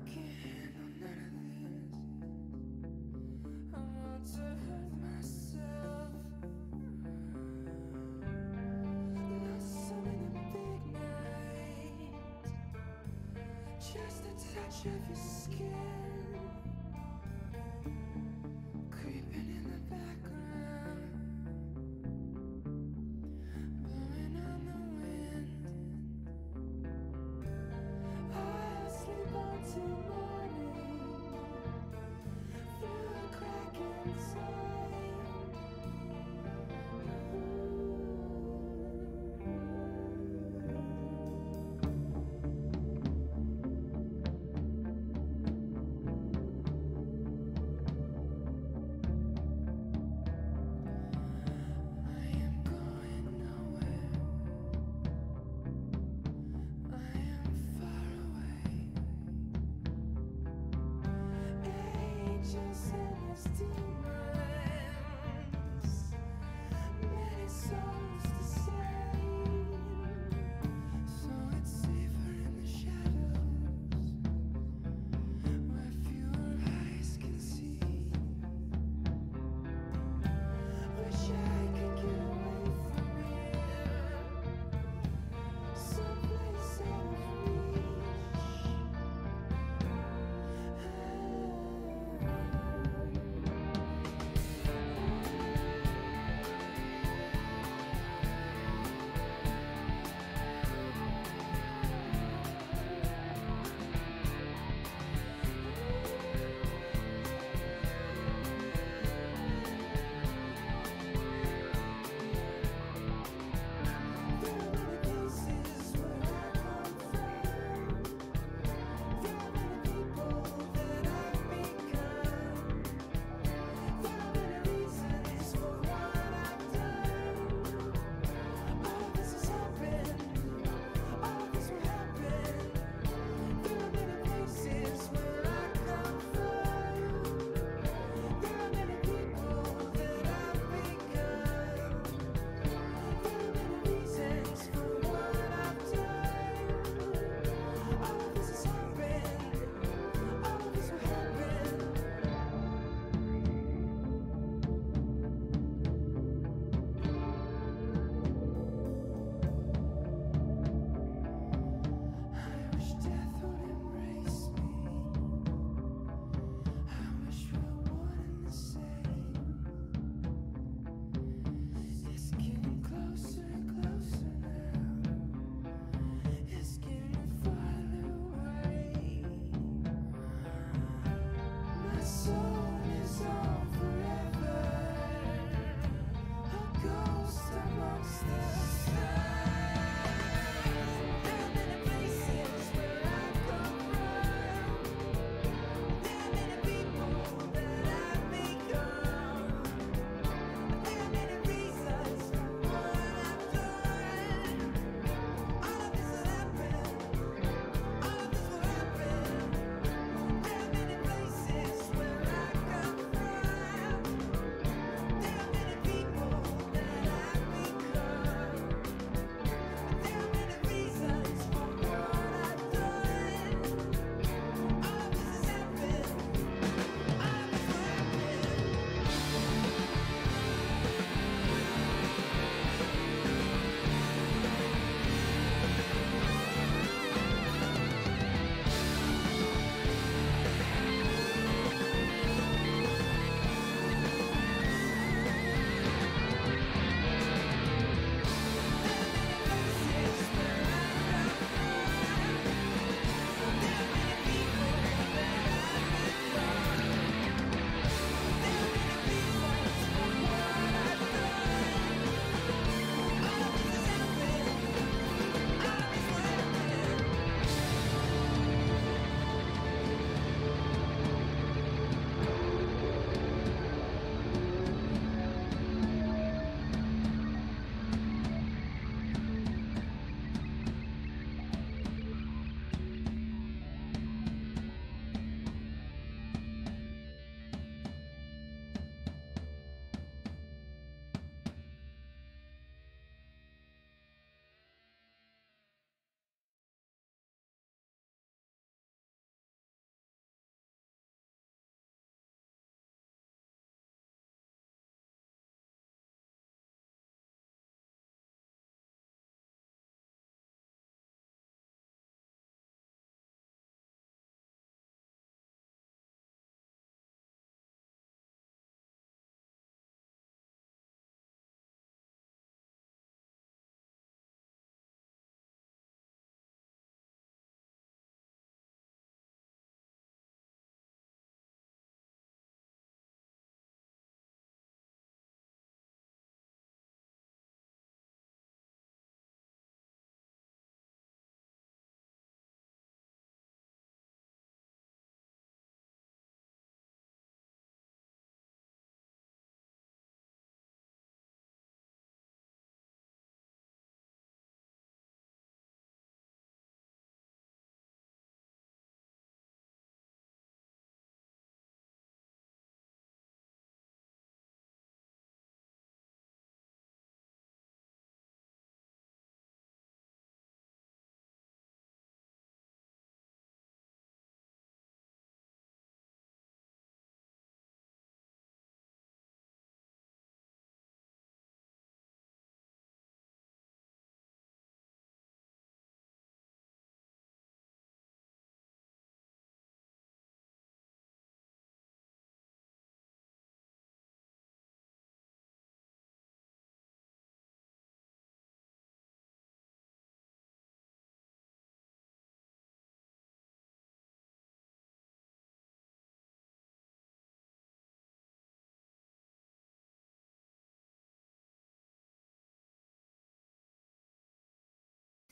can't handle none of this. I'm about to hurt myself. Lost some of them big nights. Just a touch of your skin, creeping in the background, blowing on the wind. I'll sleep until morning, through a crack inside. I am going nowhere. I am far away. Angels and his demons, many souls to save. So it's safer in the shadows, where fewer eyes can see. Wish I could get away from here, someplace out of reach.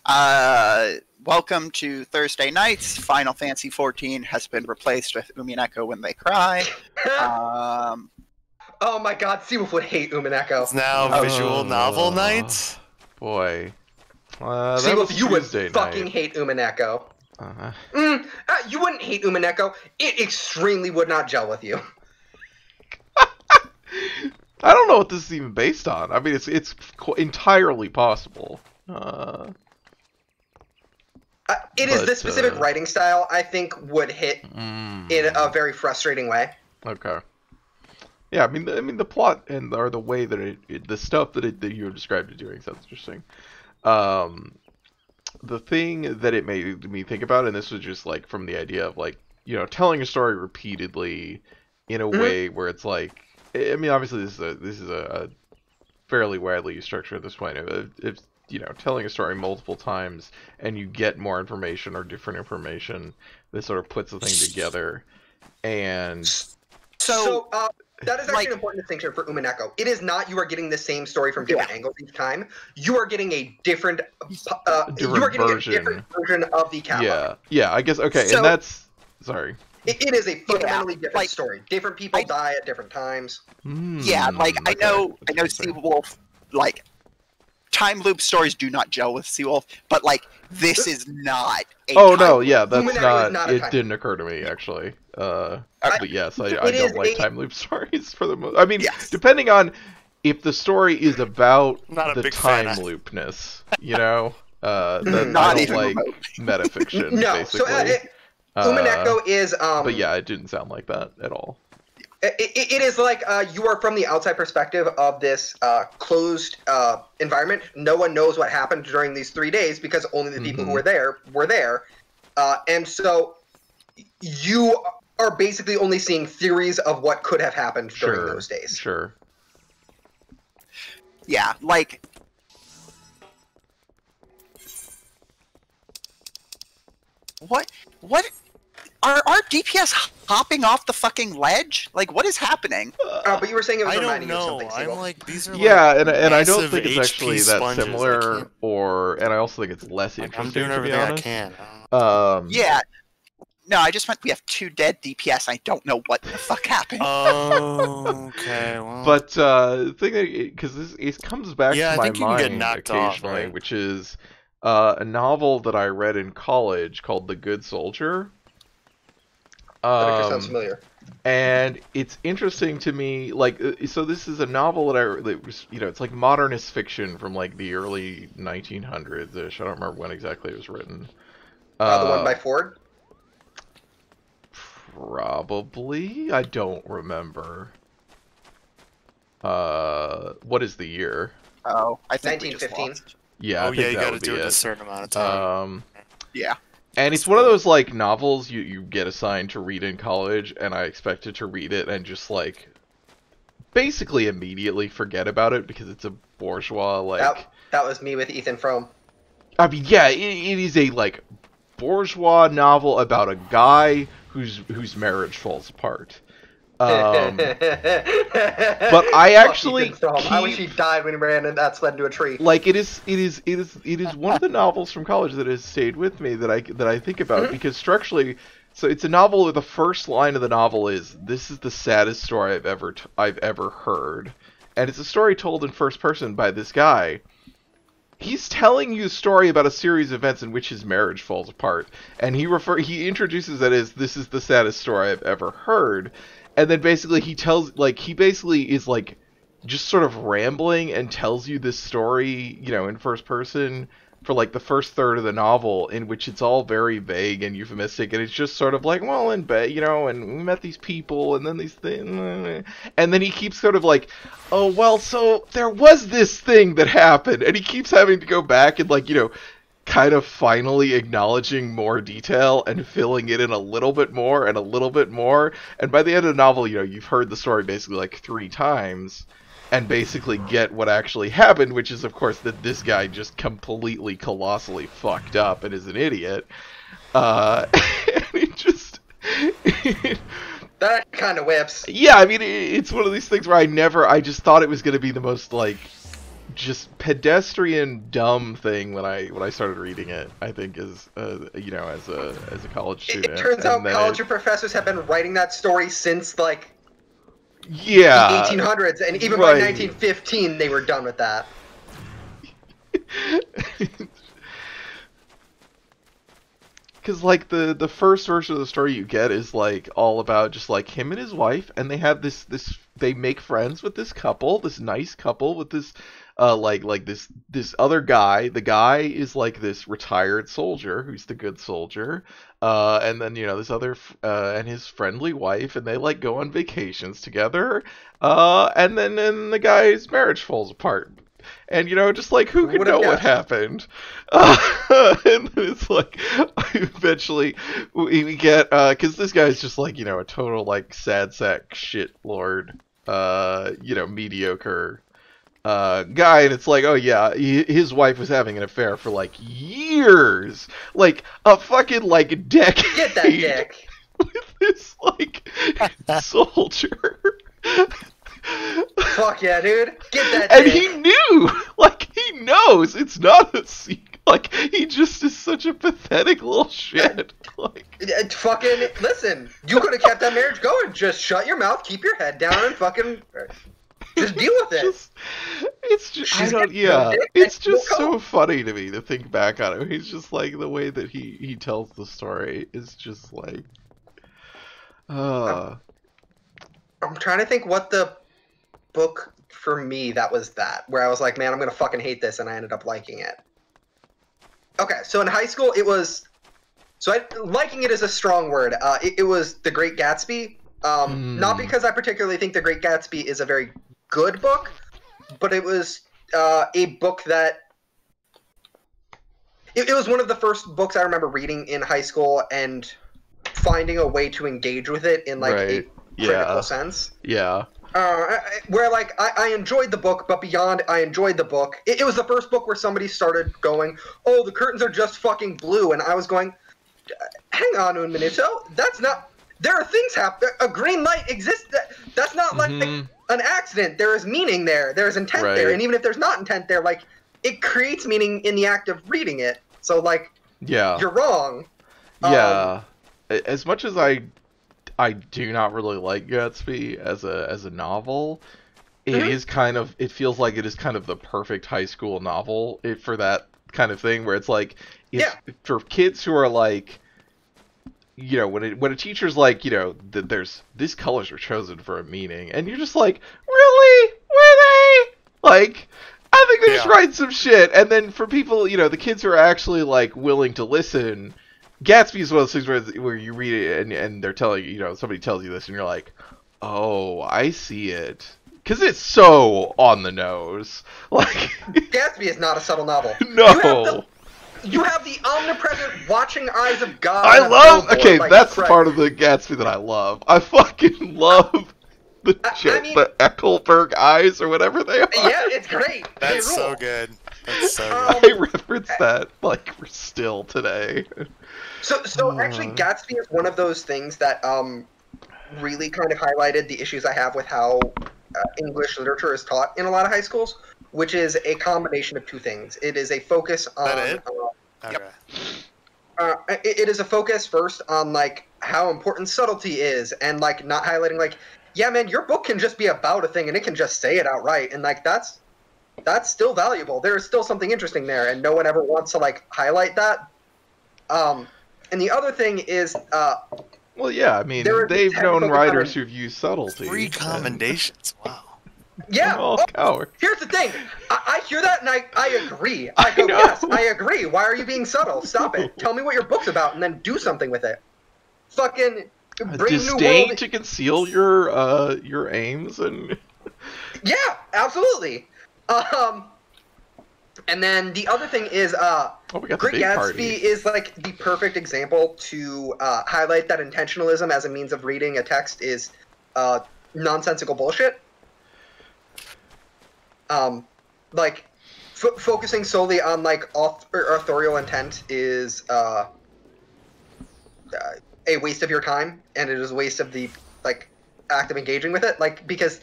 Welcome to Thursday nights. Final Fantasy XIV has been replaced with Umineko When They Cry. Oh my god, Seawolf would hate Umineko. It's now visual novel night. Boy. Seawolf, you would Tuesday fucking night. hate Umineko. You wouldn't hate Umineko. It extremely would not gel with you. I don't know what this is even based on. I mean, it's entirely possible. This specific writing style, I think, would hit in a very frustrating way. Okay. Yeah, I mean, the plot or the way that the stuff that you described it doing sounds interesting. The thing that it made me think about, and this was just like from the idea of like, you know, telling a story repeatedly in a way where it's like, I mean, obviously this is a fairly widely used structure at this point. If you know, telling a story multiple times and you get more information or different information, this sort of puts the thing together. And so that is actually an important distinction for Umineko. It is not you are getting the same story from different angles each time. You are getting a different version of the Kappa. Yeah, I guess, okay, so, and that's, sorry. It is a fundamentally different story. Different people die at different times. Yeah, like, I know Seawolf, like, time loop stories do not gel with Seawolf, but, like, this is not a no, yeah, that's not it didn't occur to me, actually. But yes, I don't like time loop stories for the most. I mean, depending on if the story is about the time loopness, you know, then I don't like metafiction. No, basically. So Umineko is. But yeah, it didn't sound like that at all. It is like you are from the outside perspective of this closed environment. No one knows what happened during these 3 days because only the people who were there, and so you are basically only seeing theories of what could have happened during those days. Sure. Yeah, like. What? Are our DPS hopping off the fucking ledge? Like, what is happening? But you were saying it was reminding you of something. I'm like, these are and I don't think it's actually that similar, and I also think it's less interesting. I'm doing everything I can. Yeah. No, I just meant we have 2 dead DPS. I don't know what the fuck happened. Oh, okay. Well. But the thing that because it comes back to my mind occasionally, off, which is a novel that I read in college called The Good Soldier. That sounds familiar. And it's interesting to me, like, so this is a novel that was, you know, it's like modernist fiction from like the early 1900s-ish. I don't remember when exactly it was written. The one by Ford? Probably. I don't remember. What is the year? Oh, I think 1915. Yeah. Oh, yeah, you gotta do it a certain amount of time. Yeah. And it's one of those, like, novels you get assigned to read in college, and I expected to read it and just, like, basically immediately forget about it because it's a bourgeois, like... That was me with Ethan Frome. I mean, yeah, it is a, like, bourgeois novel about a guy whose marriage falls apart. But I actually I wish he died when he ran and that sled into a tree. Like it is one of the novels from college that has stayed with me that I think about because structurally, so it's a novel where the first line of the novel is, "This is the saddest story I've ever heard," and it's a story told in first person by this guy. He's telling you a story about a series of events in which his marriage falls apart, and he introduces it as, "This is the saddest story I've ever heard." And then basically he basically is like just sort of rambling and tells you this story, you know, in first person for like the first third of the novel, in which it's all very vague and euphemistic, and it's just sort of like, well, in bed, you know, and we met these people, and then these things, and then he keeps sort of like, oh, well, so there was this thing that happened, and he keeps having to go back and, like, you know, kind of finally acknowledging more detail and filling it in a little bit more and a little bit more. And by the end of the novel, you know, you've heard the story basically like 3 times and basically get what actually happened, which is, of course, that this guy just completely, colossally fucked up and is an idiot. And it just... that kind of whips. Yeah, I mean, it's one of these things where I just thought it was going to be the most, like, just pedestrian dumb thing when I started reading it. I think is you know, as a college student. It turns out college professors have been writing that story since like the 1800s, and even by 1915 they were done with that. Because like the first version of the story you get is like all about just like him and his wife, and they have this they make friends with this couple, this nice couple with this like this other guy. The guy is like this retired soldier who's the good soldier, and then you know this other and his friendly wife, and they like go on vacations together, and then the guy's marriage falls apart. And you know, just like who could know what happened? And then it's like eventually we get because this guy's just like, you know, a total like sad sack shit lord, you know, mediocre guy, and it's like, oh yeah, his wife was having an affair for like years, like a fucking like decade. Get that dick with this like soldier. Fuck yeah, dude. Get that And dick. he knew! Like, he knows! It's not a secret. Like, he just is such a pathetic little shit. Like, fucking, listen, you could have kept that marriage going. Just shut your mouth, keep your head down, and fucking just deal with it. It's just, I don't, yeah. It's just so funny to me to think back on it. He's just like, the way that he tells the story is just like, I'm trying to think what the book for me where I was like, man, I'm gonna fucking hate this, and I ended up liking it. Okay, so in high school liking it is a strong word. It was The Great Gatsby. Not because I particularly think The Great Gatsby is a very good book, but it was a book that it was one of the first books I remember reading in high school and finding a way to engage with it in like a critical sense. Yeah. Where like I enjoyed the book, but beyond I enjoyed the book, it was the first book where somebody started going, "Oh, the curtains are just fucking blue," and I was going, "Hang on a minute, so that's not. There are things happen. A green light exists. That's not like an accident. There is meaning there. There is intent there, and even if there's not intent there, like it creates meaning in the act of reading it. So like, you're wrong. Yeah, as much as I do not really like Gatsby as a novel. It is kind of, it feels like it is kind of the perfect high school novel for that kind of thing, where it's like, for kids who are like, you know, when a teacher's like, you know, these colors are chosen for a meaning, and you're just like, really? Were they? Like, I think they're just writing some shit. And then for people, you know, the kids who are actually like willing to listen, Gatsby is one of those things where you read it and they're telling you, you know, somebody tells you this and you're like, oh, I see it. Because it's so on the nose. Like, Gatsby is not a subtle novel. No. You have the omnipresent watching eyes of God. I love, okay, like, that's the part of the Gatsby that I love. I fucking love the Eckelberg eyes or whatever they are. Yeah, it's great. That's so good. That's so good. I reference that like still today. So actually, Gatsby is one of those things that really kind of highlighted the issues I have with how English literature is taught in a lot of high schools, which is a combination of two things. It is a focus on. It is a focus first on like how important subtlety is, and like not highlighting like, yeah, man, your book can just be about a thing and it can just say it outright, and like that's still valuable. There is still something interesting there, and no one ever wants to like highlight that. And the other thing is, well, yeah, I mean, they've known writers who've used subtlety. 3 commendations, wow. Yeah. Here's the thing. I hear that and I agree. I go, yes, I agree. Why are you being subtle? Stop it. Tell me what your book's about and then do something with it. Fucking bring disdain new world... to conceal your aims and. Yeah, absolutely. And then the other thing is, Great Gatsby is like the perfect example to highlight that intentionalism as a means of reading a text is nonsensical bullshit. Like focusing solely on like authorial intent is a waste of your time, and it is a waste of the like act of engaging with it. Like because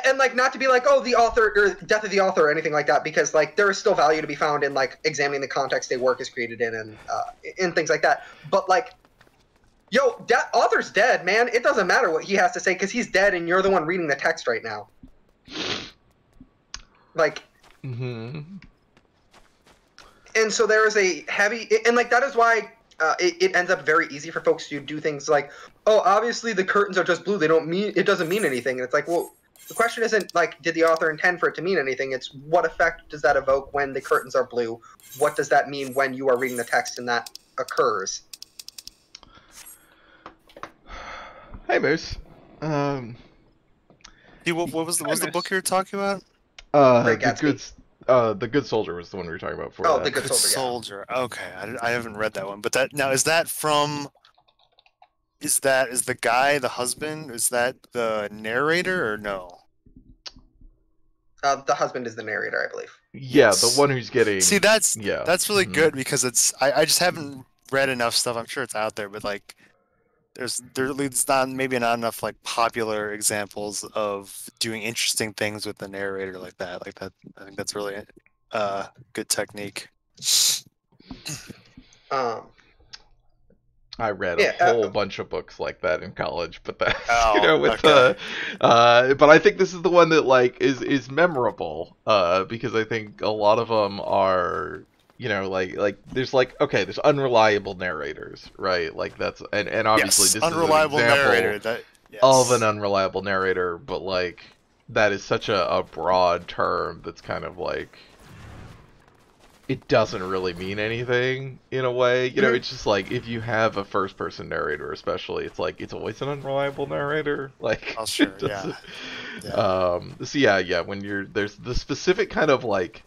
And like, not to be like, oh, the author or death of the author or anything like that, because like there is still value to be found in like examining the context a work is created in and things like that. But like, yo, author's dead, man. It doesn't matter what he has to say because he's dead, and you're the one reading the text right now. Like, Mm-hmm. and so there is a heavy, and like that is why it ends up very easy for folks to do things like, oh, obviously the curtains are just blue. It doesn't mean anything. And it's like, well, the question isn't like, did the author intend for it to mean anything? It's what effect does that evoke when the curtains are blue? What does that mean when you are reading the text and that occurs? Hey, Moose. What was the book you were talking about? Great Gatsby. The Good Soldier was the one we were talking about before. Oh, that. The Good Good Soldier. Soldier. Okay, I haven't read that one. But that now is that from? Is the guy the husband? Is that the narrator or no? The husband is the narrator, I believe. Yeah, Yes. the one who's getting. See, that's really Mhm. good because I just haven't read enough stuff. I'm sure it's out there, but like there's maybe not enough like popular examples of doing interesting things with the narrator like that. Like that, I think that's really good technique. I read Yeah, a whole bunch of books like that in college, but that's Oh, with okay. but I think this is the one that like is memorable because I think a lot of them are like there's unreliable narrators, right? Like that's and obviously Yes, this unreliable is an example narrator. That yes. of an unreliable narrator, but like that is such a broad term that's kind of like it doesn't really mean anything in a way. It's just like if you have a first person narrator especially, it's like it's always an unreliable narrator. Like Oh, sure, it doesn't- yeah. So yeah, when there's the specific kind of like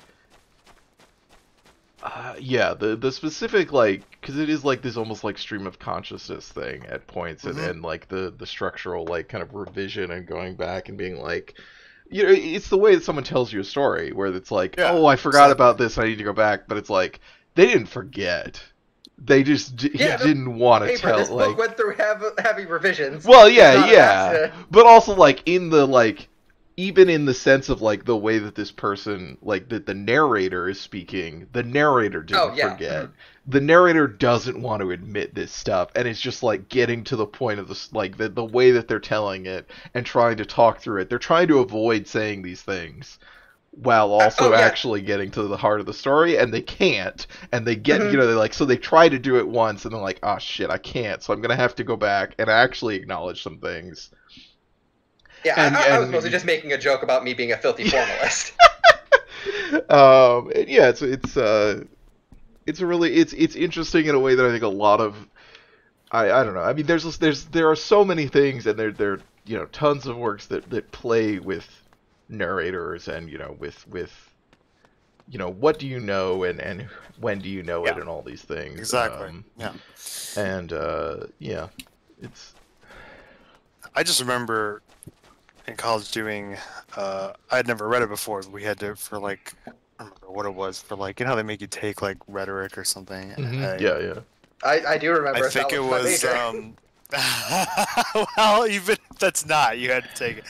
the specific like because it is like this almost like stream of consciousness thing at points and like the structural like kind of revision and going back and being like it's the way that someone tells you a story where it's like, Yeah, oh, I forgot exactly. about this, I need to go back, but it's like they didn't forget, they just didn't want to Paper, tell this like book went through heavy revisions. well It's not an yeah accident. but also like in the like even in the sense of like the way that this person like that the narrator is speaking, the narrator didn't forget. The narrator doesn't want to admit this stuff, and it's just like getting to the point of this like the way that they're telling it and trying to talk through it. They're trying to avoid saying these things while also actually getting to the heart of the story, and they can't, and they get they like so they try to do it once and they're like, oh shit, I can't, so I'm gonna have to go back and actually acknowledge some things. Yeah, I was mostly just making a joke about me being a filthy formalist. It's really it's interesting in a way that I think a lot of I don't know. I mean, there are so many things, and there tons of works that play with narrators and with what do you know and when do you know it and all these things. Exactly. It's. I just remember in college doing. I had never read it before. But we had to for like. I don't remember what it was for like how they make you take like rhetoric or something. Yeah. I do remember. I think it was well, even if that's not, you had to take it.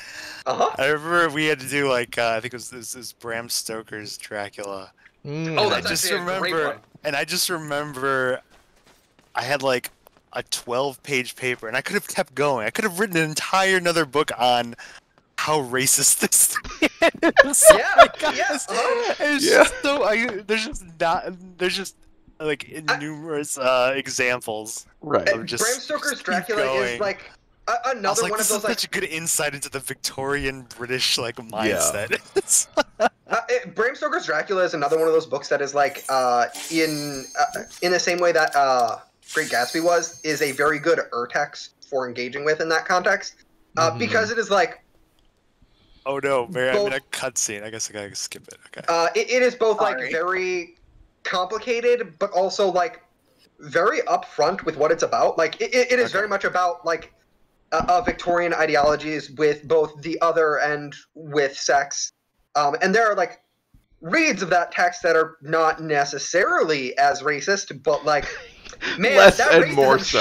I remember we had to do like I think it was Bram Stoker's Dracula. Oh, that's actually a great one. And I just remember I had like a 12-page paper, and I could have kept going. I could have written an entire another book on how racist this thing is. It's just so there's just like numerous examples. Right. Bram Stoker's Dracula is like another one of those such a good insight into the Victorian British like mindset. Bram Stoker's Dracula is another one of those books that is like in the same way that Great Gatsby is a very good urtext for engaging with in that context because it is like. Oh no, I'm in a cutscene. I guess I gotta skip it. Okay. It is both like very complicated, but also like very upfront with what it's about. Like it is very much about like Victorian ideologies with both the other and with sex. And there are like reads of that text that are not necessarily as racist, but like man, less that and racism more so.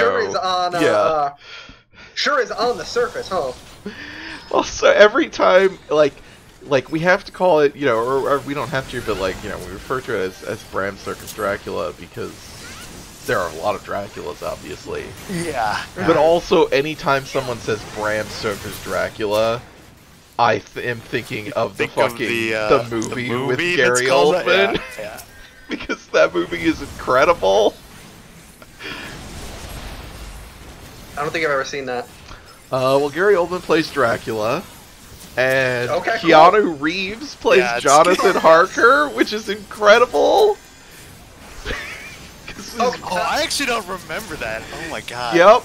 sure is on the surface, huh? Also, every time, like we have to call it, or we don't have to, but we refer to it as Bram Stoker's Dracula because there are a lot of Draculas, obviously. Yeah. But also, anytime someone says Bram Stoker's Dracula, I am thinking of the movie with Gary Oldman. Yeah. Because that movie is incredible. I don't think I've ever seen that. Well, Gary Oldman plays Dracula, and Okay, Keanu Reeves plays Jonathan Harker, which is incredible. Oh, I actually don't remember that. Oh my god. Yep.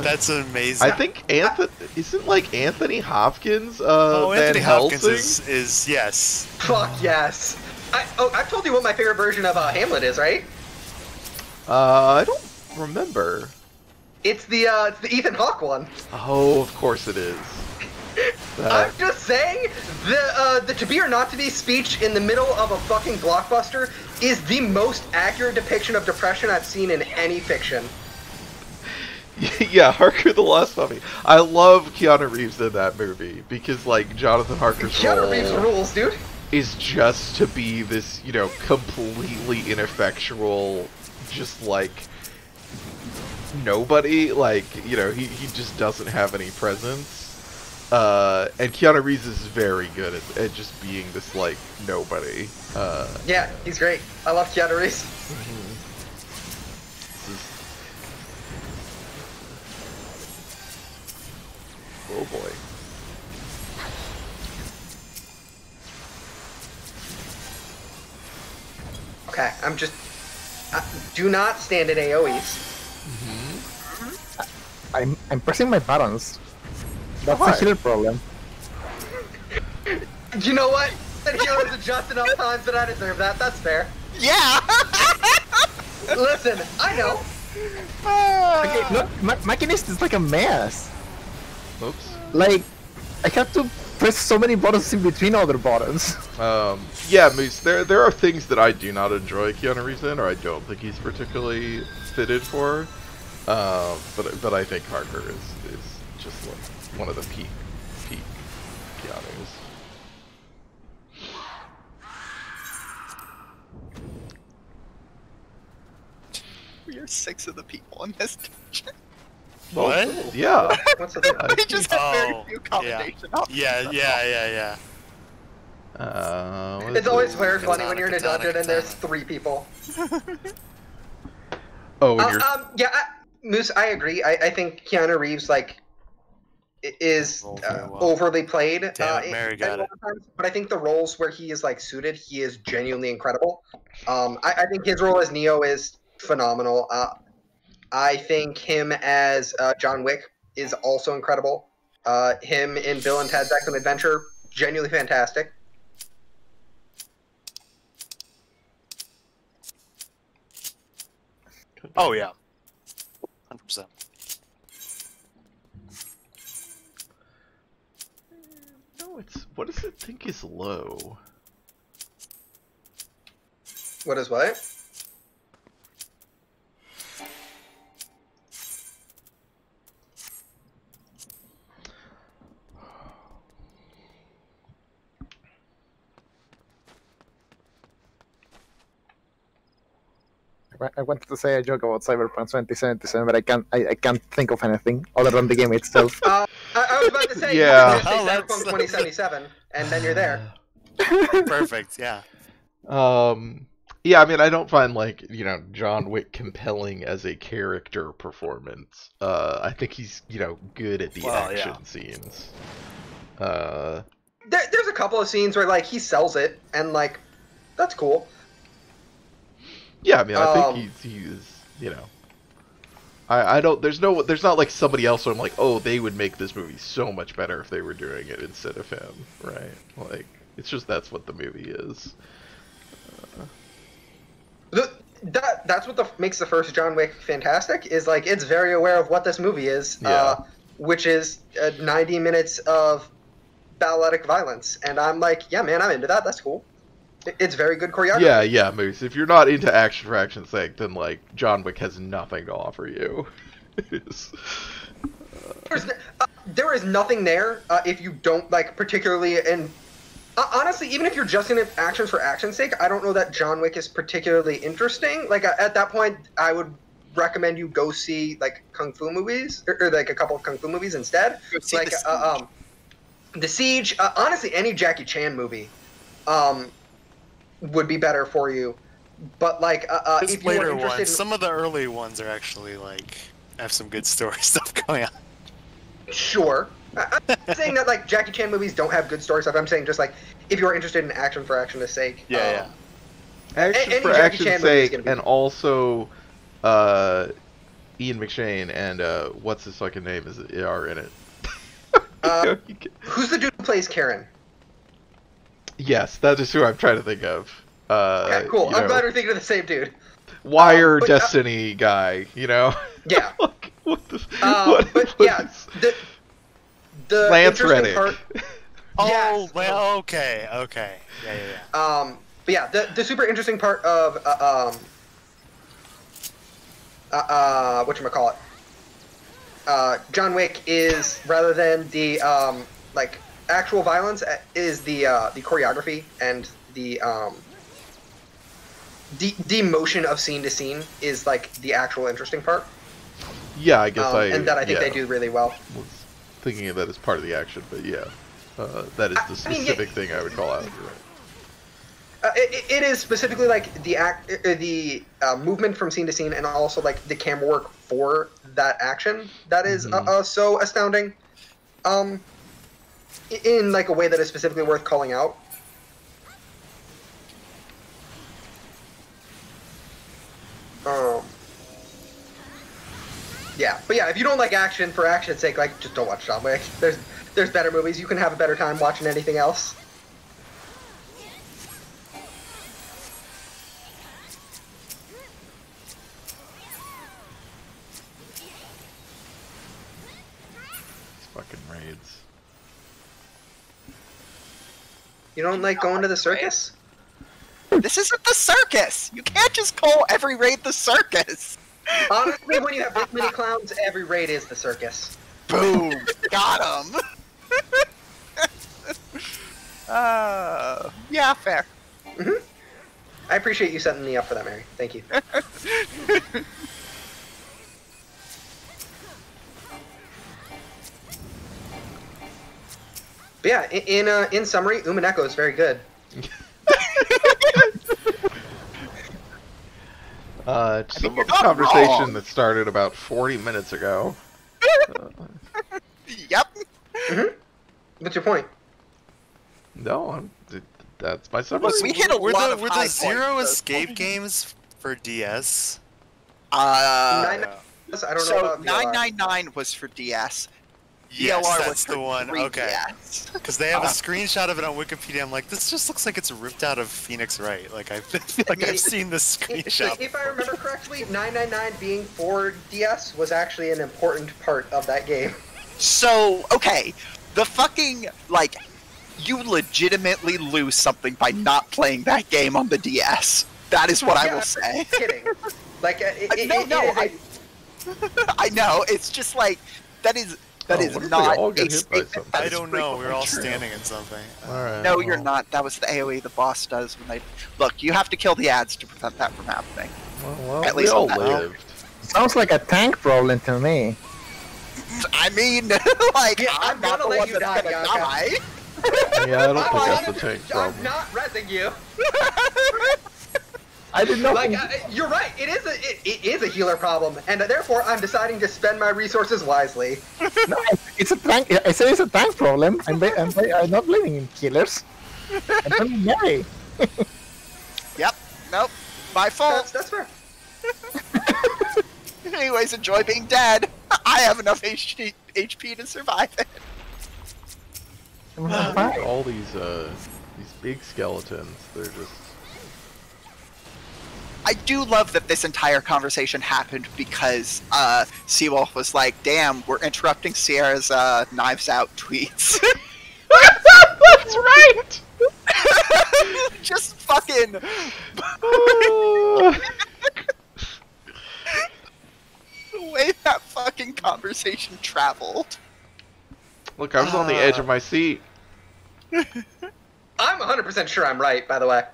That's amazing. I think isn't Anthony Hopkins Anthony Van Hopkins Helsing? is yes. Fuck yes. I've told you what my favorite version of Hamlet is, right? I don't remember. It's the Ethan Hawke one. Oh, of course it is. I'm just saying, the to be or not to be speech in the middle of a fucking blockbuster is the most accurate depiction of depression I've seen in any fiction. Yeah, Harker the Lost Mummy. I love Keanu Reeves in that movie because Jonathan Harker's Keanu Reeves rules, dude. Is just to be this, completely ineffectual, just nobody, he just doesn't have any presence. And Keanu Reeves is very good at just being this, nobody. Yeah, he's great. I love Keanu Reeves. Oh boy. Okay, do not stand in AoEs. I'm pressing my buttons. That's Why? a killer problem. You know what? That hero has just enough times that I deserve that. That's fair. Yeah. Listen, I know. Okay, look, Machinist is like a mess. Oops. I have to press so many buttons in between other buttons. Yeah, Moose, there are things that I do not enjoy Keanu Reeves in, or I don't think he's particularly fitted for. But I think Harker is just one of the peak Keanu's. We are 6 of the people in this dungeon. What? Yeah. What's the thing? We just have very few yeah. combination options. Yeah. What It's is always it? very funny when you're in a Katana, dungeon and there's katana. 3 people. Oh, when you're... Yeah, Moose, I agree. I think Keanu Reeves is Roll very well. overly played. Damn it, Mary got it. Times, but I think the roles where he is suited, he is genuinely incredible. I think his role as Neo is phenomenal. I think him as John Wick is also incredible. Him in Bill and Ted's Excellent Adventure, genuinely fantastic. Oh yeah. 100%. No, what does it think is low? What is what? I wanted to say a joke about Cyberpunk 2077, but I can't think of anything other than the game itself. I was about to say, Yeah. you can Oh, just say that's- Cyberpunk 2077, and then you're there. Perfect. Yeah. Yeah, I mean, I don't find John Wick compelling as a character performance. I think he's good at the Well, action yeah. scenes. There's a couple of scenes where he sells it, and that's cool. Yeah, I mean, I think he's I don't. There's not somebody else where I'm like, oh, they would make this movie so much better if they were doing it instead of him, right? It's just that's what the movie is. That's what makes the first John Wick fantastic. Is it's very aware of what this movie is, Yeah. which is 90 minutes of balletic violence, and I'm yeah, man, I'm into that. That's cool. It's very good choreography. Yeah, Moose. If you're not into action for action's sake, then John Wick has nothing to offer you. There's there is nothing there if you don't like particularly and honestly, even if you're just in actions for action's sake, I don't know that John Wick is particularly interesting. Like at that point, I would recommend you go see like kung fu movies or like a couple of kung fu movies instead. Go see Like The Siege. Honestly, any Jackie Chan movie would be better for you. But like His if you are later interested ones, in some of the early ones are actually like have some good story stuff going on. sure. I'm not saying that like Jackie Chan movies don't have good story stuff. I'm saying just like if you're interested in action for action's sake. Yeah, Action any for Jackie Chan action's movie is sake, gonna be- and also Ian McShane and what's his fucking name are in it. Who's the dude who plays Karen? Yes, that is who I'm trying to think of. Okay, cool. you I'm know, glad we're thinking of the same dude. Wire but, Destiny guy, you know? Yeah. Like, what the, But yeah, the Lance interesting Reddick. part. Oh, Yes. well, okay. Yeah. But yeah, the super interesting part of whatchamacallit, John Wick is rather than the like actual violence is the choreography and the motion of scene to scene is like the actual interesting part. Yeah, I guess And that I think yeah, they do really well. was thinking of that as part of the action, but yeah. That is the specific thing I would call out. You're right. It is specifically like the movement from scene to scene, and also like the camera work for that action that is so astounding. In like a way that is specifically worth calling out. Yeah, but yeah, if you don't like action for action's sake, like just don't watch John Wick. There's better movies. You can have a better time watching anything else. These fucking raids. You don't like going to the circus? This isn't the circus! You can't just call every raid the circus! Honestly, when you have this many clowns, every raid is the circus. Boom! Got him! Yeah, fair. I appreciate you setting me up for that, Mary. Thank you. But yeah, in summary, Umineko is very good. To sum you're up the not conversation wrong. that started about 40 minutes ago. Yep. What's your point? No, that's my summary. Look, we hit a Were lot the of were high the Zero points, Escape games for DS? I don't know So about VLR. 999 was for DS. Yes, DLR that's was the for one. Okay. 3DS. Because they have a screenshot of it on Wikipedia. I'm like, this just looks like it's ripped out of Phoenix Wright. Like I feel like I've seen this screenshot. If I remember correctly, 999 being for DS was actually an important part of that game. So, okay, the fucking, like, you legitimately lose something by not playing that game on the DS. That is what I will say. Kidding. Like, I know, it's just like, that is what if they not all get a hit by statement something? that I is don't know. We were all frequently true. standing in something. Alright. No, you're not. That was the AoE the boss does when they... Look, you have to kill the ads to prevent that from happening. Well, At we least all on that lived. Sounds like a tank problem to me. I mean, like, Yeah, I'm I'm not gonna the let one you that's die, gonna Yaka. die. Yeah, I don't think I'm that's the tank problem. not resing you. I did not. Like, you're right. It is a healer problem, and therefore I'm deciding to spend my resources wisely. No, it's a tank. I say it's a tank problem. I'm not blaming in killers. I'm blaming Mary. Yep. Nope. My fault. That's fair. Anyways, enjoy being dead. I have enough HP to survive it. I'm fine. All these big skeletons, they're just... I do love that this entire conversation happened because Seawolf was like, damn, we're interrupting Sierra's Knives Out tweets. That's right! Just fucking... the way that fucking conversation traveled. Look, I was on the edge of my seat. I'm 100% sure I'm right, by the way.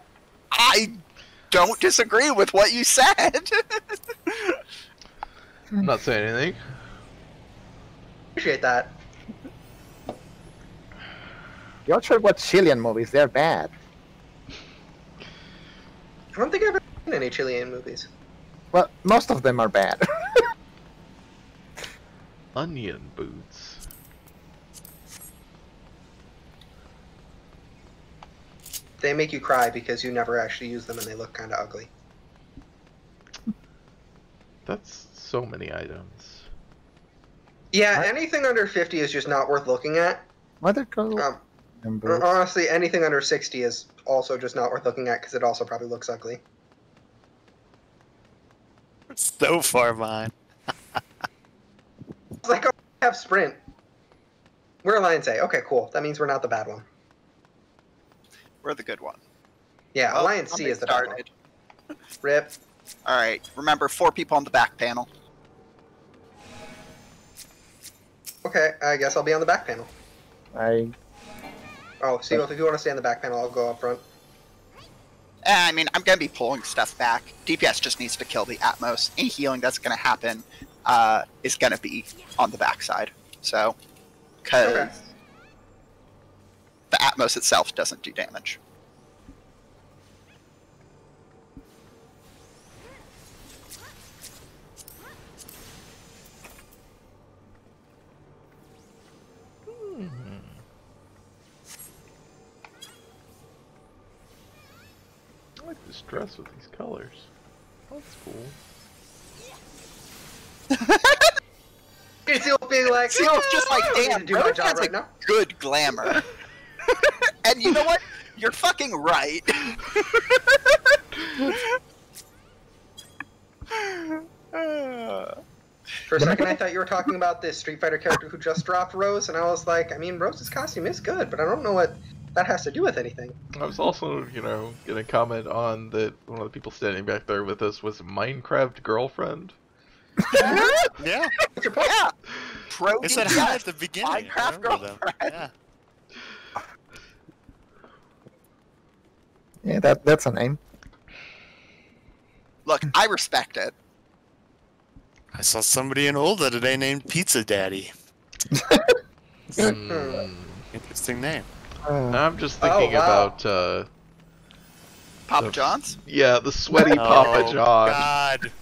I don't disagree with what you said. I'm not saying anything. Appreciate that. You all should watch Chilean movies. They're bad. I don't think I've ever seen any Chilean movies. Well, most of them are bad. Onion boots. They make you cry because you never actually use them and they look kind of ugly. That's so many items. Yeah, anything under 50 is just not worth looking at. What are called? Honestly, anything under 60 is also just not worth looking at because it also probably looks ugly. So far behind. It's like, oh, I have sprint. We're Alliance A. Okay, cool. That means we're not the bad one. We're the good one. Yeah, Well, Alliance C is the bad one. started. Rip. Alright, remember 4 people on the back panel. Okay, I guess I'll be on the back panel. Oh, see, if you want to stay on the back panel, I'll go up front. I mean, I'm going to be pulling stuff back. DPS just needs to kill the Atmos. Any healing that's going to happen is going to be on the backside. So, because Okay. the Atmos itself doesn't do damage. I like this dress with these colors. That's cool. Seal being like, Seal's just like, I don't need damn, to do my bro, job that's right a now. good glamour. And you know what? You're fucking right. For a second, I thought you were talking about this Street Fighter character who just dropped Rose, and I was like, I mean, Rose's costume is good, but I don't know what that has to do with anything. I was also, gonna comment on that one of the people standing back there with us was Minecraft girlfriend. Yeah. What's your point? Yeah. Pro It said DPS. hi at the beginning. I Minecraft remember them. girlfriend. Yeah. yeah, that's a name. Look, I respect it. I saw somebody in Olda today named Pizza Daddy. Interesting name. I'm just thinking wow. about, Papa The- John's? yeah, the sweaty Papa Oh, John. God.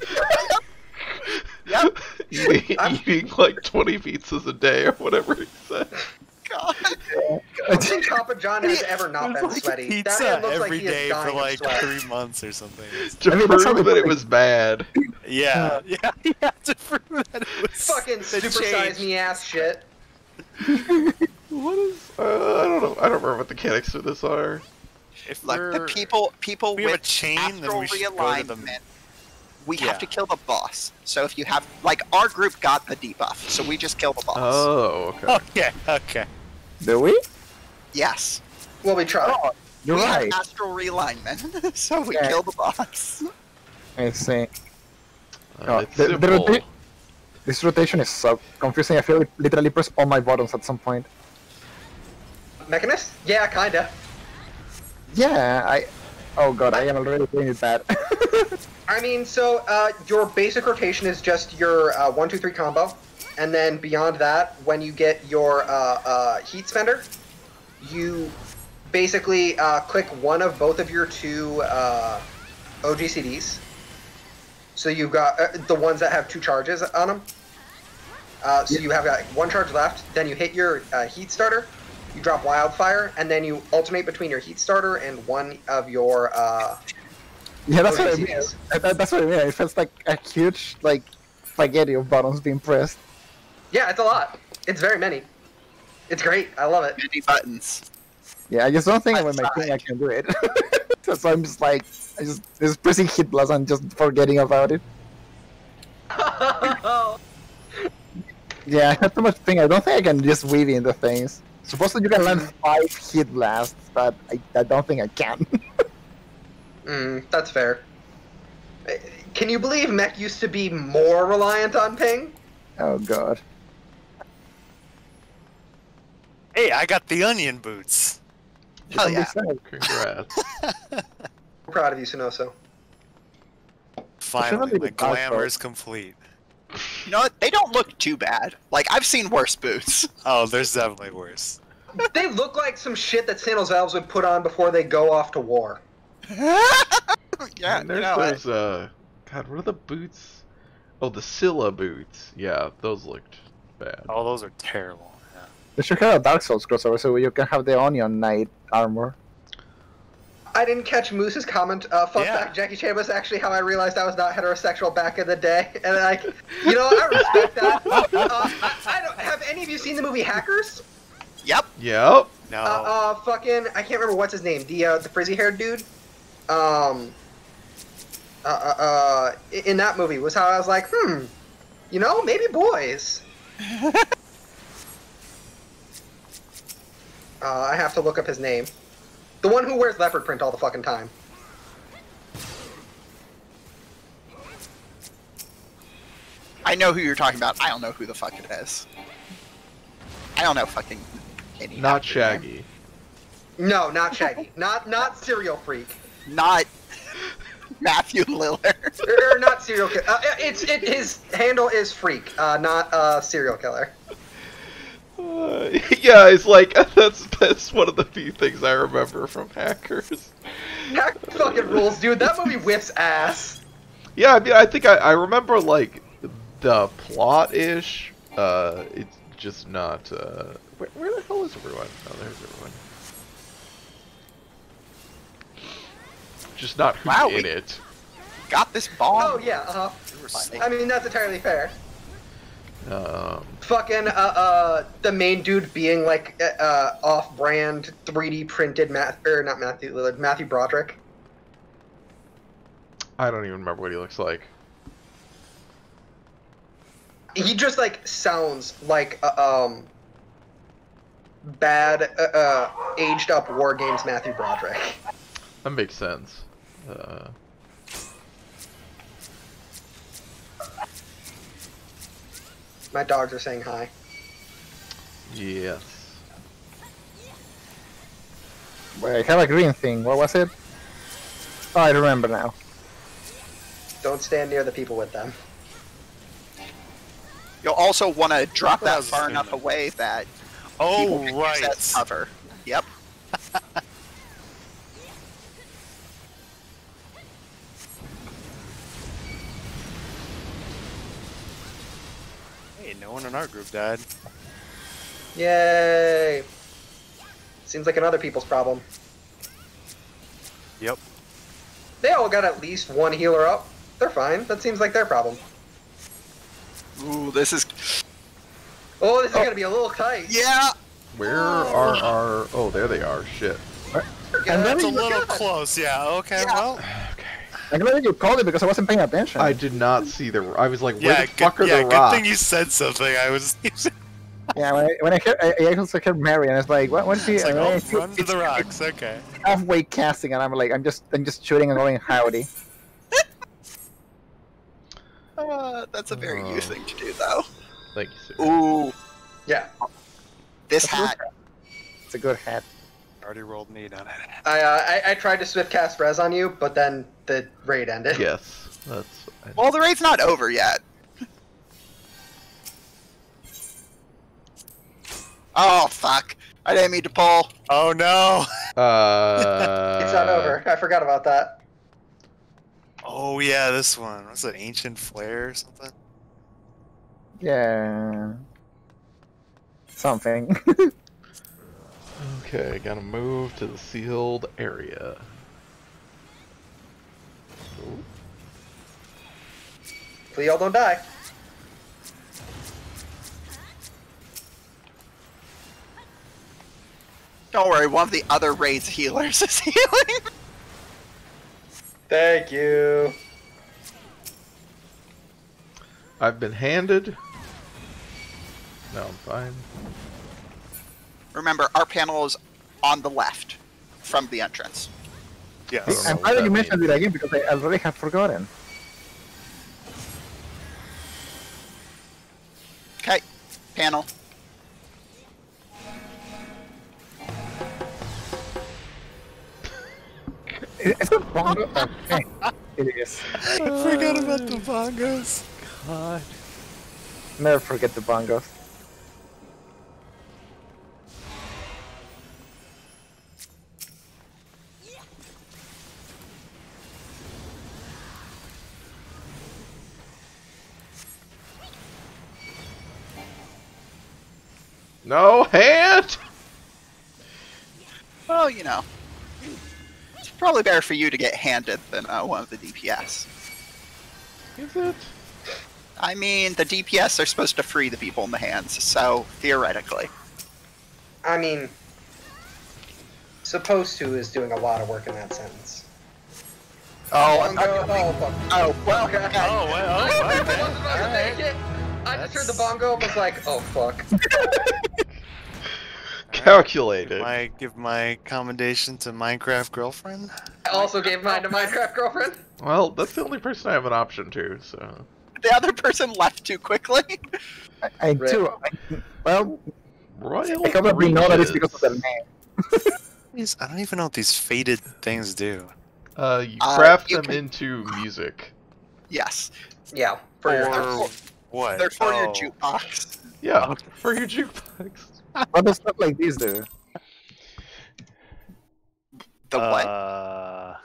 Yep. eating like 20 pizzas a day or whatever he said. God. I don't think Papa John has ever not been sweaty. That Pizza man looks like every he is day for dying like of sweat. 3 months or something. To I mean, that's prove how that they- it was bad. Yeah, yeah, yeah. To prove that it was Fucking the supersize change. me ass shit. What is? I don't know. I don't remember what the mechanics of this are. If Look, the we're- people we have a with chain, then astral we should go to the- realignment, we Yeah. have to kill the boss. So if you have, like, our group got the debuff, so we just kill the boss. Oh, okay. Okay, okay. Do we? Yes. Well, we tried. Oh, you're we right. have astral realignment, so we Yeah. kill the boss. I see. It's the simple. this rotation is so confusing. I feel literally press all my buttons at some point. Mechanist? Yeah, kinda. Yeah, oh god, I am already doing it bad. I mean, so your basic rotation is just your 1, 2, 3 combo, and then beyond that, when you get your heat spender, you basically click one of both of your 2 OGCDs. So you've got the ones that have 2 charges on them. So you have got 1 charge left. Then you hit your heat starter. You drop wildfire, and then you alternate between your heat starter and one of your Yeah, that's what I mean. OGCDs. That's what I mean. It feels like a huge, like, spaghetti of buttons being pressed. Yeah, it's a lot. It's very many. It's great. I love it. Many buttons. Yeah, I just don't think I with my tried. thing I can do it. So I'm just like, just pressing hit plus and just forgetting about it. Yeah, I have too much thing. I don't think I can just weave into things. Supposedly you can land 5 hit blasts, but I don't think I can. That's fair. Can you believe mech used to be more reliant on ping? Oh god. Hey, I got the onion boots. Hell yeah. Congrats. I'm proud of you, Sannoso. Finally, be my the dark glamour side. is complete. You know what? They don't look too bad. Like, I've seen worse boots. Oh, there's definitely worse. They look like some shit that Sanno's elves would put on before they go off to war. Yeah, And there's you know what? those, God, what are the boots? Oh, the Scylla boots. Yeah, those looked bad. Oh, those are terrible. Yeah. They should have a Dark Souls crossover so you can have the Onion Knight armor. I didn't catch Moose's comment. Fun Yeah. fact, Jackie Chan was actually how I realized I was not heterosexual back in the day. And like, you know, I respect that. I don't, have any of you seen the movie Hackers? Yep. Yep. No. Fucking, I can't remember what's his name. The frizzy-haired dude. In that movie was how I was like, you know, maybe boys. I have to look up his name. The one who wears leopard print all the fucking time. I know who you're talking about. I don't know who the fuck it is. I don't know fucking any. Not actor name. Shaggy. No, not Shaggy. not Serial Freak. Not Matthew Lillard. Or not Serial Killer. His handle is Freak, not Serial Killer. Yeah, it's like that's one of the few things I remember from Hackers. Hack fucking rules, dude. That movie whips ass. Yeah, I mean, I think I remember like the plot-ish. It's just not. Where the hell is everyone? Oh, there's everyone. Just not who's Wow, in we- it. Got this bomb. Oh yeah, I mean that's entirely fair. Fucking the main dude being like off-brand 3D printed not Matthew Lillard, Matthew Broderick. I don't even remember what he looks like. He just like sounds like bad aged up War Games Matthew Broderick. That makes sense. My dogs are saying hi. Yes. Wait, I have a green thing. What was it? Oh, I remember now. Don't stand near the people with them. You'll also want to drop that was far assuming. enough away that Oh, people can use that right. cover. Yep. Hey, no one in our group died. Yay! Seems like another people's problem. Yep. They all got at least one healer up. They're fine. That seems like their problem. Ooh, this is. Oh, this is gonna be a little tight. Yeah. Where are our? Oh, there they are. Shit. And then That's a you- little close, yeah. Okay, Yeah. well. Okay. I'm glad that you called it because I wasn't paying attention. I did not see the. I was like, where Yeah, the fuck are good, the good rocks? thing you said something. I was. Yeah, when I heard, I also heard Mary, and it's like, what? What's she? It's like, and oh, I see run to it's the rocks. Okay. halfway casting, and I'm like, I'm just shooting and going howdy. That's a very you Oh. thing to do, though. Thank you, sir. Ooh, Yeah. this That's a good hat. It's a good hat. Already rolled need on it. I tried to swift cast res on you, but then the raid ended. Yes, that's. Well, the raid's not over yet. Oh fuck! I didn't mean to pull. Oh no! It's not over. I forgot about that. Oh yeah, this one. What's it? Ancient Flare or something? Yeah. Something. Okay, gotta move to the sealed area. Ooh. Please y'all don't die. Don't worry, one of the other raid's healers is healing. Thank you. I've been handed. No, I'm fine. Remember, our panel is on the left from the entrance. Yes. I don't know I'm what glad that that you mentioned means. it again because I already had forgotten. Okay, panel. It's a bongo. Okay. It is. I forgot about the bongos. God. Never forget the bongos. No hand. Well, you know, it's probably better for you to get handed than one of the DPS. Is it? I mean, the DPS are supposed to free the people in the hands, so theoretically. I mean, supposed to is doing a lot of work in that sentence. Oh, Bongo, oh, fuck. oh, well, Okay. okay. Oh, well, I wasn't okay. about to make it. I just heard the bongo and was like, oh fuck. Calculated. Give my commendation to Minecraft girlfriend. I also gave mine to Minecraft girlfriend. Well, that's the only person I have an option to, so. The other person left too quickly. I Rip. too. Well, Royal I probably know that it's Breaches. because of the name. I don't even know what these faded things do. You craft you them can- into music. Yes. Yeah, for your Or what? They're for your Oh. jukebox. Yeah, for your jukebox. What does stuff like this do? The what?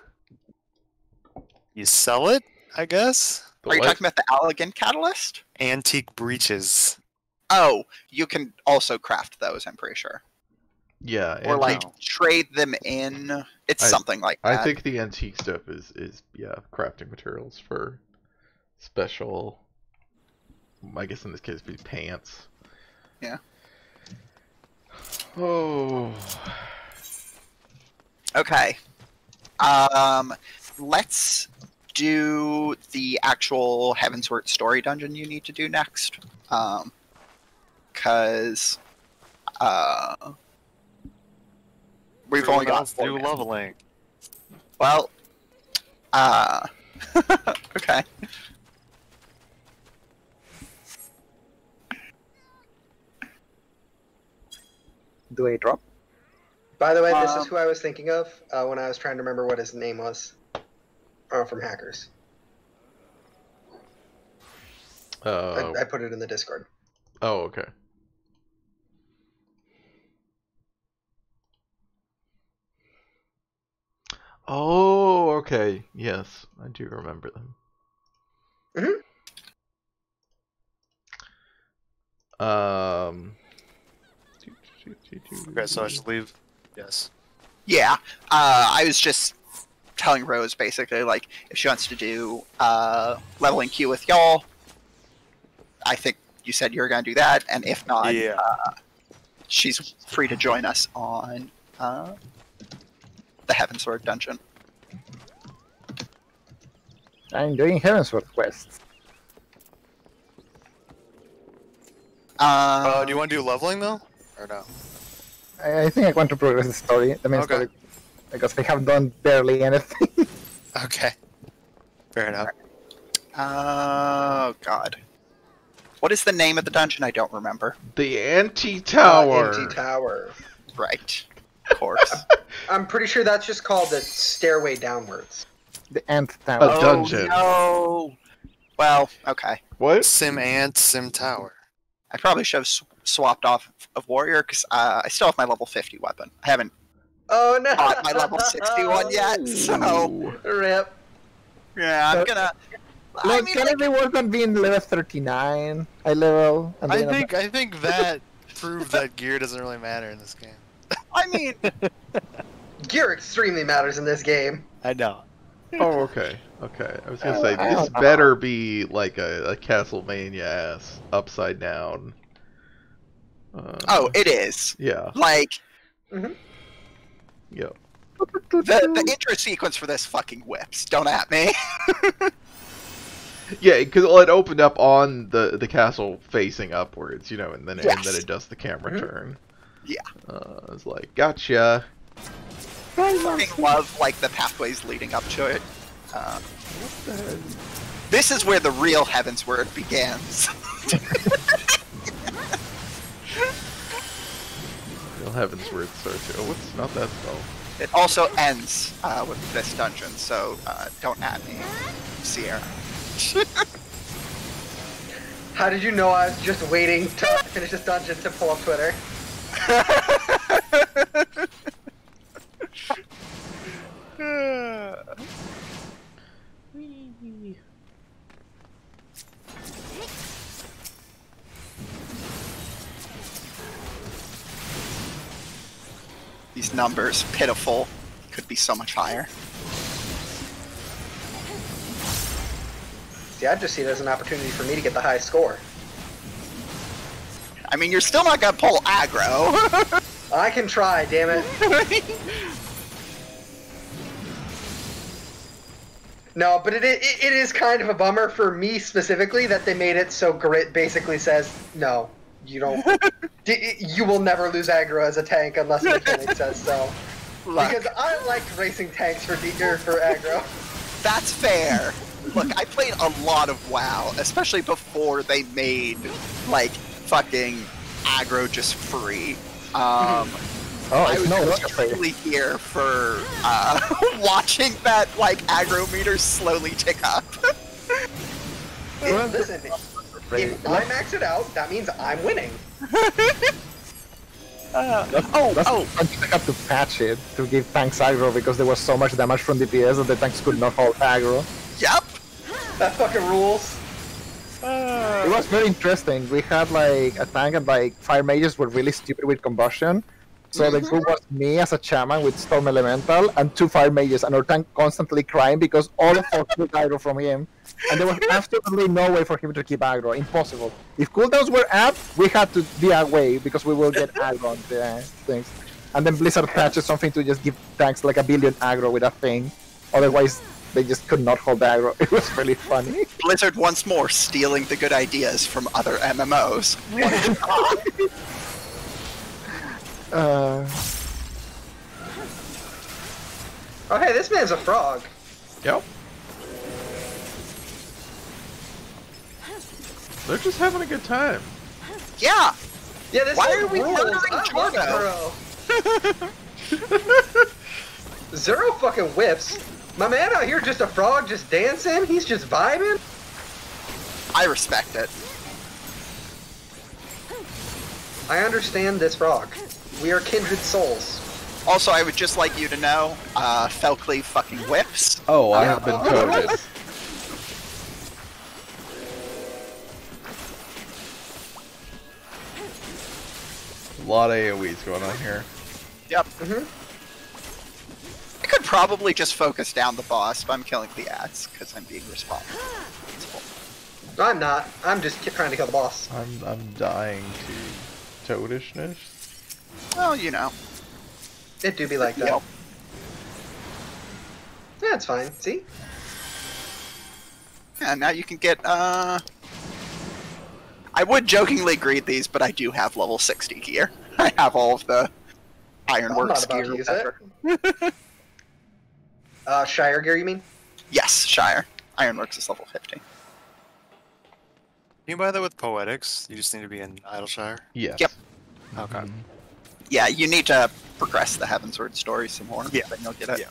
You sell it, I guess? The Are you what? talking about the Allegan Catalyst? Antique breeches. Oh, you can also craft those, I'm pretty sure. Yeah, Or, like, No. trade them in. It's I- something like that. I think the antique stuff is crafting materials for special. I guess in this case, it'd be pants. Yeah. Oh. Okay. Let's do the actual Heavensward story dungeon you need to do next. Cause we've only got 4 do minutes. leveling. Well, okay. Do a drop? By the way, this is who I was thinking of when I was trying to remember what his name was. From Hackers. I put it in the Discord. Oh, okay. Oh, okay. Yes, I do remember them. Okay, so I should leave. Yes. Yeah. I was just telling Rose basically, like, if she wants to do leveling queue with y'all, I think you said you were going to do that, and if not, Yeah. she's free to join us on the Heavensward dungeon. I'm doing Heavensward quests. Do you want to do leveling though, or no? I think I want to progress the story, the main Okay. story, because I have done barely anything. Okay. Fair enough. Oh, God. What is the name of the dungeon? I don't remember. The Anti-Tower. Empty Tower. Right. Of course. I'm pretty sure that's just called the Stairway Downwards. The Ant A Tower. dungeon. Oh, no. Well, okay. What? Sim Ant, Sim Tower. I probably should have swapped off of Warrior, because I still have my level 50 weapon. I haven't Oh no! got my level 61 yet, so... Ooh. Rip. Yeah, I'm gonna... I Like, mean, can like, it be worth on being level 39? I level. And I then think that proved that gear doesn't really matter in this game. I mean, Gear extremely matters in this game. I know. Oh, okay. Okay. I was gonna say, I this don't know. better be like a Castlevania-ass upside down. oh, it is. Yeah. Like, Yep. the intro sequence for this fucking whips. Don't at me. Yeah, because it opened up on the castle facing upwards, you know, and then Yes. it does the camera turn. Yeah. I was like, gotcha. I love, like, the pathways leading up to it. This is where the real Heavensward begins. Real Heavensward starts. Oh, what's not that spell? It also ends with this dungeon, so don't at me, Sierra. How did you know I was just waiting to finish this dungeon to pull up Twitter? These numbers, pitiful. Could be so much higher. See, I just see it as an opportunity for me to get the highest score. I mean, you're still not gonna pull aggro. I can try, damn it. No, but it is kind of a bummer for me specifically that they made it so Grit basically says, no, you don't. You will never lose aggro as a tank unless the mechanic says so. Look, Because I liked racing tanks for aggro. that's fair. Look, I played a lot of WoW, especially before they made, like, fucking aggro just free. I was really here for watching that, like, aggro meter slowly tick up. Listen, if I max it out, that means I'm winning. I have to patch it to give tanks aggro because there was so much damage from DPS that the tanks could not hold aggro. Yep. That fucking rules. It was very interesting. We had like a tank and like fire mages were really stupid with combustion. So the group was me as a shaman with Storm Elemental and 2 fire mages, and our tank constantly crying because all of us took aggro from him. And there was absolutely no way for him to keep aggro. Impossible. If cooldowns were up, we had to be away because we will get aggro on the things. And then Blizzard patches something to just give tanks like a billion aggro with a thing. Otherwise, they just could not hold aggro. It was really funny. Blizzard once more stealing the good ideas from other MMOs. Oh hey, this man's a frog. Yep. They're just having a good time. Yeah. Yeah, this Why one are we rules. murdering I Jordo? love Zero. Zero fucking whips. My man out here just a frog just dancing, he's just vibing. I respect it. I understand this frog. We are kindred souls. Also, I would just like you to know, Felcley fucking whips. Oh, I have been coded. A lot of AoEs going on here. Yep. I could probably just focus down the boss, but I'm killing the ads because I'm being responsible. No, I'm not. I'm just trying to kill the boss. I'm dying to toadishness. Well, you know. It do be like that. Yep. Yeah, it's fine. See? Yeah, now you can get, I would jokingly greet these, but I do have level 60 gear. I have all of the Ironworks I'm not about gear. to use it. Shire gear, you mean? Yes, Shire. Ironworks is level 50. Can you buy that with Poetics? You just need to be in Idleshire? Yes. Yep. Okay. Yeah, you need to progress the Heavensward story some more. Yeah. Then you'll get it. Yeah.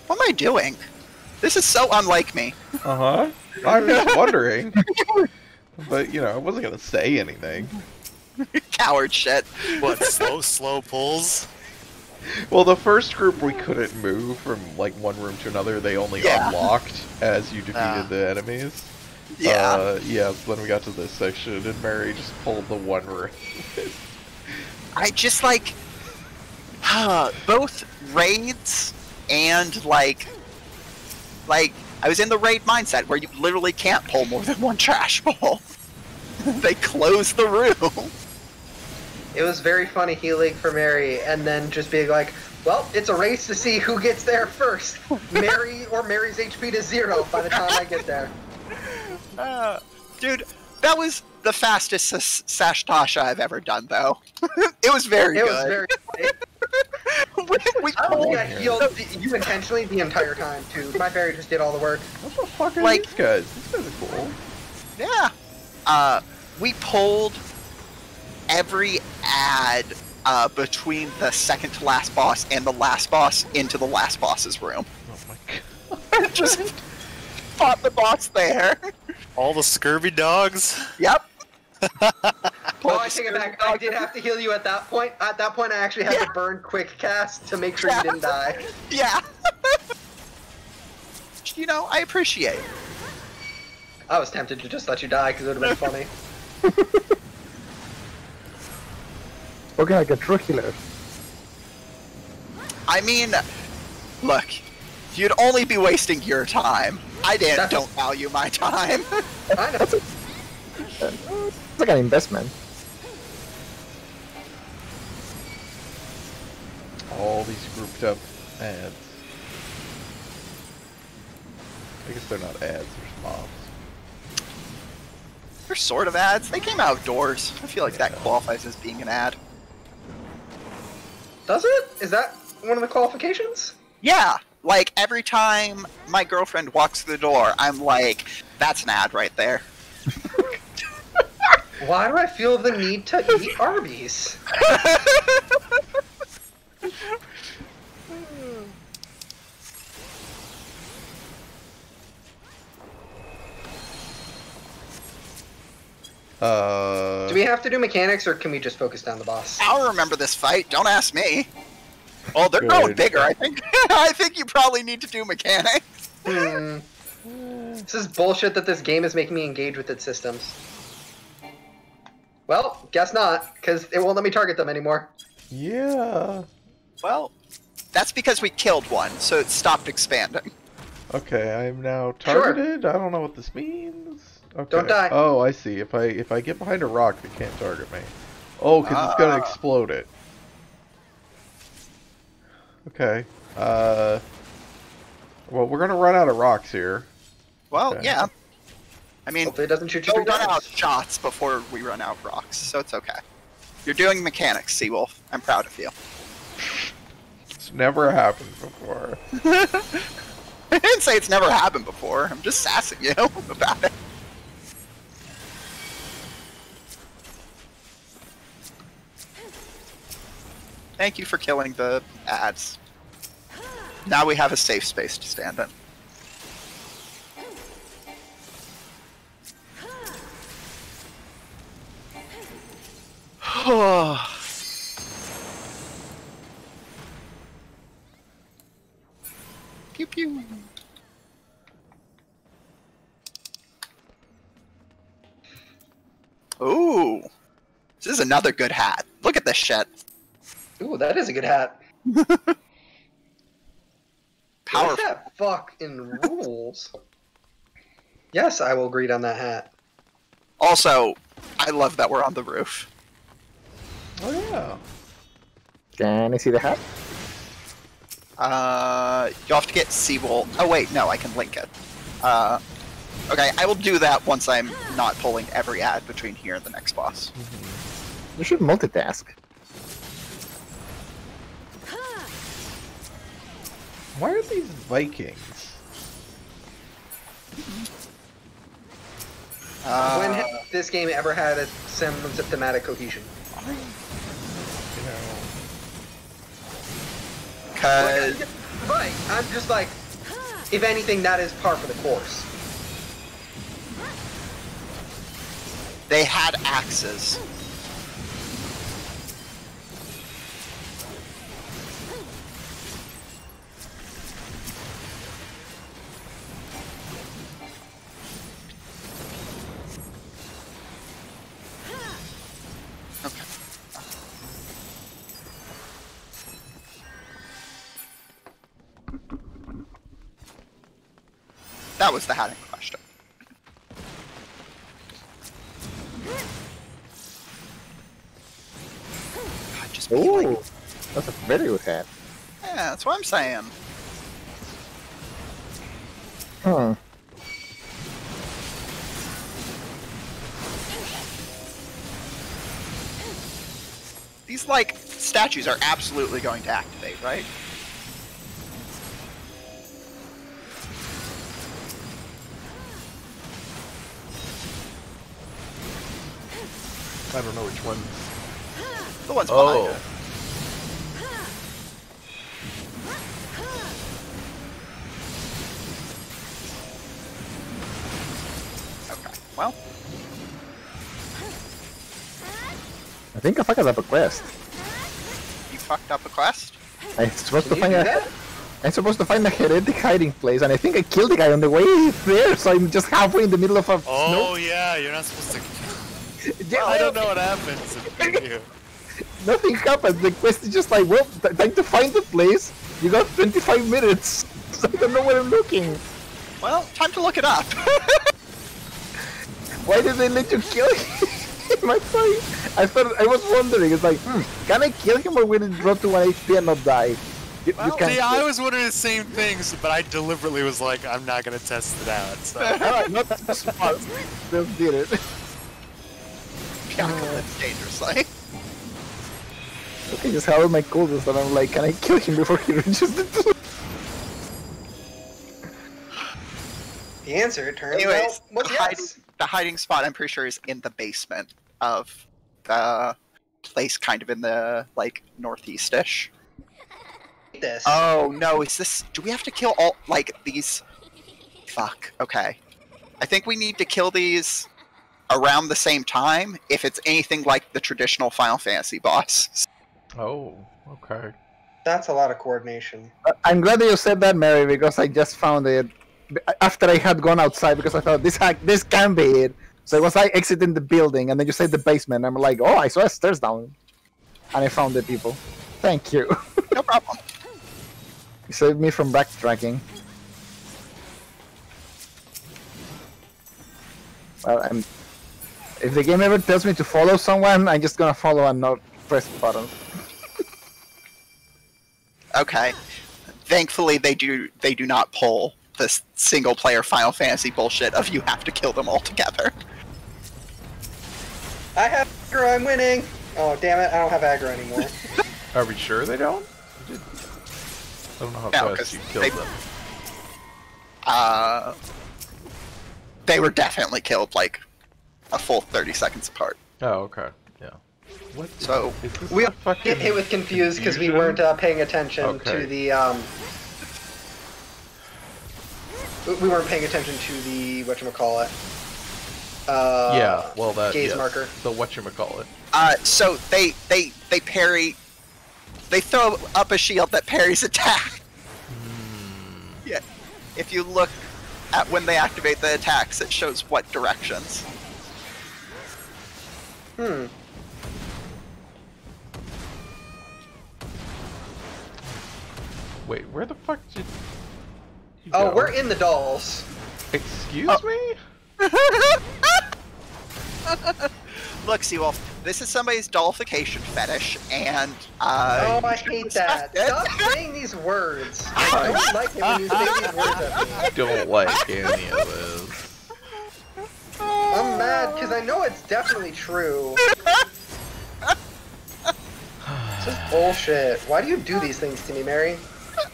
What am I doing? This is so unlike me. Uh-huh. I was wondering. But, you know, I wasn't gonna say anything. Coward shit. What, slow pulls? Well, the first group we couldn't move from, like, one room to another. They only Yeah. unlocked as you defeated Ah. the enemies. Yeah. Yeah, so then we got to this section, and Mary just pulled the one room. I just like both raids and like I was in the raid mindset where you literally can't pull more than one trash ball. They close the room. It was very funny healing for Mary, and then just being like, well, it's a race to see who gets there first. Mary or Mary's HP to 0 by the time I get there. Dude, that was the fastest Sashtasha I've ever done, though. It was very It good. was very funny. we I don't think I pulled- healed you intentionally the entire time, too. My fairy just did all the work. What the fuck are Like- these guys? These guys are cool. Yeah. We pulled every ad between the second to last boss and the last boss into the last boss's room. Oh my god. Just fought the boss there. All the scurvy dogs. Yep. Oh, I take it back. I did have to heal you at that point. At that point, I actually had to burn quick cast to make sure you didn't die. Yeah. You know, I appreciate. I was tempted to just let you die because it would have been funny. Looking like a true healer. I mean, look, you'd only be wasting your time. I don't value my time. I know. It's like an investment. All these grouped up ads. I guess they're not ads, they're mobs. They're sort of ads. They came outdoors. I feel like that qualifies as being an ad. Does it? Is that one of the qualifications? Yeah, like every time my girlfriend walks through the door, I'm like, that's an ad right there. Why do I feel the need to eat Arby's? Do we have to do mechanics, or can we just focus down the boss? I'll remember this fight. Don't ask me. Oh, they're growing bigger. I think. I think you probably need to do mechanics. This is bullshit that this game is making me engage with its systems. Well, guess not, because it won't let me target them anymore. Yeah. Well, that's because we killed one, so it stopped expanding. Okay, I'm now targeted. I don't know what this means. Okay. Don't die. Oh, I see. If I get behind a rock, they can't target me. Oh, because it's gonna explode it. Okay. Well, we're gonna run out of rocks here. Well, Okay. yeah. I mean, Hopefully it doesn't shoot you we'll through run out guns. shots before we run out rocks, so it's okay. You're doing mechanics, Seawolf. I'm proud of you. It's never happened before. I didn't say it's never happened before. I'm just sassing you about it. Thank you for killing the ads. Now we have a safe space to stand in. Pew pew. Ooh, this is another good hat. Look at this shit. Ooh, that is a good hat. Powerful. What's that fucking rules? Yes, I will agree on that hat. Also, I love that we're on the roof. Oh yeah. Can I see the hat? You'll have to get Seawolf. Oh wait, no, I can link it. Okay, I will do that once I'm not pulling every ad between here and the next boss. You should multitask. Why are these Vikings? When has this game ever had a semblance of thematic cohesion? You know. Cause Right, I'm just like, if anything, that is par for the course. they had axes. Okay. That was the hat in question. God, just be like, Ooh, that's a very good hat. yeah, that's what I'm saying. Hmm. These, like, statues are absolutely going to activate, right? I don't know which one. The one's behind Oh. it. Okay, well, I think I fucked up a quest. you fucked up a quest? I'm supposed to Can you find do a. that? I'm supposed to find a heretic hiding place, and I think I killed the guy on the way there, so I'm just halfway in the middle of a Oh yeah, you're not supposed to. Yeah, I don't know what happens if you. Nothing happens. The quest is just like, well, time to find the place. You got 25 minutes. So I don't know where I'm looking. Well, time to look it up. Why did they let you kill him? My point. I was wondering. It's like, can I kill him or will it drop to 1 HP and not die? You Well, can't See, kill- I was wondering the same things, but I deliberately was like, I'm not gonna test it out. So. Alright, not that smart. Just did it. Bianca lives dangerously. Okay, just held my coldest, and I'm like, can I kill him before he reaches the two? The answer, it turns Anyways, out, was yes. the hiding spot, I'm pretty sure, is in the basement of the place kind of in the, like, northeast-ish. This. Oh, no, is this... Do we have to kill all, like, these... Fuck, okay. I think we need to kill these around the same time if it's anything like the traditional Final Fantasy boss. Oh, okay. That's a lot of coordination. I'm glad that you said that, Mary, because I just found it after I had gone outside because I thought this can be it. So it was like exiting the building, and then you said the basement. I'm like, oh, I saw stairs down, and I found the people. Thank you. No problem. You saved me from backtracking. Well, if the game ever tells me to follow someone, I'm just gonna follow and not press buttons. Okay. Thankfully, they do not pull this single-player Final Fantasy bullshit of you have to kill them all together. I have aggro, I'm winning! Oh, damn it, I don't have aggro anymore. Are we sure they don't? I don't know how No, fast 'cause you killed them. They were definitely killed, like, a full 30 seconds apart. Oh, okay. Yeah. What? So, Is this We a fucking get hit with confused because we confusion? weren't paying attention Okay. to the, we weren't paying attention to the, whatchamacallit, Yeah, well that gaze yes. marker. The whatchamacallit. So they parry... They throw up a shield that parries attack. Yeah. If you look at when they activate the attacks, it shows what directions. Wait, where the fuck did you Oh, go? we're in the dolls. Excuse Oh. me? Look, Seawolf, this is somebody's dollification fetish, and, Oh, I you should hate that. respect it. Stop saying these words. I don't like it when you say these words at me. I don't like any of this. I'm mad because I know it's definitely true. It's just bullshit. Why do you do these things to me, Mary?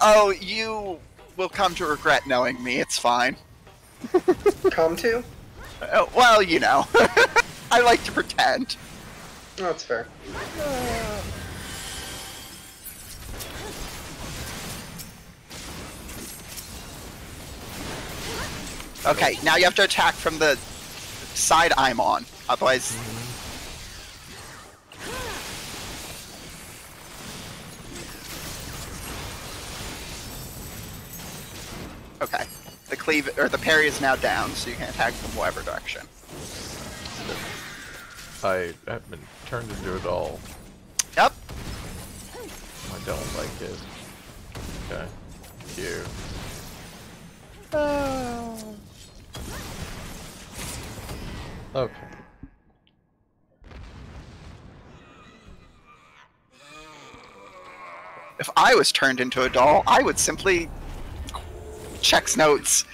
Oh, you will come to regret knowing me, it's fine. Come to? Well, you know. I like to pretend. Oh, that's fair. Okay, now you have to attack from the side I'm on. Otherwise... Okay. The cleave or the parry is now down, so you can attack from whatever direction. I have been turned into a doll. Yep. I don't like it. Okay. Cute. Okay. If I was turned into a doll, I would simply checks notes.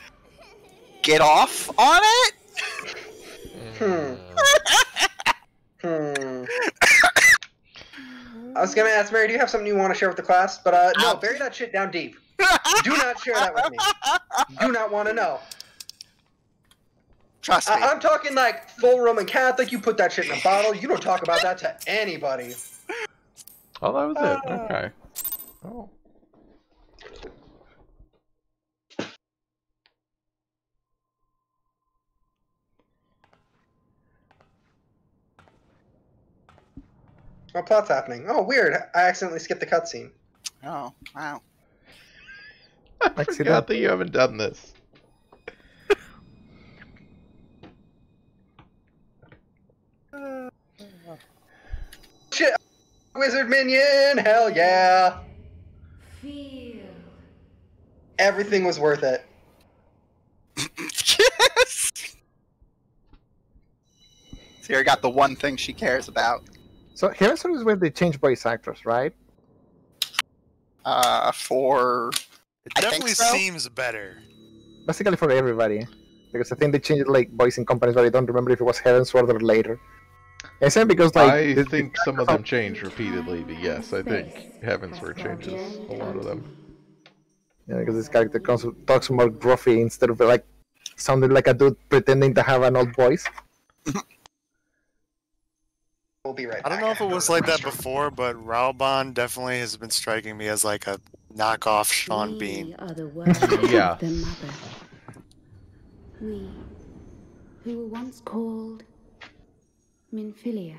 Get off on it? I was gonna ask Mary, do you have something you want to share with the class? But no, bury that shit down deep. Do not share that with me. Do not want to know. Trust me. I'm talking like full Roman Catholic. You put that shit in a bottle. You don't talk about that to anybody. Oh, that was it. Okay. Oh. What plot's happening? Oh, weird. I accidentally skipped the cutscene. Oh, wow. I forgot that you haven't done this. Shit! Wizard minion! Hell yeah! Feel. Everything was worth it. Yes! Sierra got the one thing she cares about. So here's where they change voice actors, right? For... It I think definitely so. seems better. Basically for everybody. Because I think they changed like voicing companies, but I don't remember if it was Heavensward or later. And same because like I think some of them change repeatedly, but yes, I think Heavensward changes a lot of them. Yeah, because this character talks more gruffy instead of like sounding like a dude pretending to have an old voice. We'll be right back. I don't know if it was like that before, but Raoban definitely has been striking me as like a knockoff Sean Bean. We are the world Yeah. of the mother. We, who were once called Minfilia.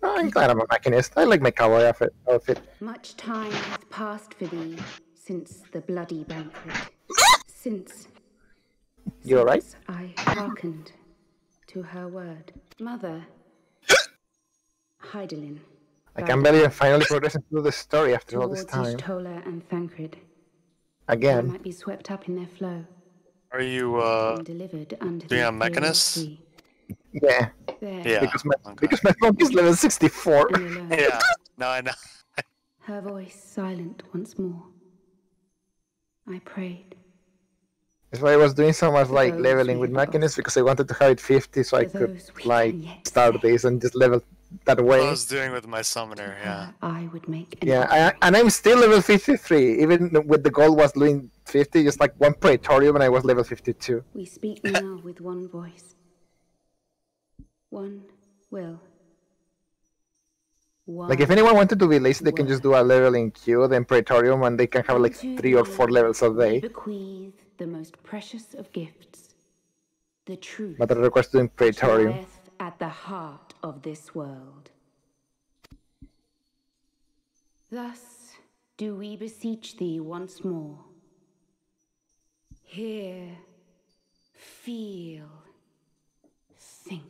Oh, I'm glad I'm a machinist. I like my cowboy outfit. Much time hath passed for thee since the bloody banquet. Since You alright? I hearkened to her word. Mother, Hydaelyn. I can't believe I'm finally progressing through the story after all this Towards time. Ishtola and Thancred. I Again. might be swept up in their flow Are you and delivered unto doing the a Imperial mechanist? sea. Yeah. There, Yeah. Because my monk is level 64. and alone. Yeah. No, I know. Her voice silent once more. I prayed. That's why I was doing so much like Those leveling we with have machinist lost. because I wanted to have it 50 so I For could those we like can yet start save. this and just level that What I way. was doing with my summoner, yeah. Her I would make an Yeah, offering. and I'm still level 53. Even with the goal was doing 50, just like one Praetorium and I was level 52. We speak now with one voice. One will. One Like if anyone wanted to be lazy, they can just do a leveling queue, then Praetorium, and they can have like Unto 3 or thee 4 levels a we day. bequeath the most precious of gifts. The truth But it requires doing Praetorium. lieth at the heart of this world. Thus do we beseech thee once more. Hear, feel, think.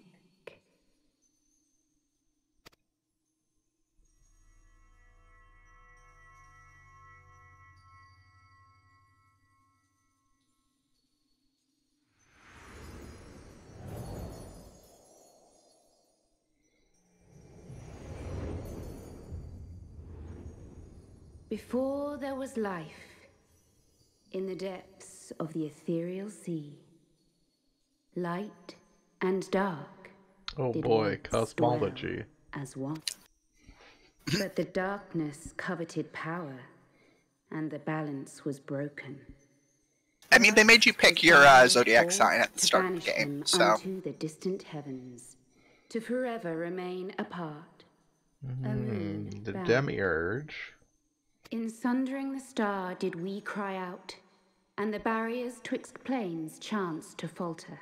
Before there was life, in the depths of the ethereal sea, light and dark Oh did boy, once cosmology. dwell as one. But the darkness coveted power, and the balance was broken. I mean, they made you pick your zodiac sign at the To start of the banish game, them so... unto the distant heavens, to forever remain apart. A moon The bound. demiurge. In sundering the star did we cry out, and the barriers twixt planes chanced to falter.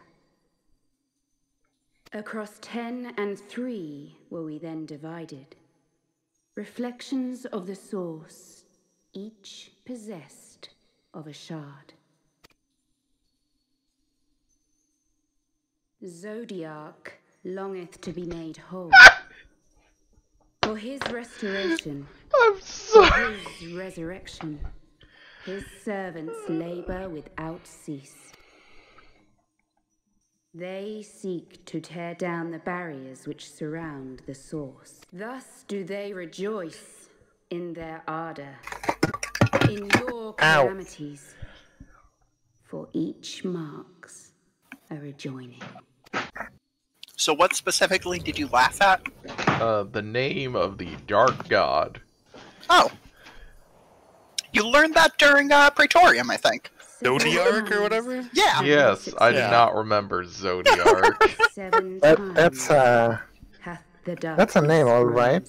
Across 10 and 3 were we then divided, reflections of the source, each possessed of a shard. Zodiac longeth to be made whole. For his restoration, I'm for sorry. his resurrection, his servants labor without cease. They seek to tear down the barriers which surround the source. Thus do they rejoice in their ardor, in your calamities, for each marks a rejoining. So what specifically did you laugh at? The name of the dark god. Oh. You learned that during Praetorium, I think. Zodiac or whatever? Yeah. Yes, I do Yeah. not remember Zodiac. That's a name, all right.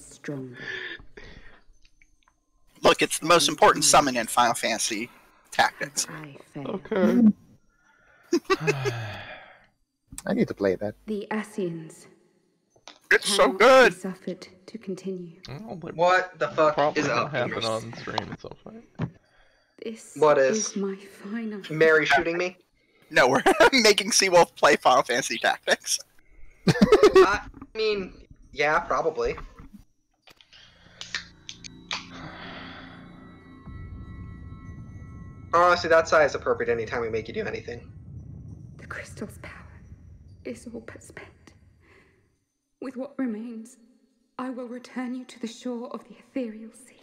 Look, it's the most important summon in Final Fantasy Tactics. Okay. I need to play that. The Asians It's so cannot good. be suffered to continue. Well, they're What the fuck probably is gonna up? happen gamers? on stream at some point. This What is? my final. Mary shooting me? No, we're making Seawolf play Final Fantasy Tactics. I mean, yeah, probably. Honestly, that size is appropriate anytime we make you do anything. The crystal's power is all but spent. With what remains, I will return you to the shore of the ethereal sea.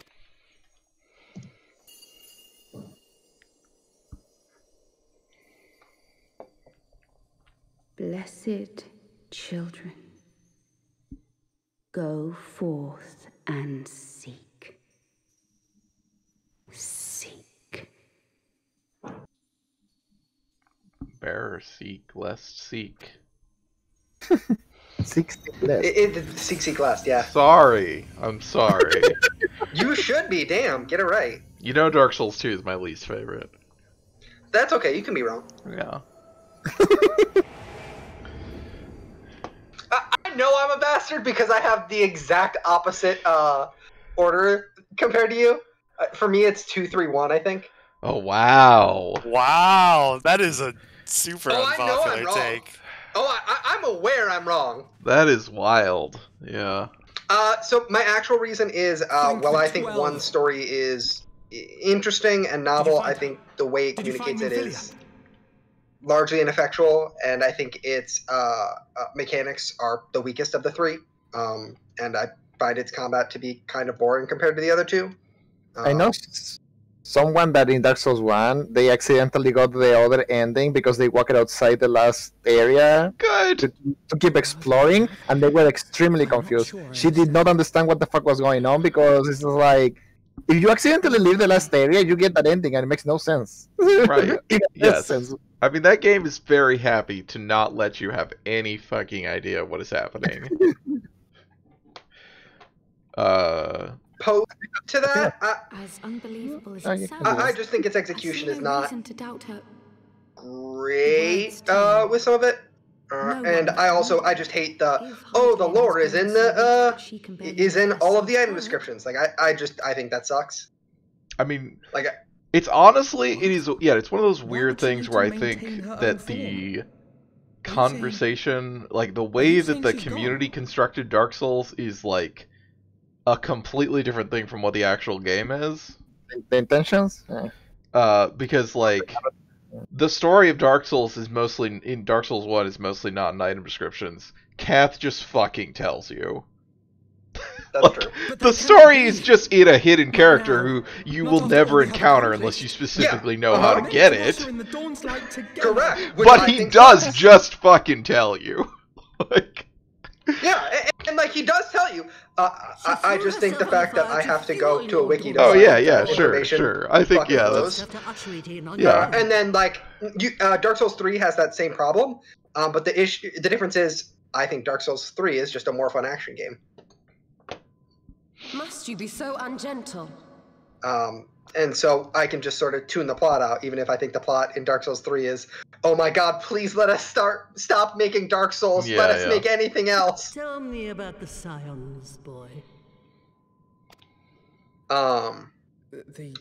Blessed children, go forth and seek. Seek. Bearer seek, lest seek. 60 left. Seek last, yeah. Sorry, I'm sorry. You should be, damn, get it right. You know Dark Souls 2 is my least favorite. That's okay, you can be wrong. Yeah. I know I'm a bastard because I have the exact opposite order compared to you. For me, it's 2, 3, 1, I think. Oh, wow. Wow, that is a super Oh, I know I'm unpopular wrong. take. Oh, I'm aware I'm wrong. That is wild. Yeah. So my actual reason is, well, I think one story is interesting and novel. I think the way it communicates it is largely ineffectual, and I think its mechanics are the weakest of the three. And I find its combat to be kind of boring compared to the other two. I know someone that in Dark Souls 1, they accidentally got the other ending because they walked outside the last area Good. to keep exploring, and they were extremely confused. She did not understand what the fuck was going on because it's like, if you accidentally leave the last area, you get that ending, and it makes no sense. Right. In Yes. essence. I mean, that game is very happy to not let you have any fucking idea what is happening. Post to that, As unbelievable as I it get sounds, I just think its I execution see is no not reason to doubt her. great with some of it. And I just hate the the lore is in the is in all of the item descriptions. Like I think that sucks. I mean, Like it's honestly, it is, yeah, it's one of those weird things where I think that the conversation, like the way that the community constructed Dark Souls is like a completely different thing from what the actual game is. The intentions? Because like the story of Dark Souls is mostly in Dark Souls 1 is mostly not in item descriptions. Kath just fucking tells you. that's Like, true. the story is just in a hidden character who you will never encounter unless you specifically know how to get it. Correct. Which But I he think does sucks. just fucking tell you. Like, Yeah, and like he does tell you. I just think the fact that I have to go to a wiki to oh find yeah, yeah, that sure, information sure. I think fucking yeah, blows. that's yeah. And then like Dark Souls 3 has that same problem, but the difference is I think Dark Souls 3 is just a more fun action game. Must you be so ungentle? And so I can just sort of tune the plot out, even if I think the plot in Dark Souls 3 is, oh my god, please let us stop making Dark Souls, Yeah, let us yeah. make anything else. Tell me about the Scions, boy.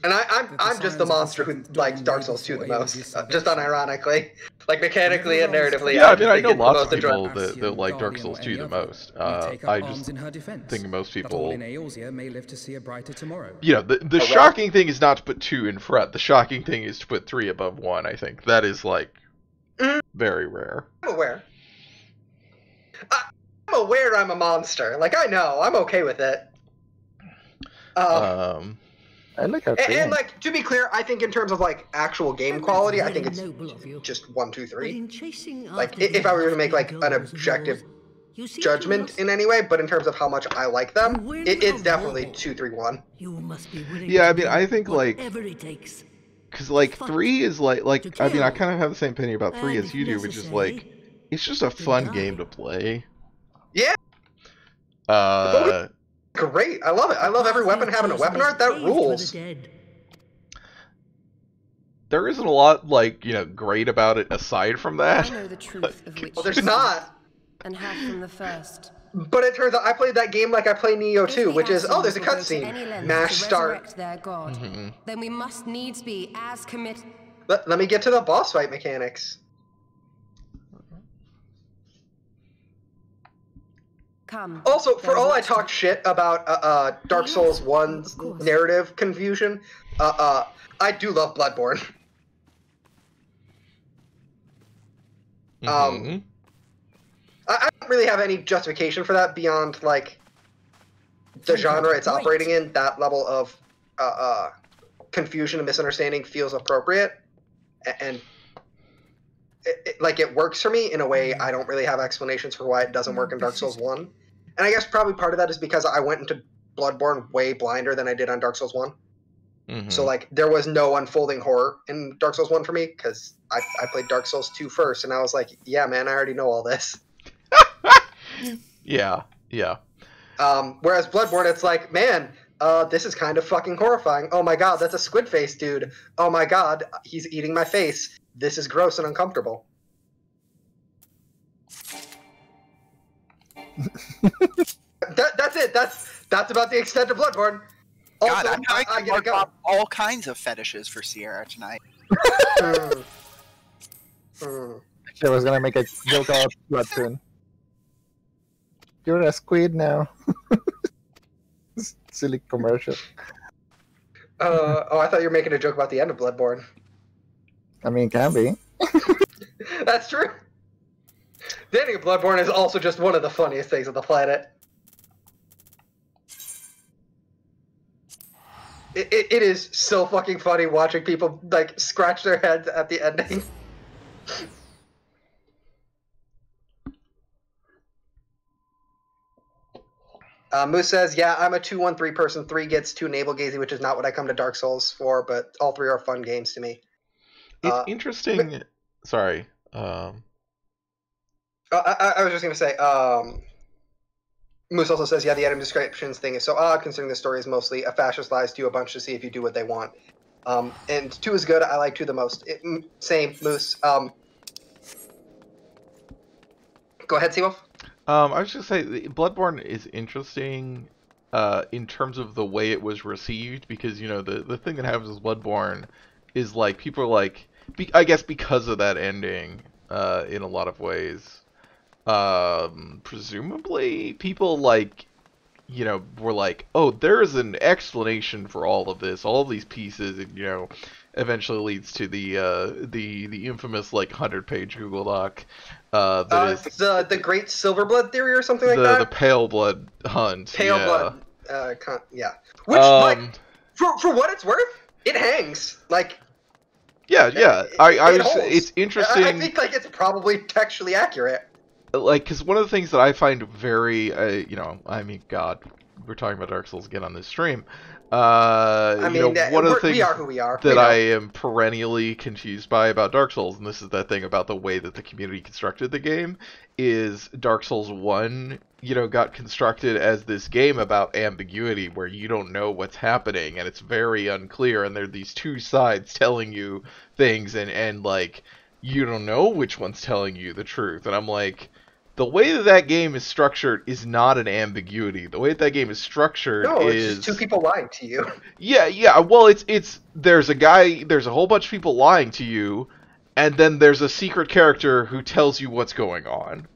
And I'm just the monster who likes Dark Souls 2 the most, just unironically. Like mechanically and narratively. Yeah, I mean, I think know it's the lots of most enjoyable. people that like Dark Souls 2 the most. I just think most people. You know, the shocking thing is not to put 2 in front. The shocking thing is to put 3 above 1. I think that is like very rare. I'm aware. I'm aware I'm a monster. Like I know, I'm okay with it. I like her. And like to be clear, I think in terms of like actual game quality, I think it's just 1, 2, 3. Like if I were to make like an objective judgment in any way, but in terms of how much I like them, it's definitely 2, 3, 1. You must be willing Yeah, I to mean, do I think like whatever it takes. because like 3 is like I mean I kind of have the same opinion about 3 as you do, which is like it's just a fun game to play. Yeah. Great. I love it. I love every weapon having a weapon art. That rules. There isn't a lot like great about it aside from that. I know the truth of which. Well, there's not. And have from the first. But it turns out I played that game like I play Neo 2, which is, oh, there's a cutscene. Mash start. Their god, then we must needs be as committed. Let me get to the boss fight mechanics. Come. Also, for all I talk shit about Dark Souls 1's narrative confusion, I do love Bloodborne. I don't really have any justification for that beyond, like, the genre it's operating in. That level of confusion and misunderstanding feels appropriate. And, it works for me in a way I don't really have explanations for why it doesn't work in Dark Souls 1. And I guess probably part of that is because I went into Bloodborne way blinder than I did on Dark Souls 1. So, like, there was no unfolding horror in Dark Souls 1 for me, because I played Dark Souls 2 first, and I was like, yeah, man, I already know all this. Yeah. Whereas Bloodborne, it's like, man, this is kind of fucking horrifying. Oh my god, that's a squid face dude. Oh my god, he's eating my face. This is gross and uncomfortable. That's it. That's about the extent of Bloodborne. Also, God, I'm trying I to gotta mark go. off all kinds of fetishes for Sierra tonight. I was gonna make a joke about blood soon. You're a squid now. Silly commercial. Oh, I thought you were making a joke about the end of Bloodborne. I mean, can be. That's true. The ending of Bloodborne is also just one of the funniest things on the planet. It is so fucking funny watching people, like, scratch their heads at the ending. Moose says, yeah, I'm a 2-1-3 person. 3 gets too navel-gazing, which is not what I come to Dark Souls for, but all 3 are fun games to me. It's interesting. Sorry. I was just going to say, Moose also says, yeah, the item descriptions thing is so odd, considering the story is mostly a fascist lies to you a bunch to see if you do what they want. And 2 is good. I like 2 the most. Same, Moose. Go ahead, Seawolf. I was just say Bloodborne is interesting in terms of the way it was received, because the thing that happens with Bloodborne is like people are like, I guess because of that ending, in a lot of ways, presumably people like were like, oh, there's an explanation for all of this, all of these pieces, and eventually leads to the infamous like 100-page Google Doc. That is the Great Silverblood Theory or something like that. The Pale Blood Hunt. Pale Blood. Yeah. Which, like, for what it's worth, it hangs. Like. Yeah. It's interesting. I think like it's probably textually accurate. Like, because one of the things that I find very, I mean, God, we're talking about Dark Souls again on this stream. I mean, one of the things we are who we are. that I am perennially confused by about Dark Souls, and this is that thing about the way that the community constructed the game, is Dark Souls 1, got constructed as this game about ambiguity, where you don't know what's happening, and it's very unclear, and there are these two sides telling you things, and like, you don't know which one's telling you the truth, and I'm like, the way that game is structured is not an ambiguity. The way that game is structured is just 2 people lying to you. Yeah. Well, there's a whole bunch of people lying to you, and then there's a secret character who tells you what's going on.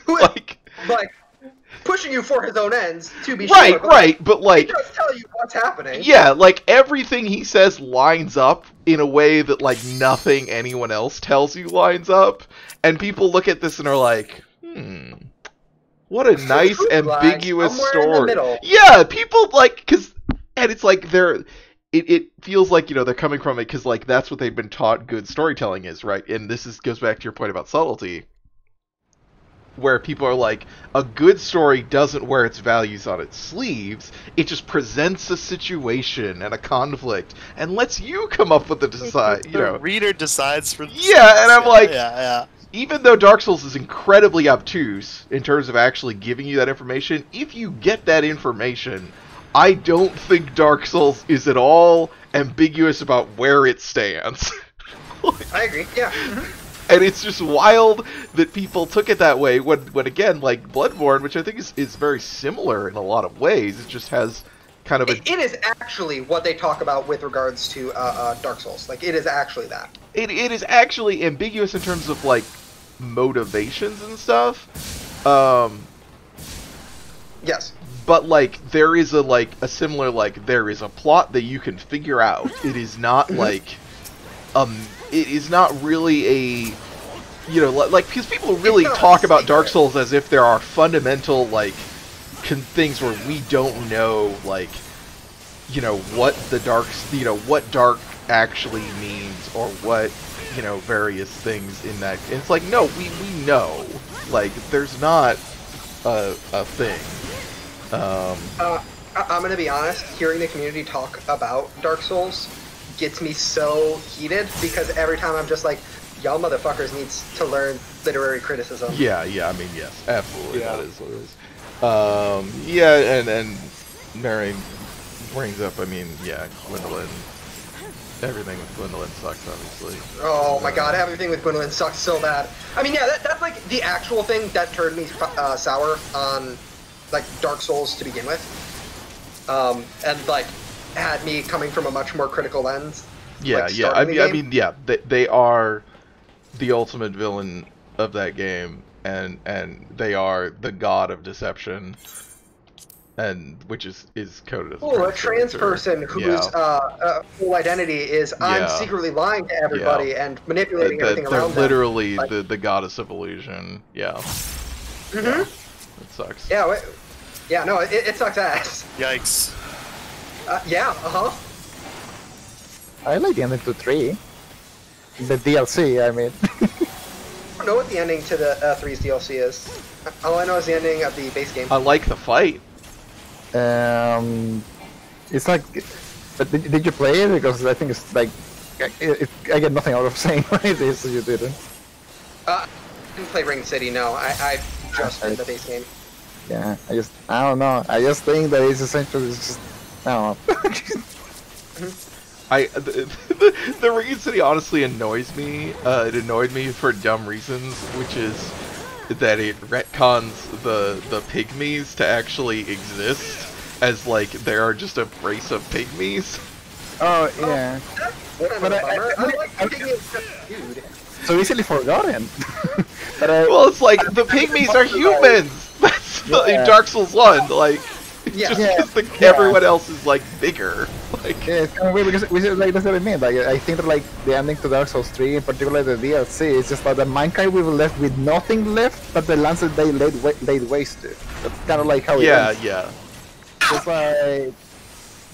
like pushing you for his own ends, to be sure. But right. But like, he does tell you what's happening. Yeah, like everything he says lines up in a way that like nothing anyone else tells you lines up. And people look at this and are like, what a nice, ambiguous story. Yeah, people like, and it's like it feels like, they're coming from it because like that's what they've been taught good storytelling is, right? And this goes back to your point about subtlety. where people are like, a good story doesn't wear its values on its sleeves. It just presents a situation and a conflict and lets you come up with the decide. You The know, reader decides for. yeah, and I'm like, yeah. even though Dark Souls is incredibly obtuse in terms of actually giving you that information, if you get that information, I don't think Dark Souls is at all ambiguous about where it stands. I agree. Yeah. And it's just wild that people took it that way when again, like Bloodborne, which I think is very similar in a lot of ways, it just has kind of a... It is actually what they talk about with regards to Dark Souls. Like, it is actually that. It is actually ambiguous in terms of, like, motivations and stuff. Yes. But, like, there is a similar, like, there is a plot that you can figure out. It is not, like... it is not really a, you know, like, because people really talk about Dark Souls as if there are fundamental, like, things where we don't know, like, you know, what the dark, you know, what dark actually means, or what, you know, various things in that. And it's like, no, we know, like, there's not a thing. I'm gonna be honest, hearing the community talk about Dark Souls gets me so heated, because every time I'm just like, y'all motherfuckers needs to learn literary criticism. Yeah, I mean, yes, absolutely, that is what it is. Yeah, and Mary brings up, I mean, yeah, Gwendolyn, everything with Gwendolyn sucks, obviously. Oh my god, everything with Gwendolyn sucks so bad. I mean, yeah, that's like the actual thing that turned me sour on, like, Dark Souls to begin with. And, like, had me coming from a much more critical lens. Yeah, like, yeah. I mean, yeah. They are the ultimate villain of that game, and they are the god of deception, and which is coded as a trans person whose full identity is I'm secretly lying to everybody and manipulating everything around them. They're literally the goddess of illusion. Yeah. Mm-hmm. Yeah. It sucks. Yeah. Yeah. No, it sucks ass. Yikes. Yeah, I like the ending to 3. The DLC, I mean. I don't know what the ending to the 3's DLC is. All I know is the ending of the base game. I like the fight. It's like... But did you play it? Because I think it's like... I get nothing out of saying this, you didn't. I didn't play Ring City, no. I just played the base game. Yeah, I don't know. I just think that it's essentially just... I don't know. The Ring City honestly annoys me. It annoyed me for dumb reasons, which is that it retcons the pygmies to actually exist as, like, there are just a race of pygmies. Oh yeah. But I like pygmies, dude. So easily forgotten. But well, it's like the pygmies are humans. That's in Dark Souls 1, like. Just because everyone else is, like, bigger. Like, yeah, it's kind of weird because like, that's what I mean. Like, I think that, like, the ending to Dark Souls 3, in particular the DLC, is just like the mankind we were left with nothing left but the lands that they laid waste to. That's kind of like how it ends. Yeah. It's like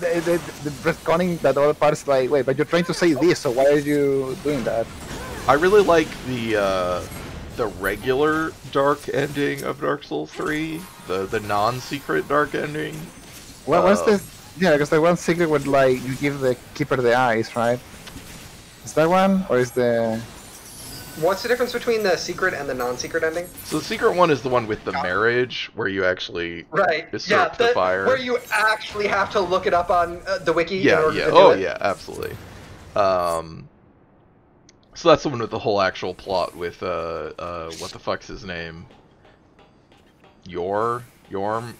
the retconning that other parts like, wait, but you're trying to say this, so why are you doing that? I really like the regular dark ending of Dark Souls 3, the non-secret dark ending. Well, what's the... Yeah, because the one secret would, like, you give the keeper the eyes, right? Is that one, or is the... What's the difference between the secret and the non-secret ending? So the secret one is the one with the marriage, where you actually usurp the fire. Where you actually have to look it up on the wiki in order to do it. Yeah, absolutely. So that's the one with the whole actual plot with, what the fuck's his name? Yorm?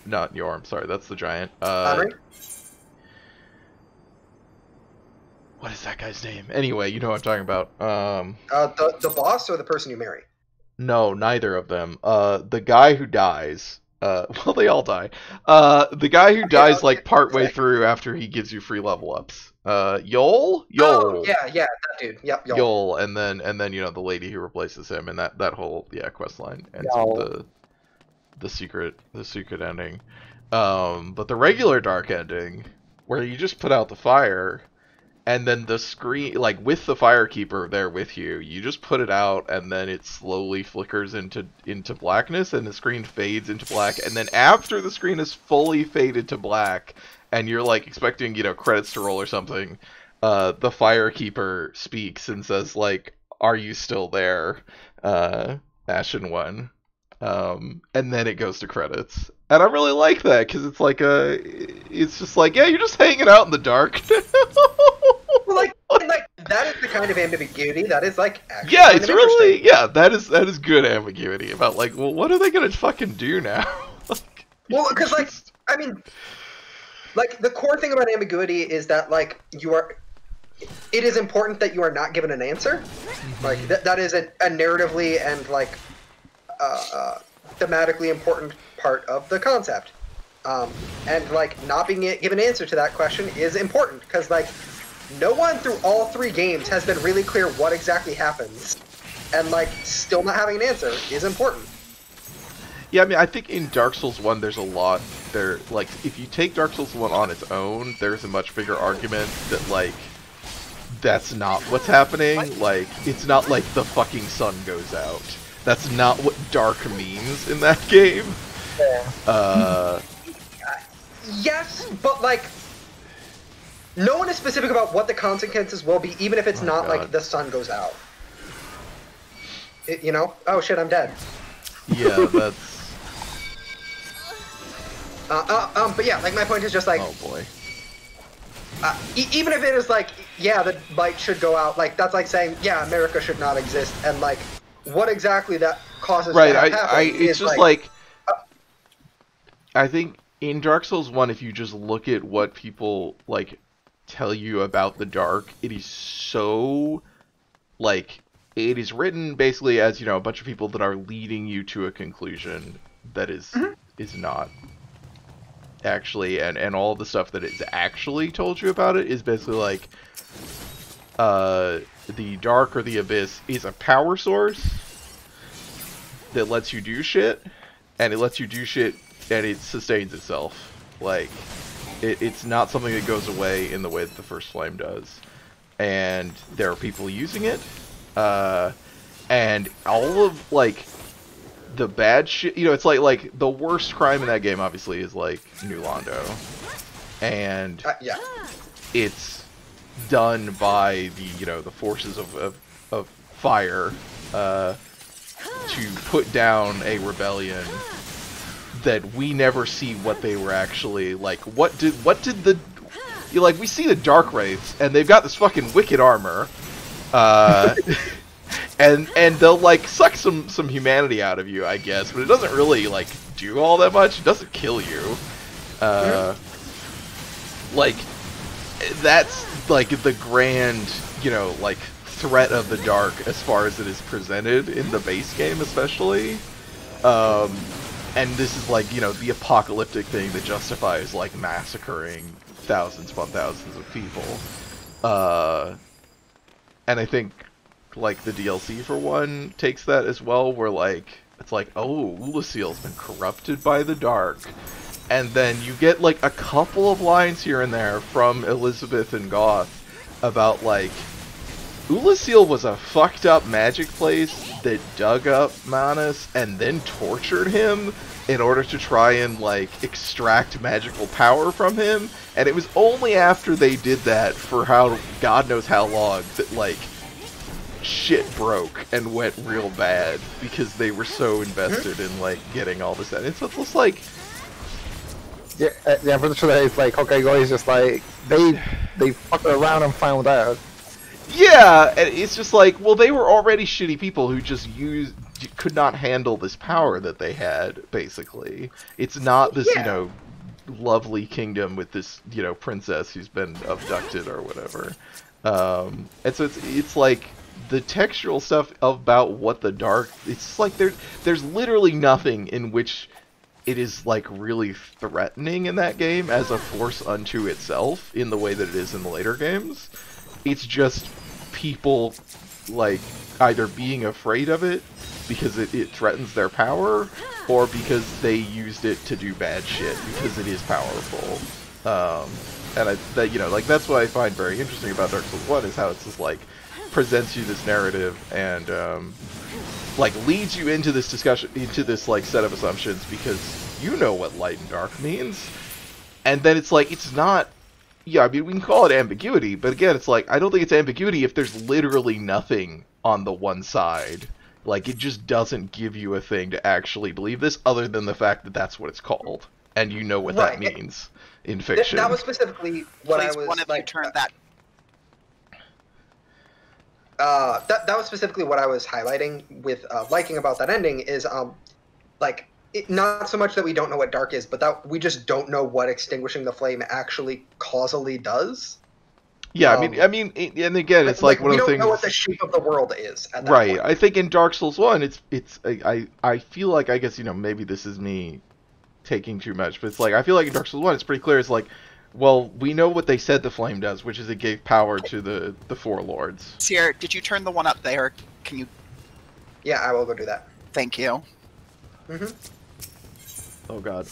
Not Yorm, sorry, that's the giant. Henry? What is that guy's name? Anyway, you know what I'm talking about. The boss or the person you marry? No, neither of them. The guy who dies. Well, they all die. The guy who dies, like, partway through after he gives you free level ups. Yol? Oh, yeah, that dude. Yep, Yol. And then you know, the lady who replaces him, and that whole quest line ends with the secret ending. But the regular dark ending, where you just put out the fire, and then the screen, like with the Firekeeper there with you, you just put it out, and then it slowly flickers into blackness, and the screen fades into black, and then after the screen is fully faded to black, and you're like expecting, you know, credits to roll or something, the Firekeeper speaks and says like, "Are you still there, Ashen One?" And then it goes to credits. And I really like that, because it's like it's just like, yeah, you're just hanging out in the dark. Well, like that is the kind of ambiguity that is like actually Yeah, kind it's of really, interesting. yeah, that is good ambiguity about like, well, what are they gonna fucking do now? Like, Well, because like I mean, like the core thing about ambiguity is that like it is important that you are not given an answer. Like that is a narratively and like thematically important part of the concept. And like not being given an answer to that question is important, because like no one through all 3 games has been really clear what exactly happens, and like still not having an answer is important. yeah, I mean, I think in Dark Souls 1 there's a lot there, like, if you take Dark Souls 1 on its own, there's a much bigger argument that like, that's not what's happening. Like, it's not like the fucking sun goes out. That's not what dark means in that game. Yes, but like no one is specific about what the consequences will be, even if it's not God. like the sun goes out. You know? Oh shit, I'm dead. Yeah, that's... But yeah, like my point is just like, oh boy. even if it is like, yeah, the light should go out, like that's like saying, yeah, America should not exist, and like, what exactly that causes Right, to happen it's is just like, I think in Dark Souls 1, if you just look at what people like tell you about the dark, it is so like, it is written basically as, you know, a bunch of people that are leading you to a conclusion that is not actually, and all the stuff that is actually told you about it is basically like, the dark or the abyss is a power source that lets you do shit, and it lets you do shit and it sustains itself. Like, it's not something that goes away in the way that the First Flame does. And there are people using it, and all of, like, the bad shit, you know, it's like, the worst crime in that game, obviously, is, like, New Londo. And yeah. it's done by the, you know, the forces of fire, to put down a rebellion that we never see what they were actually like. What did the, you like, we see the Dark Wraiths and they've got this fucking wicked armor, and they'll like suck some humanity out of you, I guess, but it doesn't really like do all that much. It doesn't kill you. Like, that's like the grand, you know, like threat of the dark as far as it is presented in the base game, especially. And this is like, you know, the apocalyptic thing that justifies like massacring thousands upon thousands of people. And I think like the DLC for one takes that as well, where like it's like, oh, Ulaseel's been corrupted by the dark. And then you get like a couple of lines here and there from Elizabeth and Goth about like, Ulaseel was a fucked up magic place that dug up Manus and then tortured him in order to try and like extract magical power from him. And it was only after they did that for how God knows how long that like shit broke and went real bad, because they were so invested in like getting all this. And it's just like, yeah, I'm pretty sure that it's like Hokage is just like they fucked around and found out. yeah, and it's just like, well, they were already shitty people who just could not handle this power that they had, basically. It's not this, you know, lovely kingdom with this, you know, princess who's been abducted or whatever. And so it's like the textual stuff about what the dark, it's like there's literally nothing in which it is like really threatening in that game as a force unto itself in the way that it is in the later games. It's just people like either being afraid of it because it threatens their power, or because they used it to do bad shit because it is powerful. And that's what I find very interesting about Dark Souls 1 is how it's just like presents you this narrative and like leads you into this discussion, into this like set of assumptions because you know what light and dark means, and then it's like it's not. Yeah, I mean we can call it ambiguity, but again, it's like I don't think it's ambiguity if there's literally nothing on the one side. Like it just doesn't give you a thing to actually believe this, other than the fact that that's what it's called, and you know what that means in fiction. That was specifically what Please, I was one of you turn that. That was specifically what I was highlighting with liking about that ending is not so much that we don't know what dark is, but that we just don't know what extinguishing the flame actually causally does. Yeah, I mean, and again, it's like one of the things. We don't know what the shape of the world is at that right. point. I think in Dark Souls 1, I feel like, I guess, maybe this is me taking too much, but it's like I feel like in Dark Souls 1, it's pretty clear. It's like, well, we know what they said the flame does, which is it gave power to the four lords. Sierra, did you turn the one up there? Can you? Yeah, I will go do that. Thank you. Mhm. Oh god,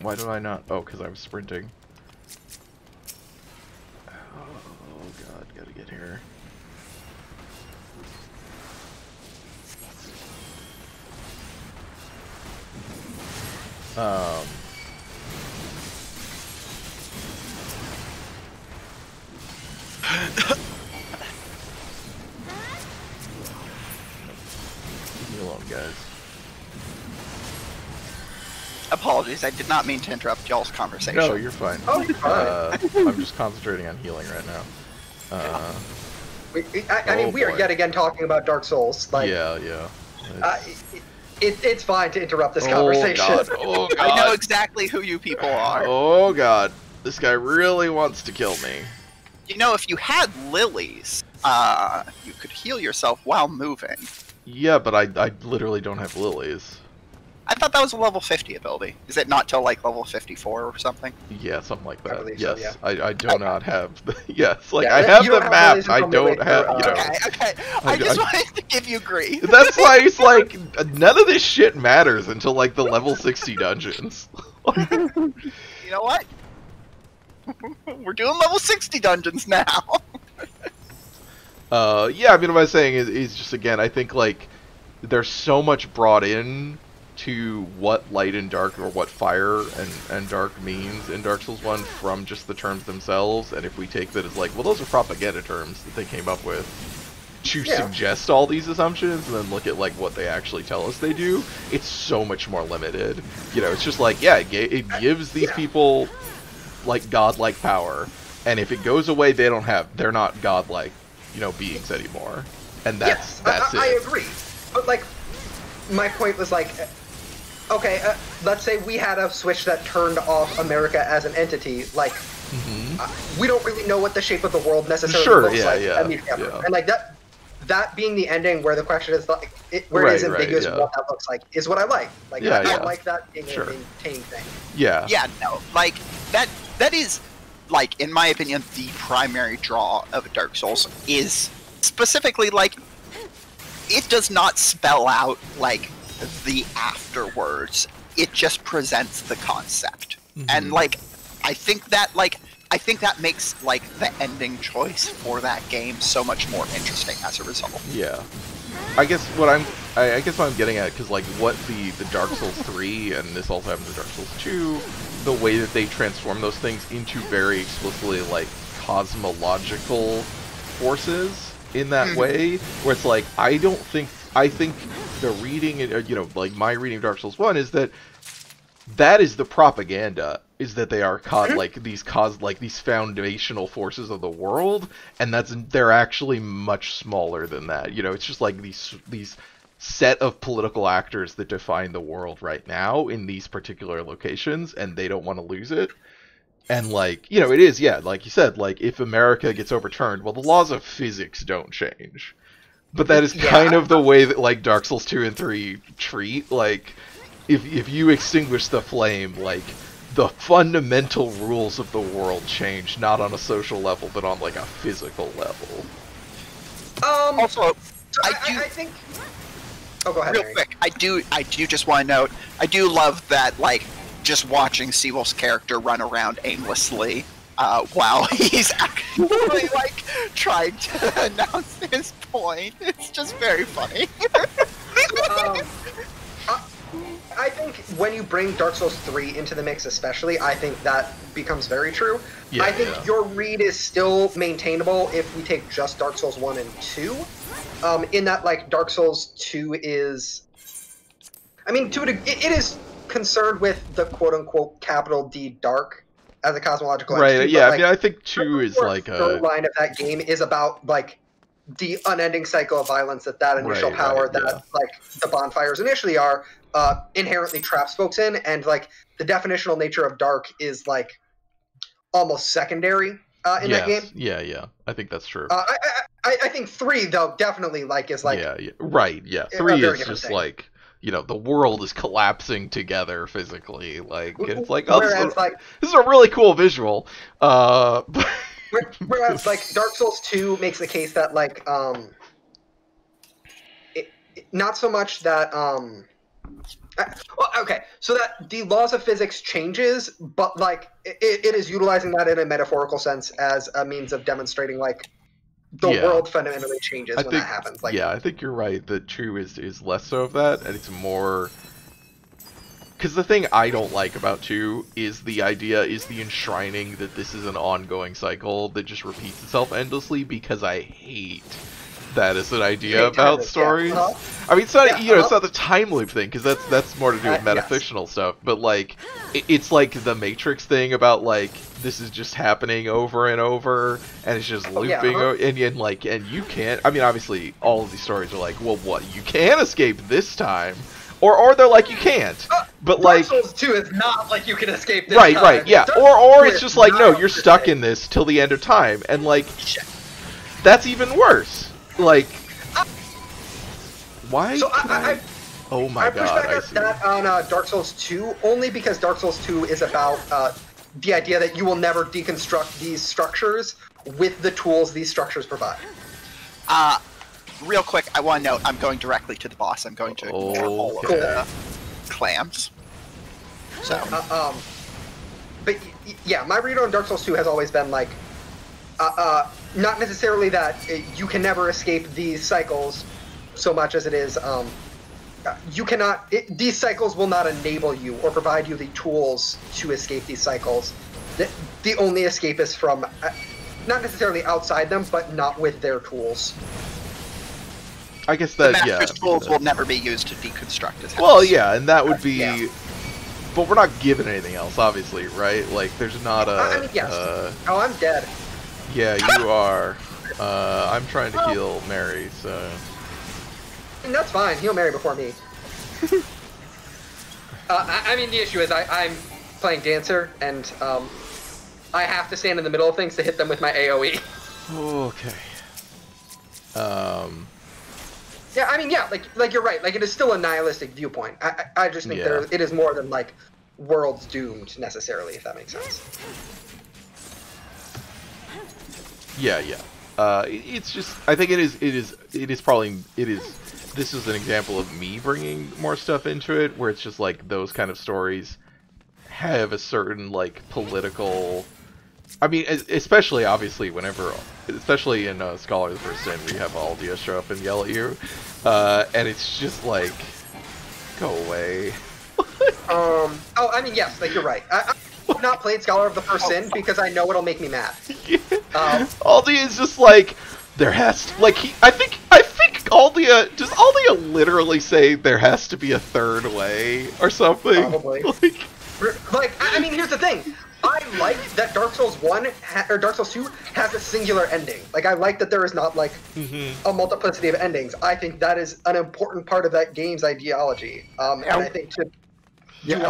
why did I not? Oh, because I was sprinting. Oh god, gotta get here. Leave me alone, guys. Apologies, I did not mean to interrupt y'all's conversation. No, you're fine. Oh, you're fine. I'm just concentrating on healing right now. I mean, we are yet again talking about Dark Souls. Like, yeah. It's fine to interrupt this conversation. Oh god. I know exactly who you people are. Oh god. This guy really wants to kill me. You know, if you had lilies, you could heal yourself while moving. Yeah, but I literally don't have lilies. I thought that was a level 50 ability. Is it not till like level 54 or something? Yeah, something like that. believe Yes, so, yeah. I do not have. Yes, like Yeah, I have you the don't have map. lilies I until don't have. Okay. I just wanted to give you grief. That's why it's like none of this shit matters until like the level 60 dungeons. You know what? We're doing level 60 dungeons now. Yeah, I mean, what I was saying is just again, I think like there's so much brought in to what light and dark, or what fire and dark means in Dark Souls 1 from just the terms themselves, and if we take that as like, well, those are propaganda terms that they came up with to suggest all these assumptions, and then look at like what they actually tell us they do, it's so much more limited. It's just like, yeah, it gives these people like godlike power, and if it goes away, they're not godlike, beings anymore, and that's it. I agree, but like my point was like, okay, let's say we had a switch that turned off America as an entity. Like, we don't really know what the shape of the world necessarily looks like. Yeah. I mean, and like that being the ending where the question is like, where it is ambiguous what that looks like is what I like. Like, I like that being a maintained thing. Yeah. Yeah, no, like that is, like, in my opinion, the primary draw of Dark Souls is specifically like it does not spell out like the afterwards. It just presents the concept, and like I think that makes like the ending choice for that game so much more interesting as a result. Yeah, I guess what I'm getting at, because like what the Dark Souls 3 and this also happens in Dark Souls 2, the way that they transform those things into very explicitly like cosmological forces in that way, where it's like I think the reading, like my reading of Dark Souls 1 is that is the propaganda, is that they are these foundational forces of the world, and they're actually much smaller than that. It's just like these set of political actors that define the world right now in these particular locations, and they don't want to lose it. And like, it is, like you said, like if America gets overturned, well, the laws of physics don't change. But that is kind of the way that like Dark Souls 2 and 3 treat, like, if you extinguish the flame, like, the fundamental rules of the world change, not on a social level, but on like a physical level. Also, I think. Oh, go ahead. Real quick, I do just want to note, I do love that, like, just watching Sewell's character run around aimlessly Wow, he's actually like trying to announce his point. It's just very funny. I think when you bring Dark Souls 3 into the mix especially, I think that becomes very true. Yeah, I think your read is still maintainable if we take just Dark Souls 1 and 2. In that, like, Dark Souls 2 is... I mean, it is concerned with the quote-unquote capital D dark as a cosmological Right, entity. yeah, But, I mean, I think 2 is like a... third line of that game is about, like, the unending cycle of violence that initial power like, the bonfires initially are, inherently traps folks in, and, like, the definitional nature of dark is, like, almost secondary in that game. Yeah, I think that's true. I think 3, though, definitely, like, is, like... Yeah, right, yeah. a 3 very is just, thing. like, you know, the world is collapsing together physically. Like, it's like, oh, Whereas, this is a really cool visual. Whereas, like, Dark Souls 2 makes the case that, like, not so much that, okay, so that the laws of physics changes, but, like, it is utilizing that in a metaphorical sense as a means of demonstrating, like, the world fundamentally changes when that happens. Like, yeah, I think you're right. The 2 is less so of that, and it's more... Because the thing I don't like about 2 is the enshrining that this is an ongoing cycle that just repeats itself endlessly, because I hate that as an idea about stories. Yeah. I mean, it's not it's not the time loop thing, because that's more to do with metafictional stuff. But like, it's like the Matrix thing about like this is just happening over and over, and it's just looping. And you can't. I mean, obviously, all of these stories are like, well, what, you can escape this time. Or they're like, you can't. But like, Dark Souls 2 is not like you can escape this time. Right, yeah. Or it's just like, no, you're stuck in this till the end of time. And like, that's even worse. Like, why? So oh my god, I pushed back on Dark Souls 2 only because Dark Souls 2 is about the idea that you will never deconstruct these structures with the tools these structures provide. Real quick, I want to note, I'm going directly to the boss. I'm going to ignore all of the clams. So. But yeah, my read on Dark Souls 2 has always been like, not necessarily that you can never escape these cycles, so much as it is, you cannot. These cycles will not enable you or provide you the tools to escape these cycles. The only escape is from, not necessarily outside them, but not with their tools. I guess that, the master's tools will never be used to deconstruct his house. Well, yeah, and that would be... But we're not given anything else, obviously, right? Like, there's not a... I mean, yes. Oh, I'm dead. Yeah, you are. I'm trying to heal Mary, so... And that's fine. Heal Mary before me. I mean, the issue is I'm playing Dancer, and I have to stand in the middle of things to hit them with my AoE. Okay. Yeah, I mean, yeah, like you're right. Like, it is still a nihilistic viewpoint. I just think it is more than like worlds doomed necessarily, if that makes sense. Yeah. It's just, I think it is. This is an example of me bringing more stuff into it, where it's just like those kind of stories have a certain like political. I mean, especially obviously especially in Scholar of the First Sin, where you have Aldia show up and yell at you, and it's just like, go away. Oh, I mean, yes, like you're right. I've not played Scholar of the First Sin because I know it'll make me mad. Aldia is just like, there has to, like, I think Aldia, does Aldia literally say there has to be a third way or something? Probably. Like, I mean, here's the thing. I like that Dark Souls 1 or Dark Souls 2 has a singular ending. Like, I like that there is not like a multiplicity of endings. I think that is an important part of that game's ideology. And I think I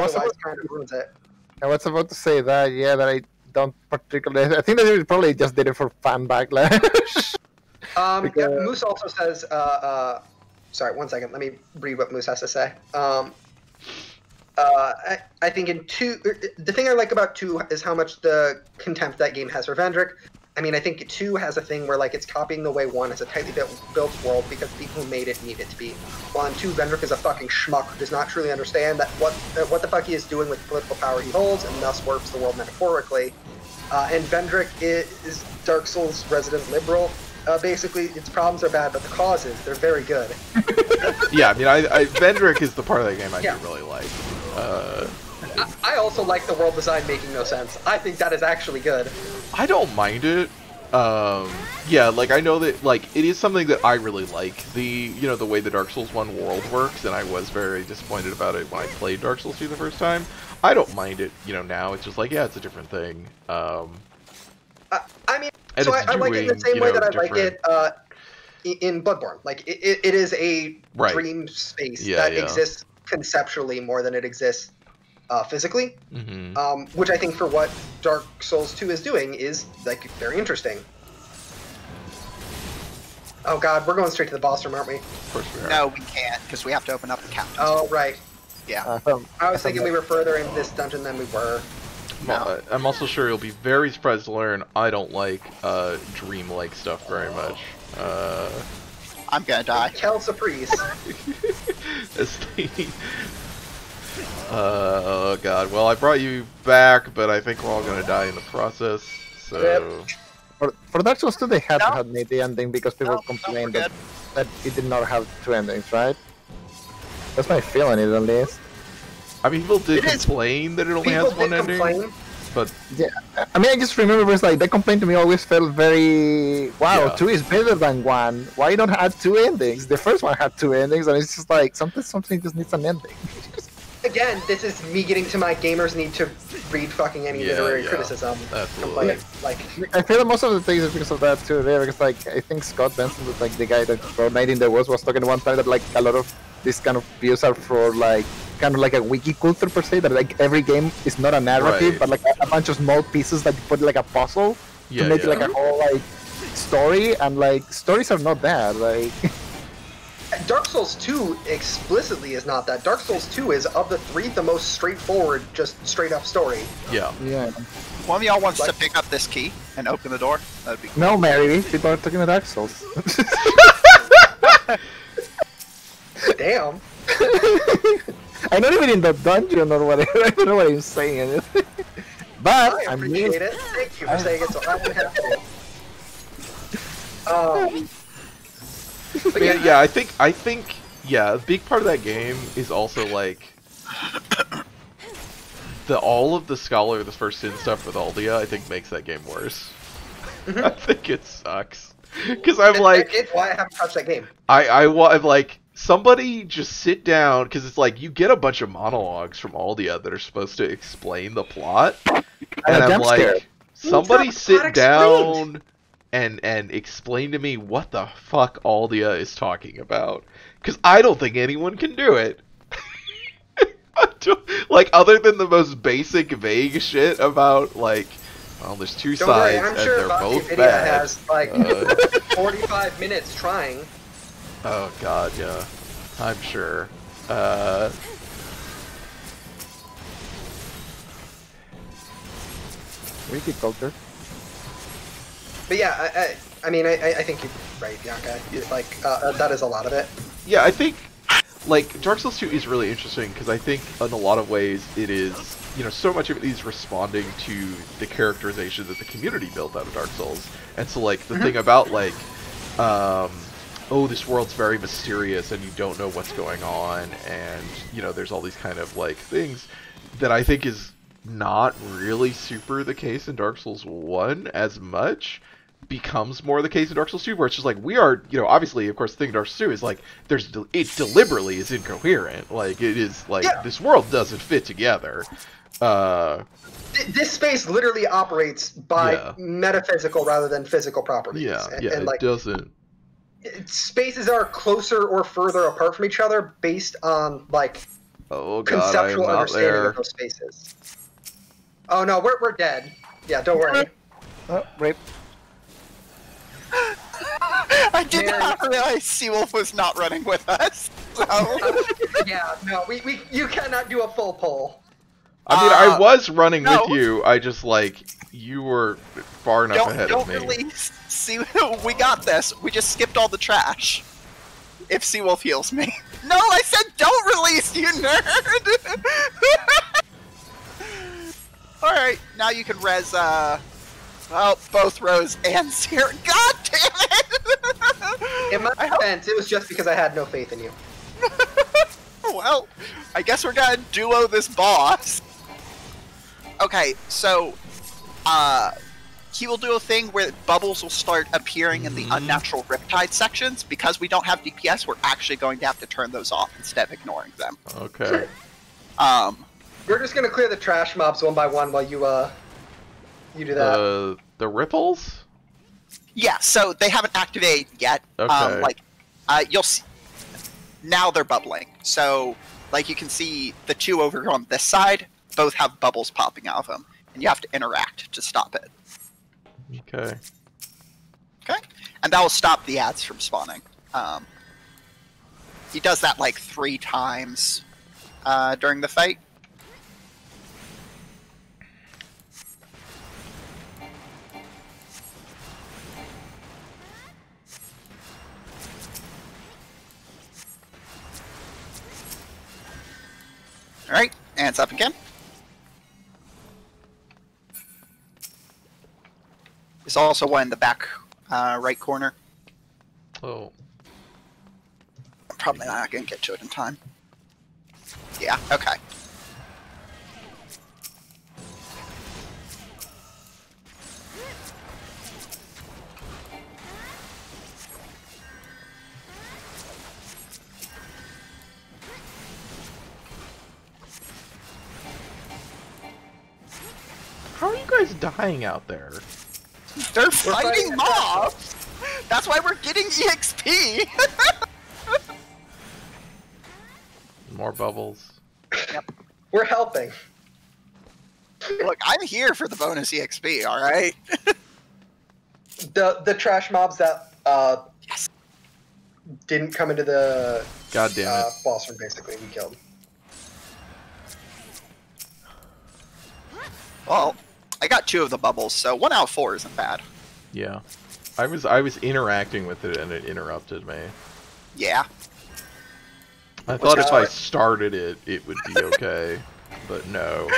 was kind of ruins it. I was about to say that, that I don't particularly. I think that they probably just did it for fan backlash. Moose also says. Sorry, 1 second. Let me read what Moose has to say. I think in 2, the thing I like about 2 is how much the contempt that game has for Vendrick. I mean, I think 2 has a thing where like it's copying the way 1 is a tightly built world because the people who made it need it to be. While in 2, Vendrick is a fucking schmuck who does not truly understand that what the fuck he is doing with the political power he holds, and thus warps the world metaphorically. And Vendrick is Dark Souls' resident liberal. Basically, its problems are bad, but the causes, they're very good. Yeah, I mean, Vendrick is the part of that game I do really like. I also like the world design making no sense. I think that is actually good. I don't mind it. Yeah, like, I know that, like, it is something that I really like. The way the Dark Souls 1 world works, and I was very disappointed about it when I played Dark Souls 2 the first time. I don't mind it, now. It's just like, yeah, it's a different thing. I mean, so I like it in the same way that I like it in Bloodborne. Like, it is a dream space that exists conceptually more than it exists physically. Which I think for what Dark Souls 2 is doing is, like, very interesting. Oh god, we're going straight to the boss room, aren't we? Of course we are. No, we can't, because we have to open up the captain's. Oh, right. Yeah. I was thinking we were further in this dungeon than we were. No. I'm also sure you'll be very surprised to learn I don't like dream-like stuff very much. I'm gonna die. Kel Surprise. Oh god, well I brought you back, but I think we're all gonna die in the process, so... For Dark Souls 2 they had to have made the ending because people complained that it did not have 2 endings, right? That's my feeling, at least. I mean, people did complain that it only has 1 ending, but... Yeah, I mean, I just remember it's like, that complaint to me always felt very... Wow, 2 is better than 1. Why you don't have 2 endings? The first one had 2 endings, and it's just like, something just needs an ending. Again, this is me getting to my gamers need to read fucking any literary criticism. Absolutely. Like, I feel that most of the things is because of that too. There, because like I think Scott Benson, was like the guy that wrote Night in the Woods, was talking one time that like a lot of these kind of views are for like kind of like a wiki culture per se. That like every game is not a narrative, but like a bunch of small pieces that you put like a puzzle to make like a whole like story. And like stories are not that like. Dark Souls 2 explicitly is not that. Dark Souls 2 is, of the 3, the most straightforward, just straight-up story. Yeah. One of y'all wants to pick up this key and open the door? That'd be cool. No, Mary, people are talking about Dark Souls. Damn. I'm not even in the dungeon or whatever. I don't know what I'm saying. But I appreciate it. Thank you for saying it so I wouldn't have to. But yeah, I think, a big part of that game is also like all of the Scholar, the First Sin stuff with Aldia. I think makes that game worse. I think it sucks because I'm like, it's why I haven't touched that game. I'm like, somebody just sit down because it's like you get a bunch of monologues from Aldia that are supposed to explain the plot, and I'm like, somebody sit down. And explain to me what the fuck Aldia is talking about. Because I don't think anyone can do it. Like, other than the most basic, vague shit about, like, well, there's 2 sides worry, I'm and sure they're both Video bad. has, like, 45 minutes trying. Oh god, yeah. I'm sure. Wiki culture. But yeah, I mean, I think you're right, Bianca. Like, that is a lot of it. Yeah, I think, like, Dark Souls 2 is really interesting because I think in a lot of ways it is, so much of it is responding to the characterization that the community built out of Dark Souls. And so, like, the thing about, like, oh, this world's very mysterious and you don't know what's going on, and, there's all these kind of, like, things that I think is not really super the case in Dark Souls 1 as much. Becomes more the case in Dark Souls 2, where it's just like, we are, obviously, of course, the thing in Dark Souls 2 is like, it deliberately is incoherent. Like, it is like, this world doesn't fit together. This space literally operates by metaphysical rather than physical properties. And like, it doesn't. Spaces are closer or further apart from each other based on, like, conceptual understanding of those spaces. Oh no, we're dead. Yeah, don't worry. Oh, rape. I did not realize Seawolf was not running with us. So. Yeah, no, you cannot do a full pull. I mean, I was running with you. I just like you were far enough ahead of me. Don't release. See, we got this. We just skipped all the trash. If Seawolf heals me. No, I said don't release, you nerd. All right, now you can res Well, both Rose and Sierra. God damn it! In my defense, it was just because I had no faith in you. Well, I guess we're gonna duo this boss. Okay, so, he will do a thing where bubbles will start appearing in the unnatural riptide sections. Because we don't have DPS, we're actually going to have to turn those off instead of ignoring them. Okay. We're just gonna clear the trash mobs one by one while you do that. The ripples? Yeah, so they haven't activated yet. Okay. You'll see. Now they're bubbling. So, like you can see, the two over on this side both have bubbles popping out of them. And you have to interact to stop it. Okay. Okay? And that will stop the ads from spawning. He does that like 3 times during the fight. Alright, and it's up again. There's also one in the back right corner. Oh. I'm probably not going to get to it in time. Yeah, okay. How are you guys dying out there? They're fighting mobs! That's why we're getting EXP! More bubbles. Yep. We're helping. Look, I'm here for the bonus EXP, alright? The trash mobs that Yes. didn't come into the God damn it. boss room, basically, we killed. Well, I got 2 of the bubbles, so 1 out of 4 isn't bad. Yeah. I was interacting with it and it interrupted me. Yeah. I thought if I started it, it would be okay. But no.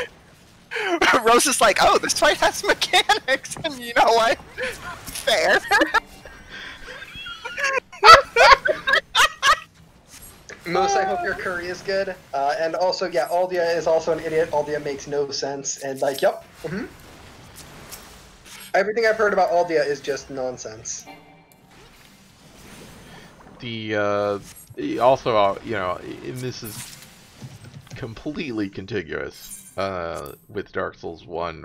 Rose is like, oh, this fight has mechanics, and you know what? Fair. Moose, I hope your curry is good. And also, yeah, Aldia is also an idiot. Aldia makes no sense. And like, yep. Everything I've heard about Aldia is just nonsense. Also, you know, and this is completely contiguous with Dark Souls 1 in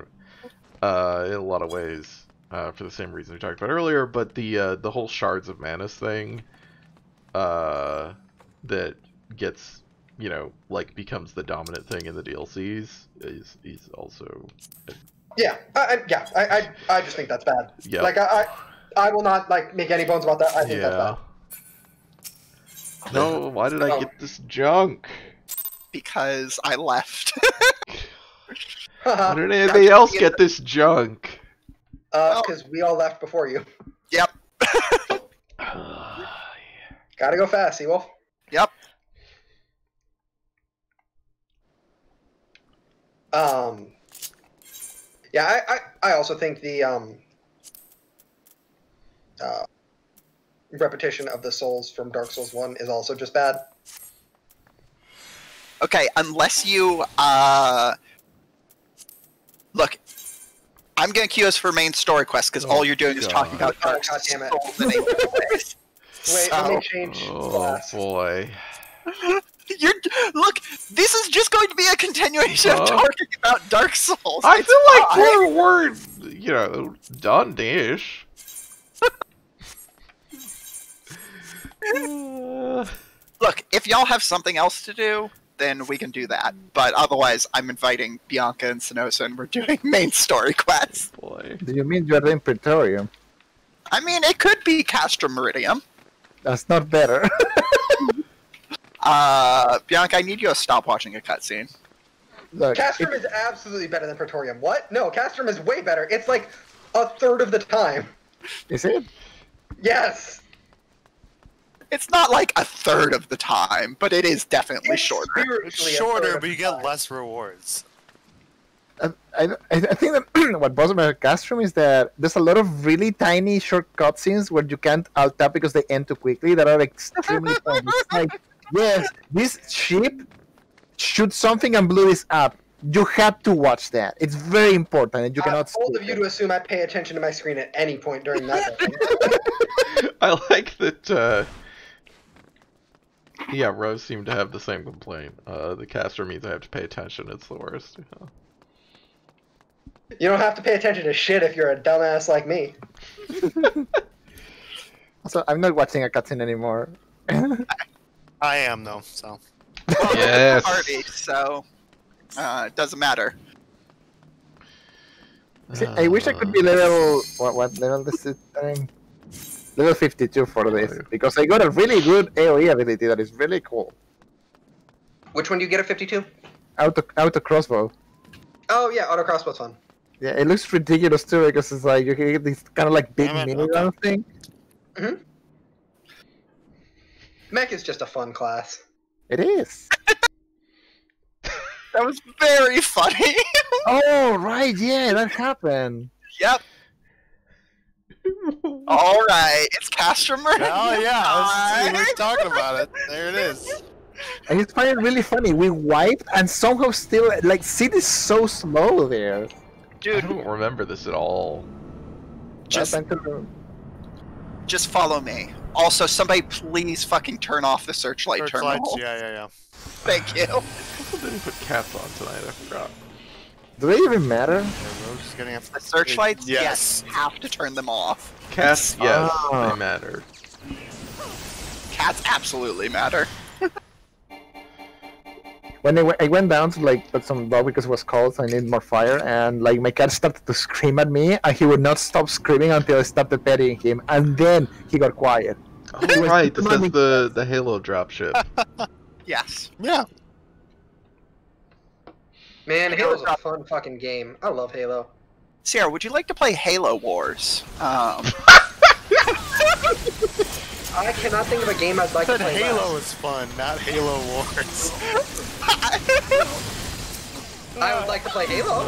a lot of ways for the same reason we talked about earlier. But the whole Shards of Manus thing that gets, you know, like becomes the dominant thing in the DLCs is also. Yeah, I just think that's bad. Yeah. Like I will not like make any bones about that. I think that's bad. No, why did I get this junk? Because I left. Why did anybody else get this junk? Because we all left before you. Yep. Gotta go fast, Seawolf. Yep. Yeah, I also think the repetition of the souls from Dark Souls 1 is also just bad. Okay, unless you, look, I'm gonna queue us for main story quest, because all you're doing is talking about Dark God damn it. Souls and Wait, Wait, let me change class. Boy. Look, this is just going to be a continuation of talking about Dark Souls. I It's feel like we're you know, done-ish. Look, if y'all have something else to do, then we can do that. But otherwise, I'm inviting Bianca and Sannoso, and we're doing main story quests. Boy. Do you mean you're in Praetorium? I mean, it could be Castrum Meridium. That's not better. Bianca, I need you to stop watching a cutscene. Look, Castrum is absolutely better than Praetorium. What? No, Castrum is way better. It's like a third of the time. is it? Yes. It's not like a third of the time, but it is definitely It's shorter. spiritually It's a third shorter, of but you the get time. less rewards. I think that what bothers me about Castrum is that there's a lot of really tiny short cutscenes where you can't alt tab because they end too quickly that are extremely fun. It's like, yes, this ship shoot something and blew this up. You have to watch that. It's very important, and you cannot. Bold of you to assume I pay attention to my screen at any point during that. I like that. Yeah, Rose seemed to have the same complaint. The caster means I have to pay attention. It's the worst. Yeah. You don't have to pay attention to shit if you're a dumbass like me. Also, I'm not watching a cutscene anymore. I am though, so. Well, Yes. Party, so it doesn't matter. See, I wish I could be level... What level this is? Level 52 for this, because I got a really good AoE ability that is really cool. Which one do you get at 52? Auto crossbow. Oh yeah, auto crossbow's fun. Yeah, it looks ridiculous too, because it's like you can get this kind of like big minigun thing. Mm-hmm. Mech is just a fun class. It is. That was very funny. Oh right, yeah, that happened. Yep. All right, it's Castrum. Oh yeah, we're talking about it. There it is. And it's finding it really funny. We wiped and somehow still like Sid is so slow there. I Dude, don't remember this at all. just follow me. Also, somebody please fucking turn off the searchlight Searchlights, terminal. yeah. Thank you. I didn't put cats on tonight. I forgot. Do they even matter? Yeah, Rose is getting up. The searchlights, Yes. have to turn them off. Cats, yes, Ah. they matter. Cats absolutely matter. When I went down to like put some dog because it was cold, so I needed more fire, and like my cat started to scream at me, and he would not stop screaming until I started petting him, and then he got quiet. Oh, right, this is the Halo dropship. Yes. Yeah. Man, Halo's a fun fucking game. I love Halo. Sierra, would you like to play Halo Wars? I cannot think of a game I'd like to Said play. Halo less. is fun, not Halo Wars. I would like to play Halo.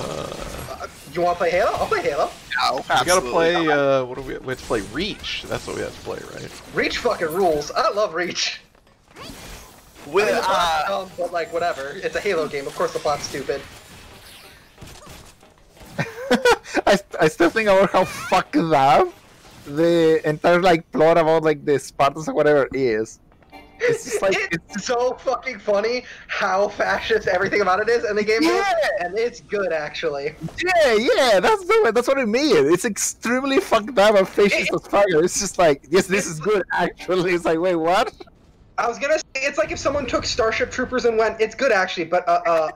You want to play Halo? I'll play Halo. No, We gotta absolutely play, not. what do we have to play? Reach. That's what we have to play, right? Reach fucking rules. I love Reach. With, I mean, the plot's dumb, but like whatever. It's a Halo game. Of course the plot's stupid. I still think about how fucked up the entire like plot about like the Spartans or whatever is. It's just like it's so fucking funny how fascist everything about it is in the game is, and it's good actually. yeah, that's what I mean. It's extremely fucked up and fascist as fuck. It's just like, yes, this is good actually. It's like, wait, what? I was gonna say it's like if someone took Starship Troopers and went, it's good actually, but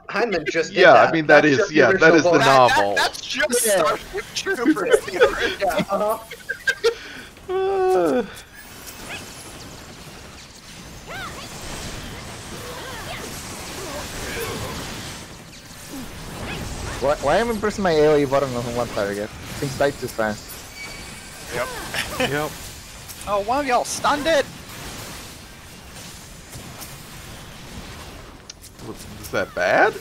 Heinemann just did Yeah, that. I mean that That's is just yeah, that original is the book. novel. That's just Yeah. Starship Troopers. Yeah, Why am I pressing my AoE button on one target? Things die too fast. Yep. Yep. Oh, one of y'all stunned it. Is that bad?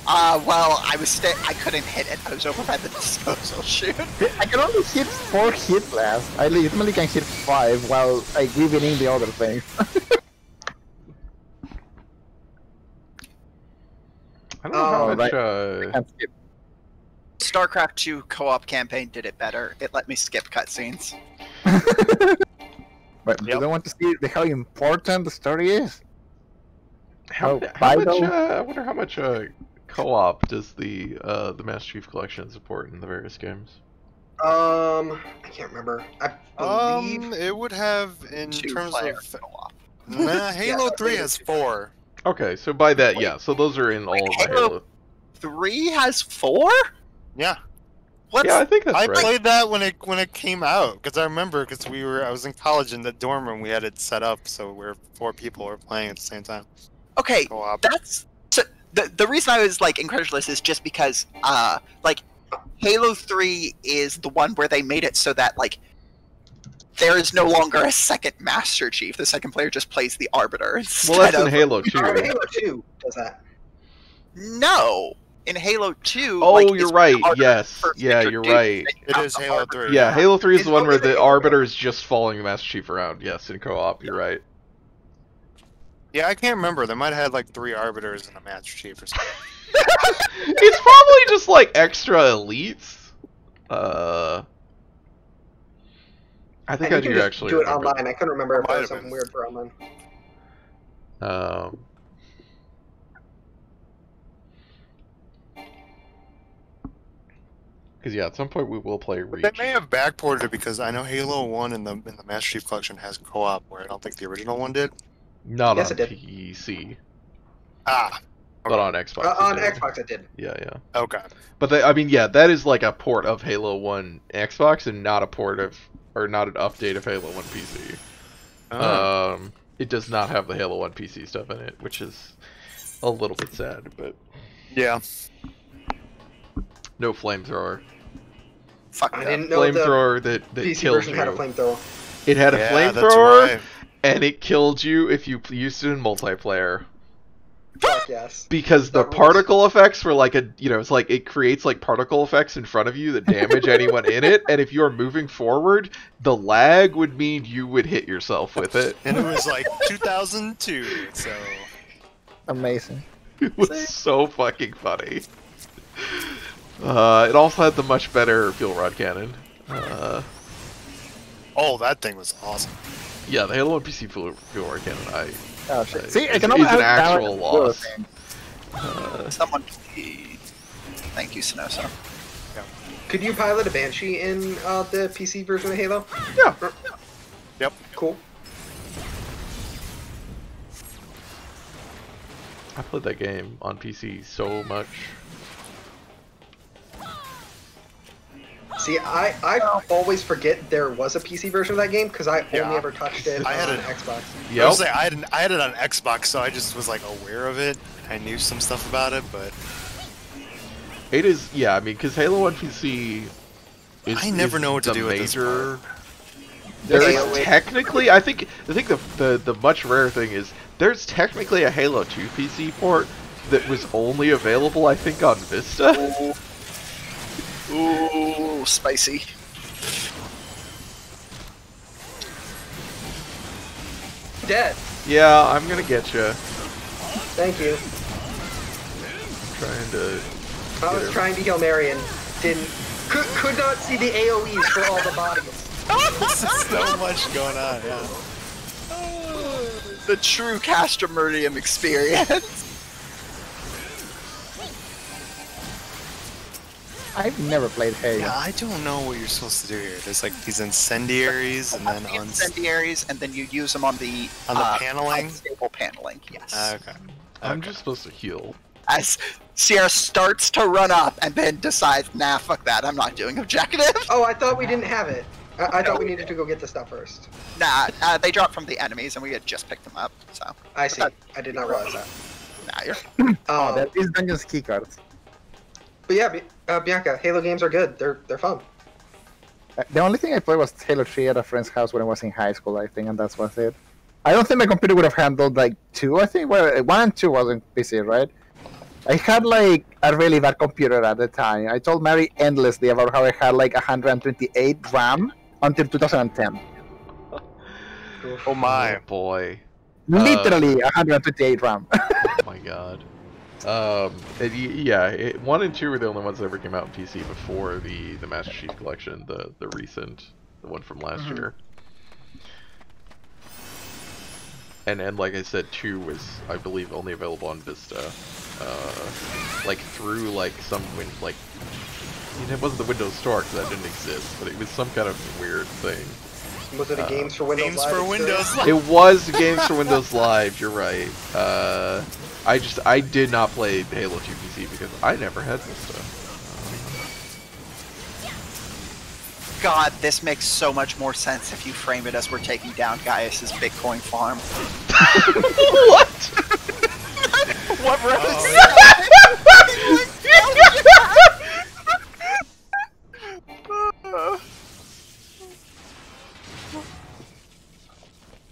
Well, I couldn't hit it. I was over by the disposal chute. I can only hit 4 hit blasts. I legitimately can hit 5 while I giving in the other things. I don't know how Oh, much. I can't skip. StarCraft 2 co-op campaign did it better. It let me skip cutscenes. But you don't want to see how important the story is? How Oh, much? Bible? I wonder how much co-op does the Master Chief Collection support in the various games? I can't remember. I believe It would have in terms Two-player of co-op. nah, Halo Yeah, 3 has 4. Okay, so by that, yeah. So those are in all of the Halo- Halo. 3 has 4? Yeah. What's Yeah, I think that's I right. played that when it came out because I remember because I was in college in the dorm room we had it set up so we're 4 people were playing at the same time. okay? Co-op. That's so the reason I was like incredulous is just because like Halo 3 is the one where they made it so that like there is no longer a second Master Chief. The second player just plays the Arbiter instead Well, that's in of Halo 2. Halo 2 does that. no. in Halo 2. Oh, like, you're is right. harder Yes. first Yeah, you're introduced right. that you It have is the Halo harder- 3. Yeah, Halo 3 is the one where the Halo. Arbiter is just following the Master Chief around. Yes, in co-op. You're right. Yeah, I can't remember. They might have had like 3 arbiters and a Master Chief or something. It's probably just like extra elites. I think And I you can do just actually do it remember. online. I couldn't remember if Might there have was something been. weird for online. Because yeah, at some point we will play Reach. They may have backported it because I know Halo 1 in the Master Chief Collection has co-op, where I don't think the original one did. Not Yes, on it did. PC, Ah, but on Xbox. On it did. Xbox, it did. Yeah, yeah. okay. But I mean, yeah, that is like a port of Halo 1 Xbox and not a port of, or not an update of Halo 1 PC. It does not have the Halo 1 PC stuff in it, which is a little bit sad, but Yeah. no flamethrower. Fuck I that. didn't know the Flamethrower that PC kills version you. had a flamethrower. It had a Yeah, that's flamethrower, right. and it killed you if you used it in multiplayer. Fuck yes. Because the That rules. particle effects were like it's like it creates like particle effects in front of you that damage anyone in it, and if you're moving forward, the lag would mean you would hit yourself with it. And it was like 2002, so... Amazing. It was so fucking funny. It also had the much better fuel rod cannon. Oh, that thing was awesome. Yeah, the Halo 1 PC fuel rod cannon, Oh shit. See, I can is only an actual loss. Someone please. Thank you, Sannoso. Could you pilot a Banshee in the PC version of Halo? Yeah. Yep. Cool. I played that game on PC so much. See, I always forget there was a PC version of that game because I Yeah. only ever touched it I had on it. Xbox. I Yep. was say I had it on Xbox, so I just was like aware of it. I knew some stuff about it, but It is, yeah, I mean, because Halo 1 PC is I never know what to the do with this major... There Yes. is technically, I think the much rarer thing is, there's technically a Halo 2 PC port that was only available, I think, on Vista. Ooh, spicy. Dead. Yeah, I'm gonna get you. Thank you. Trying to... I was trying to heal Mary and could not see the AoEs for all the bodies. there's so much going on. Yeah. The true Castramerdium experience. I've never played Halo. Yeah, I don't know what you're supposed to do here. There's like these incendiaries and then Incendiaries, and then you use them on the paneling. unstable paneling. Yes. Okay. I'm just supposed to heal. As Sierra starts to run up and then decides, nah, fuck that, I'm not doing objective. Oh, I thought we didn't have it. I thought we needed to go get the stuff first. Nah, they drop from the enemies, and we had just picked them up. So. I see. I did not realize that. Nah, you're. Oh, that is Dungeons key cards. But yeah, Bianca, Halo games are good. They're fun. The only thing I played was Halo 3 at a friend's house when I was in high school, I think, and that's was it. I don't think my computer would have handled like 2, I think. Well, 1 and 2 wasn't PC, right? I had like a really bad computer at the time. I told Mary endlessly about how I had like 128 RAM until 2010. Oh my. Oh boy. Literally 128 RAM. Oh my god. Yeah, 1 and 2 were the only ones that ever came out on PC before the Master Chief Collection, the recent, the one from last year. And like I said, 2 was, I believe, only available on Vista. Like through like some like, it wasn't the Windows Store because that didn't exist, but it was some kind of weird thing. Was it a Games for Windows Games Live for experience? Windows. It was Games for Windows Live. You're right. I did not play Halo 2 PC because I never had Vista. God, this makes so much more sense if you frame it as we're taking down Gaius's Bitcoin farm. What? What Rose?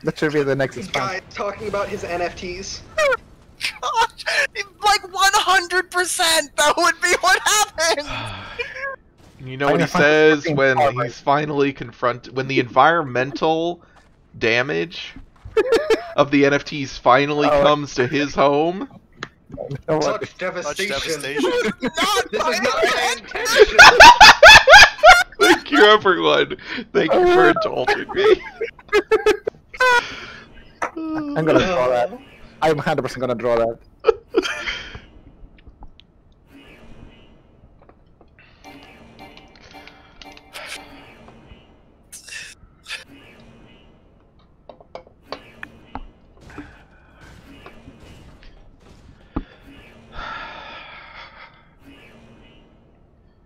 That should be the next This expansion. guy talking about his NFTs. Gosh, like 100 100% that would be what happened. You know what he says when he's finally when the environmental damage of the NFTs finally comes to his home? Such devastation. devastation. This is not my intention. Thank you, everyone. Thank you for indulging me. I'm gonna draw that. I'm 100% gonna draw that.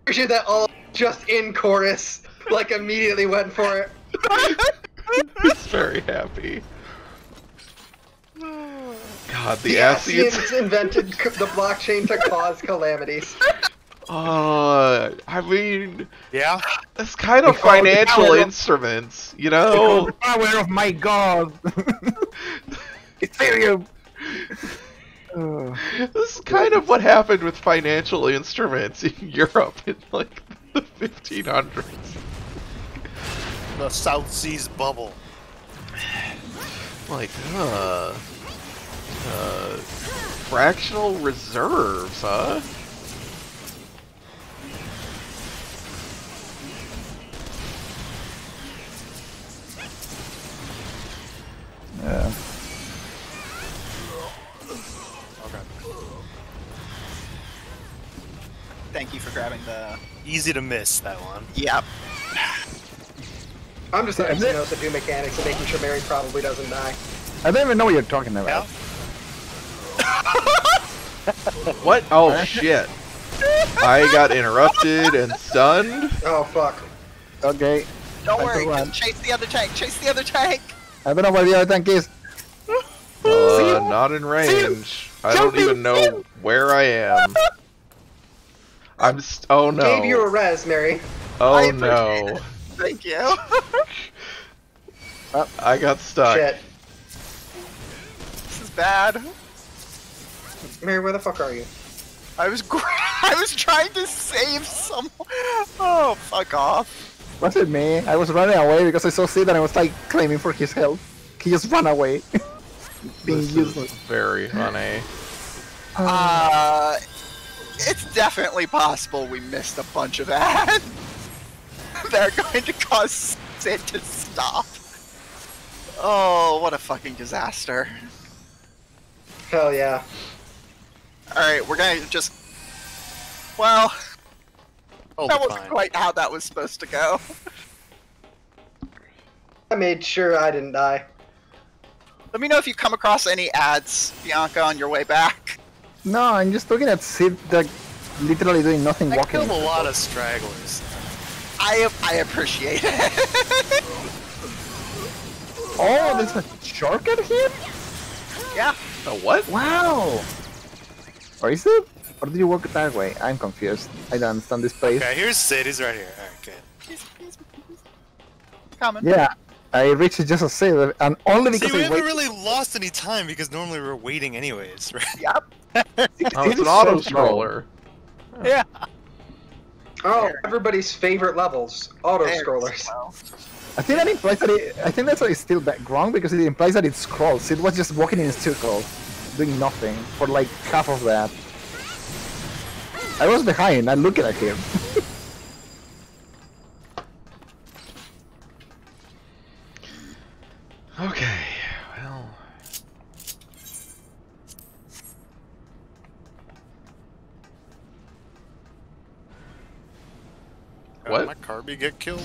Appreciate that all just in chorus, like immediately went for it. He's very happy. God, the Asians Asians. invented the blockchain to cause calamities. I mean, Yeah. that's kind of Because the financial power of- instruments, you know? The power of my god! Ethereum! This is kind of what happened with financial instruments in Europe in like the 1500s. The South Seas bubble. Like, fractional reserves, huh? Yeah. Thank you for grabbing the. Easy to miss that one. Yep. I'm just letting you know the new mechanics and making sure Mary probably doesn't die. I don't even know what you're talking about. What? Oh shit. I got interrupted and stunned. Oh fuck. Okay. Don't I worry. can run. Chase the other tank. Chase the other tank. I don't know where the other tank is. Not in range. I don't even know where I am. I'm oh no. Gave you a res, Mary. Oh I no. Thank you. I got stuck. Shit. This is bad. Mary, where the fuck are you? I was trying to save someone. Oh, fuck off. Was it me? I was running away because I saw Sid and I was like claiming for his health. He just ran away. Being This is useless. very funny. It's definitely possible we missed a bunch of ads. They're going to cause Sid to stop. Oh, what a fucking disaster. Hell yeah. Alright, we're gonna just... Well, Oh, that wasn't fine. quite how that was supposed to go. I made sure I didn't die. Let me know if you come across any ads, Bianca, on your way back. No, I'm just looking at Sid like literally doing nothing I walking. killed a lot of stragglers. I appreciate it. Oh, there's a shortcut here? Yeah. A what? Wow! Or is it? Or did you walk that way? I'm confused. I don't understand this place. Okay, here's Sid. He's right here. Alright, good. He's coming. Yeah, I reached it just as Sid, and only See, because we I haven't waited. really lost any time because normally we're waiting anyways, right? Yep. Oh, it's It an is so auto slow. scroller. Yeah. Oh, everybody's favorite levels. Auto There scrollers. we go. I think that implies that I think that's why it's still wrong because it implies that it scrolls. Sid was just walking in circles, doing nothing for like half of that. I was behind. I'm looking at him. Okay, well. What? Did my Carby get killed?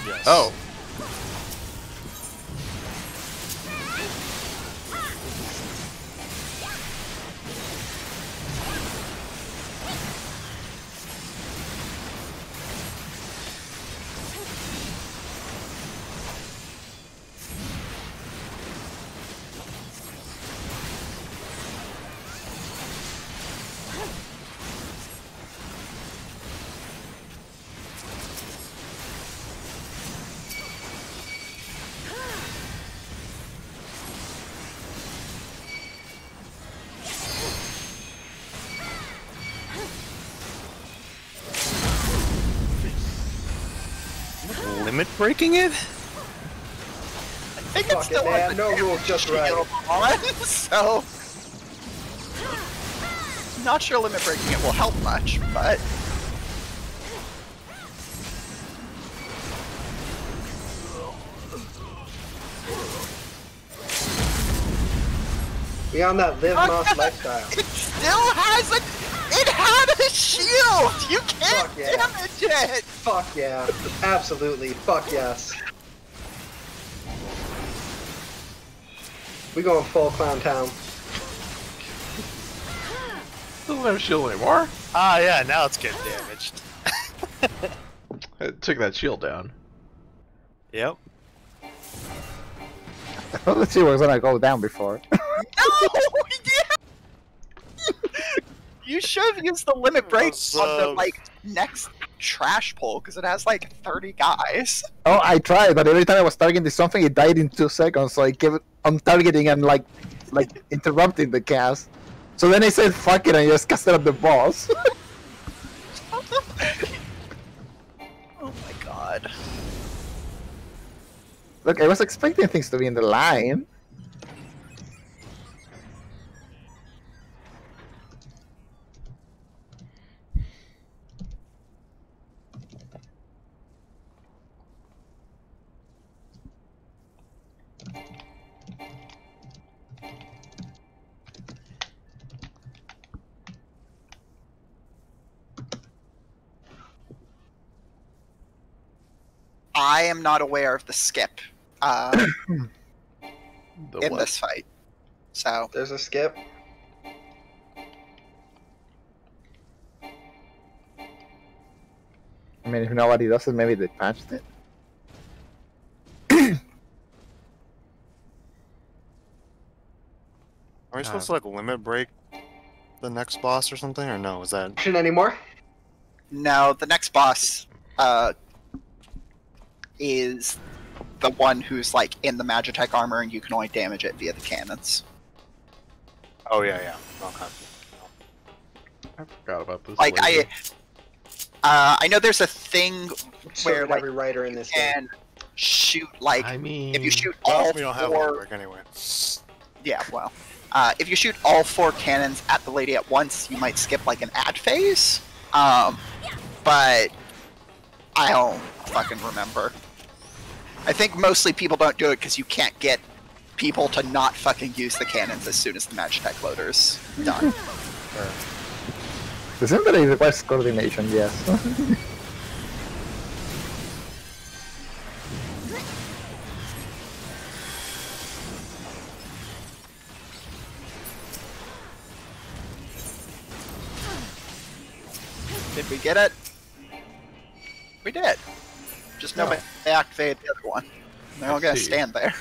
Yes. Oh. limit breaking it? I think it's still man. No rules, just right. On, so not sure limit breaking it will help much, but We on that live mouse lifestyle. it still has a. It had a shield. You can't Fuck yeah. damage it. Fuck yeah. Absolutely. Fuck yes. We going full clown town. Doesn't have a shield anymore. Ah, yeah, now it's getting damaged. It took that shield down. Yep. I thought the shield was gonna go down before. No! Yeah! You should have used the limit break on the like next trash pull because it has like 30 guys. Oh, I tried, but every time I was targeting something, it died in 2 seconds. So I kept on targeting and like interrupting the cast. So then I said, "Fuck it," and I just casted at the boss. Oh my god. Look, I was expecting things to be in the line. I am not aware of the skip in this fight. So There's a skip. I mean, if nobody does it, maybe they patched it. Are we supposed to like limit break the next boss or something, or no? Is that Action anymore? no, the next boss is the one who's like in the Magitech armor and you can only damage it via the cannons. Oh yeah, yeah. Okay. I forgot about this. Like later. I know there's a thing So where did like every writer in this you game. can shoot like I mean, if you shoot Well, all we don't have limit four. break anyway. Yeah, well, if you shoot all 4 cannons at the lady at once, you might skip like an ad phase. But I don't fucking remember. I think mostly people don't do it because you can't get people to not fucking use the cannons as soon as the Magitech loader's done. The simple requires coordination, yes. Did we get it? We did. Just nobody activated the other one. They're all gonna see. stand there.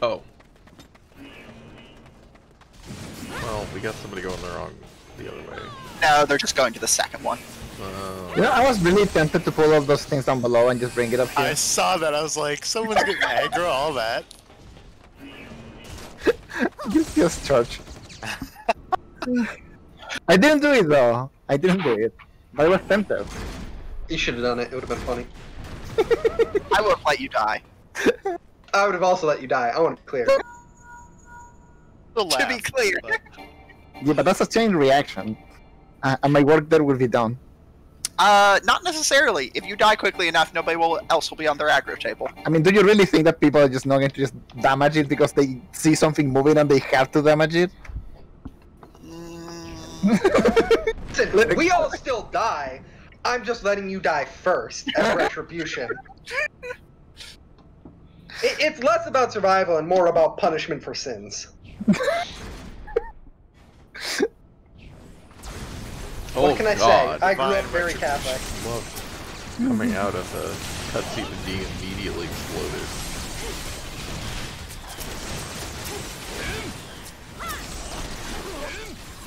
Oh. Well, we got somebody going the other way. No, they're just going to the second one. You know, I was really tempted to pull all those things down below and just bring it up here. I saw that. I was like, someone's getting aggro. All that. Just charge. I didn't do it though. I didn't do it. But I was tempted. You should have done it. It would have been funny. I would have let you die. I would have also let you die. I want to be clear. To be clear. Yeah, but that's a chain reaction. And my work there will be done. Not necessarily. If you die quickly enough, nobody else will be on their aggro table. I mean, do you really think that people are just not going to just damage it because they see something moving and they have to damage it? Listen, we all still die. I'm just letting you die first as retribution. It's less about survival and more about punishment for sins. What can I God. say? I grew up Divine very retribution. Catholic. Love coming out of the cutscene and being immediately exploded.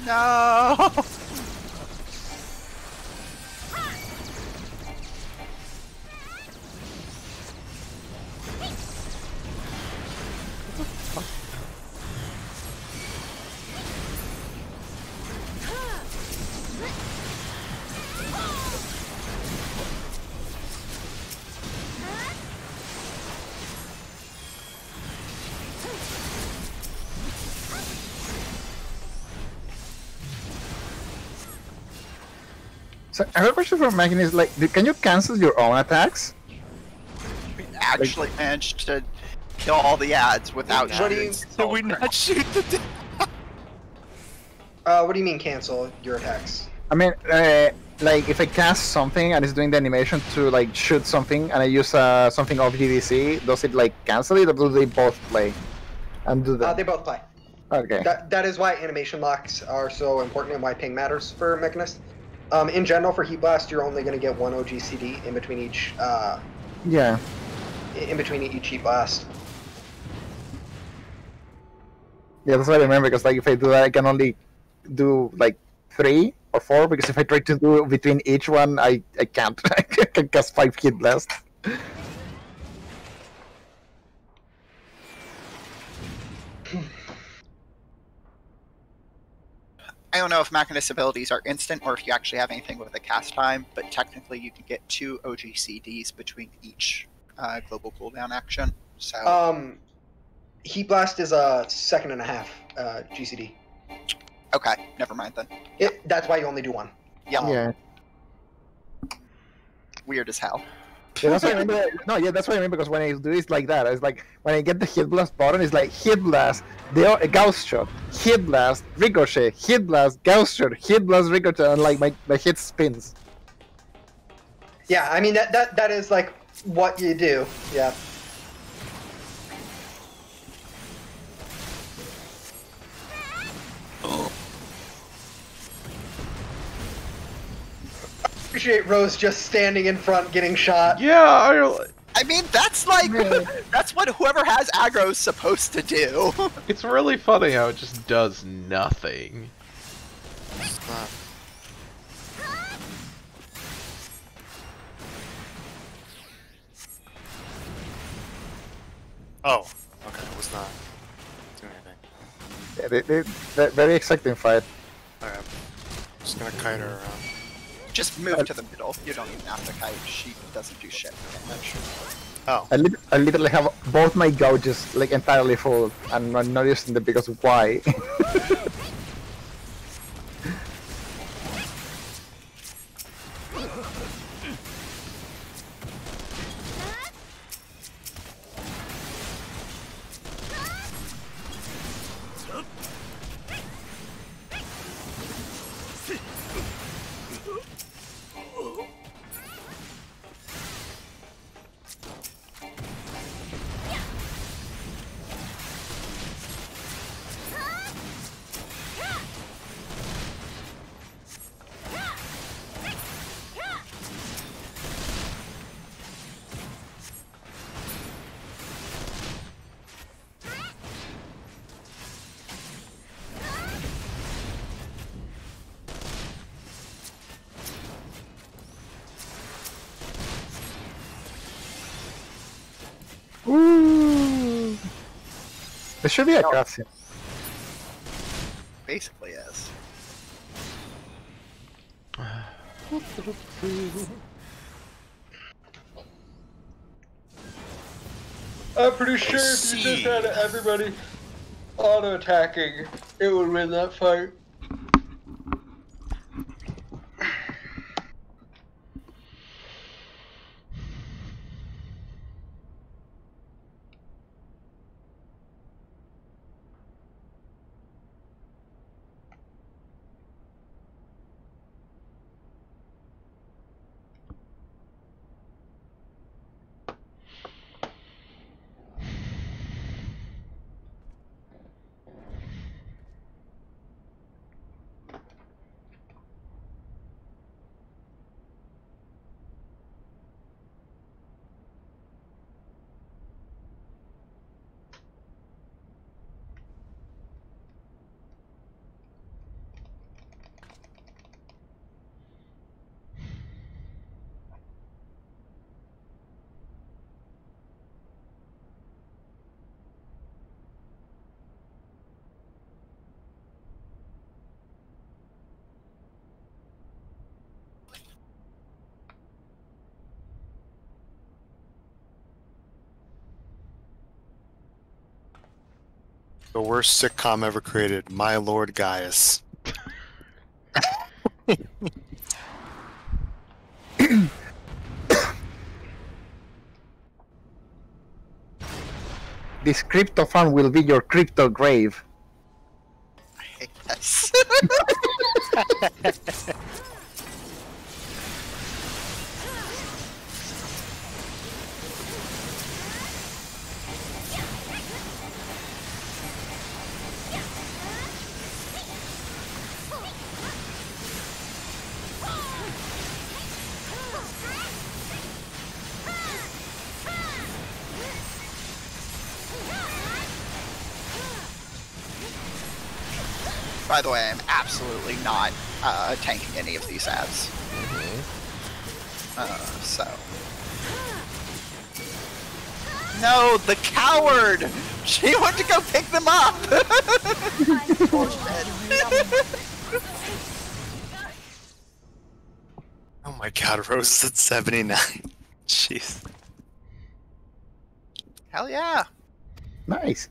No. So I have a question for Megan is like, can you cancel your own attacks? We actually managed to kill all the ads without What do shooting. you- Did we not shoot the? What do you mean cancel your attacks? I mean, like if I cast something and it's doing the animation to like shoot something, and I use something off GDC, does it like cancel it, or do they both play? And do that? They both play. Okay. That is why animation locks are so important and why ping matters for Mechanist. In general, for Heat Blast, you're only going to get one OGCD in between each. Yeah. In between each Heat Blast. Yeah, that's what I remember. Because like if I do that, I can only do like 3 or 4. Because if I try to do between each one, I can't. I can cast 5 Heat Blast. I don't know if Machinist abilities are instant or if you actually have anything with a cast time, but technically you can get 2 OGCDs between each global cooldown action. So Heat Blast is a 2.5 GCD. okay, never mind then. That's why you only do 1. Yeah. Weird as hell. Yeah, that's what I remember. No, yeah, that's what I remember. Because when I do it like that, it's like when I get the Hit Blast button, it's like Hit Blast, a Gauss shot, Hit Blast, Ricochet, Hit Blast, Gauss shot, Hit Blast, Ricochet, and like my hit spins. Yeah, I mean that is like what you do. Yeah. Appreciate Rose just standing in front getting shot. Yeah, I mean, that's like, that's what whoever has aggro is supposed to do. it's really funny how it just does nothing. Oh, okay, it was not doing anything. Yeah, they're very exciting fight. Alright, just gonna kite her around. Just move to the middle. You don't even have to kite. She doesn't do shit. Oh. I literally have both my gouges like entirely full, and I'm not using them because why? Ooh. There should be a cutscene. Basically is. I'm pretty sure if you just had everybody auto-attacking, it would win that fight. The worst sitcom ever created, My Lord Gaius. This crypto farm will be your crypto grave. I hate this. By the way, I'm absolutely not tanking any of these ads. So. No, the coward! She went to go pick them up! Oh my god, Rose is at 79. Jeez. Hell yeah! Nice.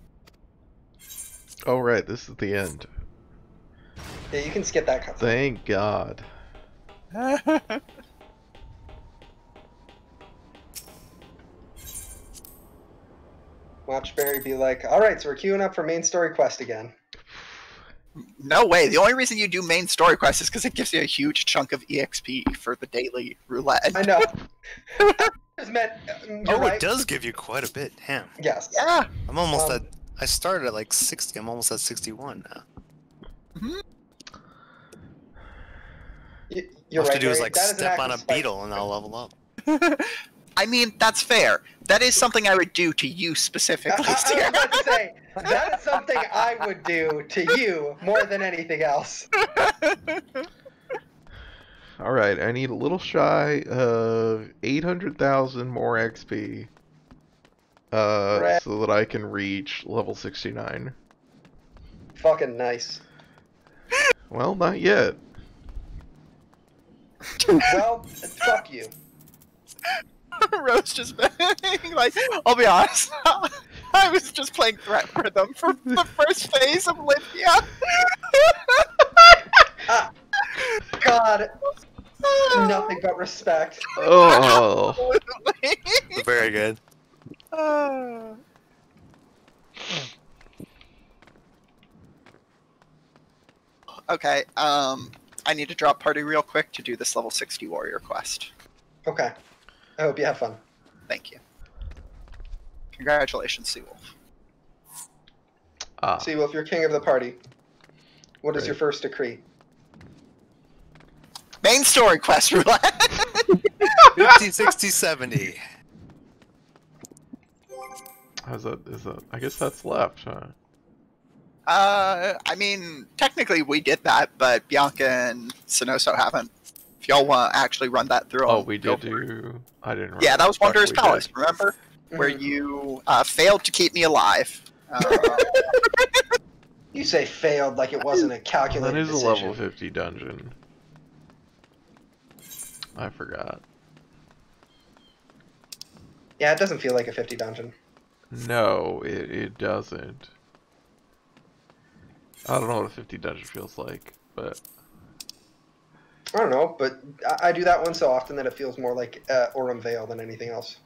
Oh right, this is the end. Yeah, you can skip that cutscene. Thank God. Watch Barry be like, alright, so we're queuing up for main story quest again. No way. The only reason you do main story quest is because it gives you a huge chunk of EXP for the daily roulette. I know. Just meant, you're right. It does give you quite a bit. Damn. Yes. Yeah. I'm almost at. I started at like 60. I'm almost at 61 now. You're All I have right, to do is Barry. like That is an step act on of a spite. beetle and I'll level up. I mean, that's fair. That is something I would do to you specifically, I was Sierra. about to say, that is something I would do to you more than anything else. Alright, I need a little shy of 800,000 more XP. Right. So that I can reach level 69. Fucking nice. Well, not yet. Well, fuck you. Rose just like, I'll be honest. I was just playing Threat Rhythm for the first phase of Olympia. God. Nothing but respect. Oh. Very good. Okay, I need to drop party real quick to do this level 60 warrior quest. Okay. I hope you have fun. Thank you. Congratulations, Seawolf. See, well, if you're king of the party, what is Great. your first decree? Main story quest roulette. 50, 60, 70. Is that? I guess that's left, huh? I mean, technically we did that, but Bianca and Sannoso haven't. If y'all want to actually run that through, Oh, we go did for it. do. I didn't. Remember. Yeah, that was Fuck, Wanderer's we Palace, did. remember? Where you failed to keep me alive. You say failed like it wasn't a That calculated is a decision. level 50 dungeon. I forgot. Yeah, it doesn't feel like a 50 dungeon. No, it doesn't. I don't know what a 50 dungeon feels like, but I don't know, but I do that one so often that it feels more like Aurum Vale than anything else.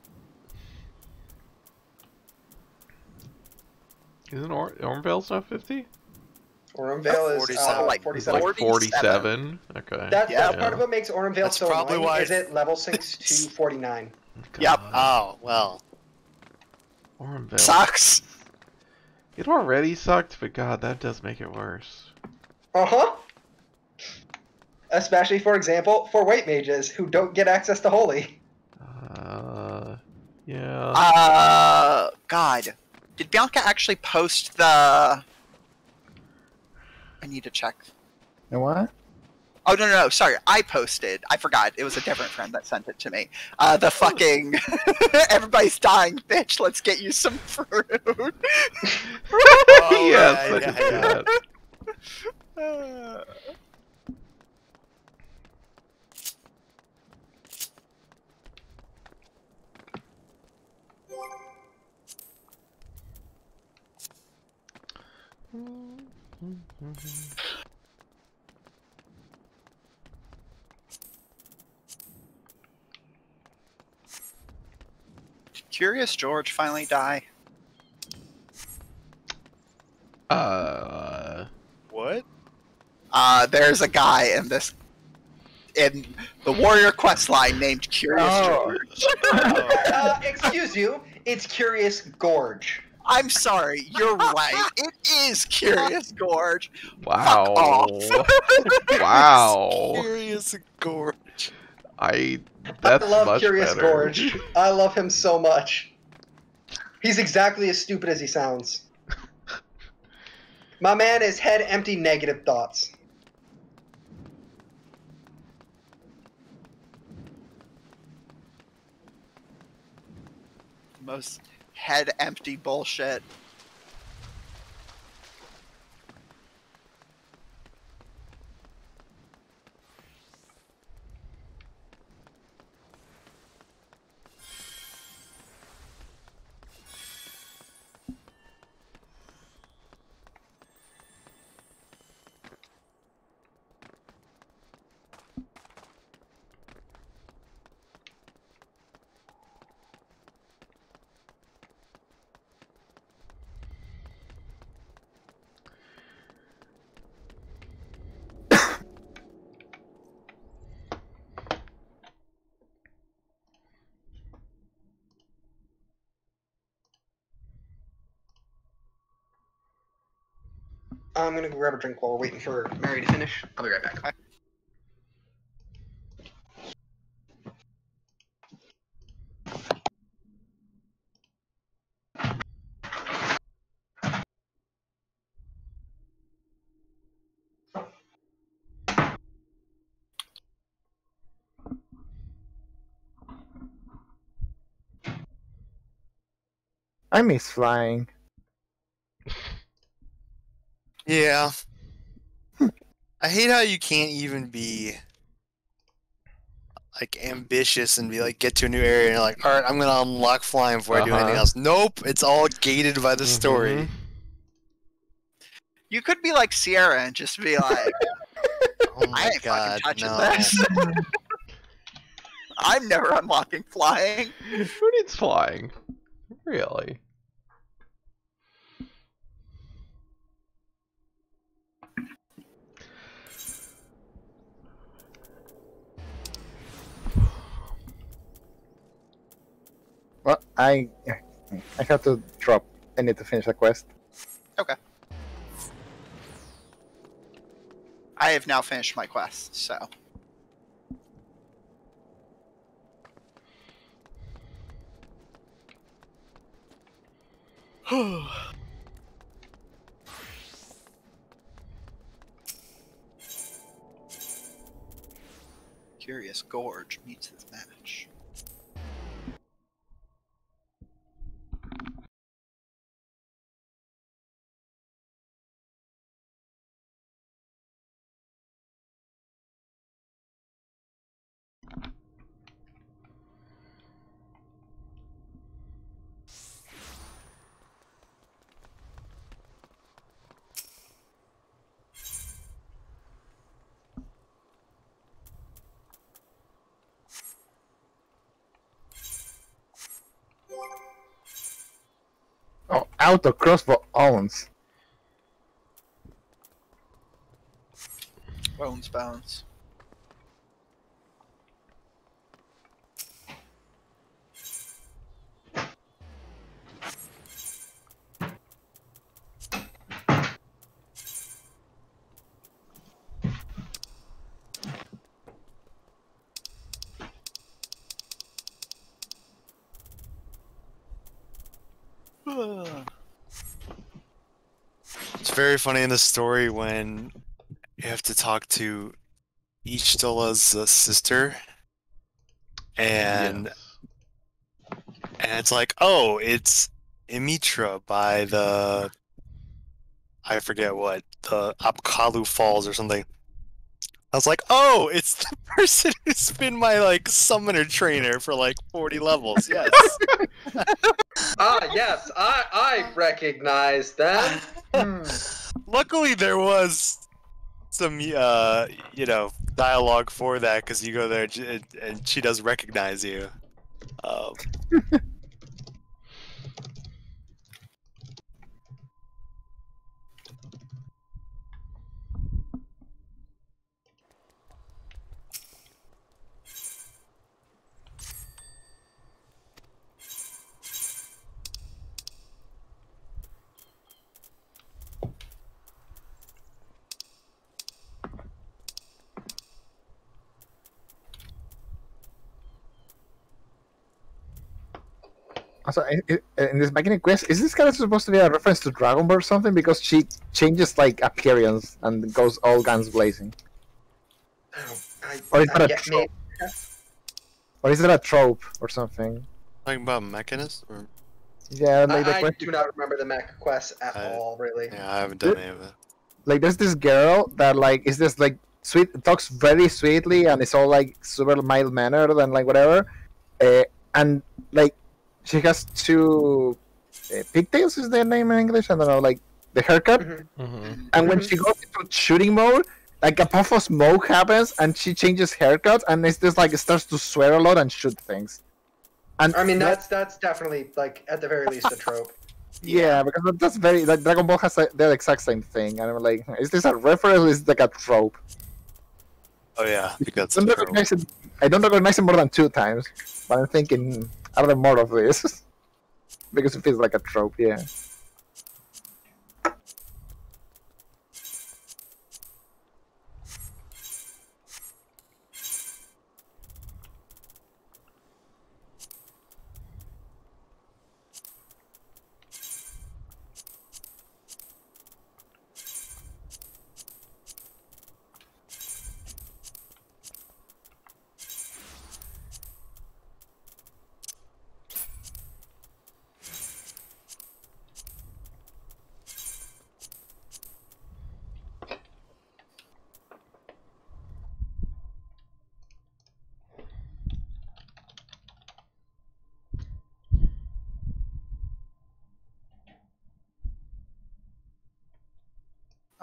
isn't Ormvale's not 50? Aurum Vale is 47. like 47. Like 47? Okay. That's Yeah. part of what makes Aurum Vale That's so probably annoying, why- is it level 6 to 49. Yep. Oh, well. Ormvale. Sucks. It already sucked, but god, that does make it worse. Uh-huh. Especially, for example, for white mages who don't get access to Holy. Yeah. God. Did Bianca actually post the... I need to check. You know what? Oh, no, sorry. I posted. I forgot. It was a different friend that sent it to me. The fucking... Everybody's dying, bitch. Let's get you some fruit. Yes, I right, can yeah, see yeah. that. Did Curious George finally die? There's a guy in the Warrior quest line named Curious George. Excuse you, it's Curious Gorge. I'm sorry, you're right. It is Curious Gorge. Wow. Fuck off. Wow. Curious Gorge. That's I love much Curious better. Gorge. I love him so much. He's exactly as stupid as he sounds. My man is head empty negative thoughts. Most head empty bullshit. I'm gonna go grab a drink while we're waiting for Mary to finish. I'll be right back. Okay. I miss flying. Yeah. I hate how you can't even be like ambitious and be like get to a new area and you're like, all right, I'm gonna unlock flying before I do anything else. Nope, it's all gated by the story. You could be like Sierra and just be like, Oh my I ain't god, fucking touching no. this. I'm never unlocking flying. Who needs flying? Really? Well, I have to drop. I need to finish a quest. Okay. I have now finished my quest, so. Curious Gorge meets his match. Oh, auto crossbow owns. Bones. It's very funny in the story when you have to talk to Ishtola's sister, and Yes. and it's like, oh, it's Imitra by the, I forget what, the Apkalu Falls or something. I was like, oh, it's the person who's been my like summoner trainer for like 40 levels. Yes. Yes, I recognize them. Luckily, there was some, dialogue for that because you go there and she does recognize you. Also, in this beginning quest, is this character supposed to be a reference to Dragon Ball or something? Because she changes like appearance and goes all guns blazing. Or is that a trope? Or is that a trope or something? Talking about Mechanist? Or... Yeah, like the I quest. do not remember the mech quest at all, really. Yeah, I haven't done any of it. Like, there's this girl that like is this like sweet, talks very sweetly, and it's all like super mild mannered and like whatever, and like she has two pigtails is their name in English. I don't know, like the haircut. And when she goes into shooting mode, like a puff of smoke happens, and she changes haircuts, and it's just like it starts to swear a lot and shoot things. And I mean, that's definitely like at the very least a trope. Yeah, because that's very like Dragon Ball has the exact same thing, and I'm like, is this a reference? Or is it like a trope? Oh yeah, I think that's I don't recognize it more than 2 times, but I'm thinking, are there more of this? Because it feels like a trope, yeah.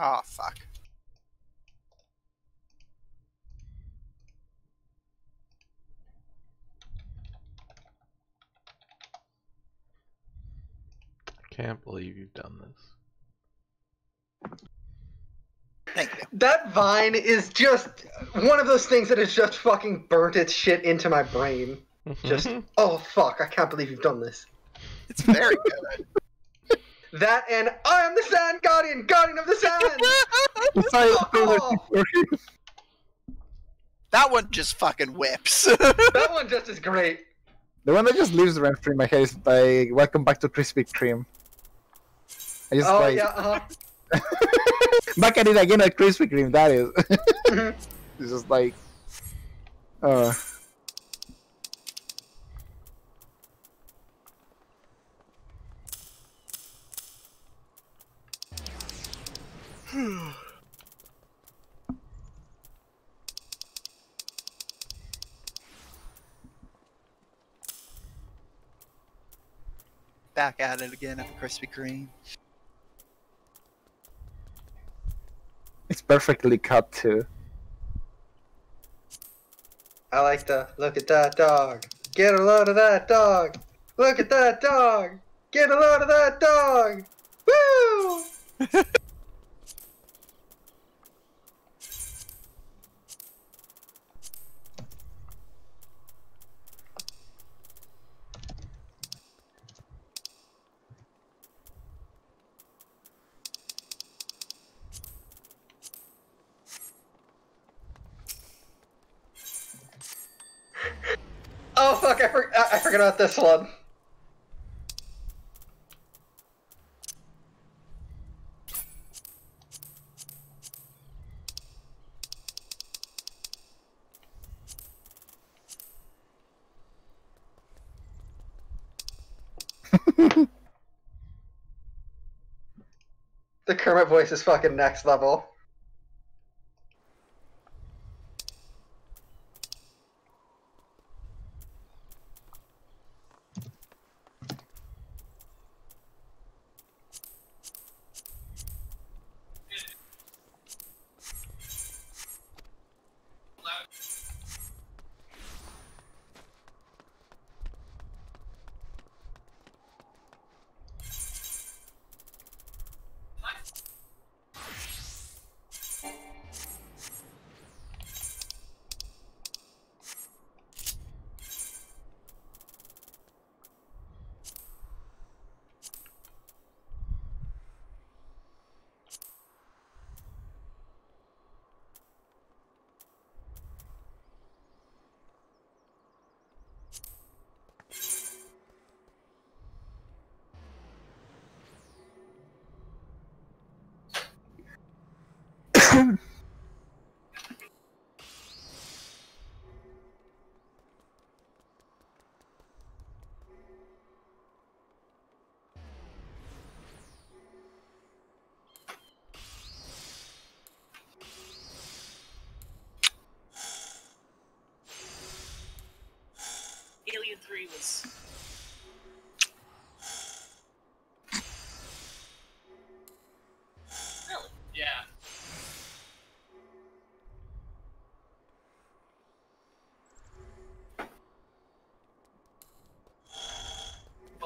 Oh, fuck. Can't believe you've done this. Thank you. That vine is just one of those things that has just fucking burnt its shit into my brain. Just, oh fuck, I can't believe you've done this. It's very good. That and I am the Sand Guardian, Guardian of the Sand! That one just fucking whips. That one just is great. The one that just lives rent free in my head is by Welcome Back to Krispy Kreme. I just Oh like yeah, back at it again at Krispy Kreme. That is. It's just like, Back at it again at the Krispy Kreme. it's perfectly cut too. I like the look at that dog. Get a load of that dog. Look at that dog. Get a load of that dog. Woo! Oh fuck! I forgot about this one. The Kermit voice is fucking next level. Alien 3 was... Really? Yeah.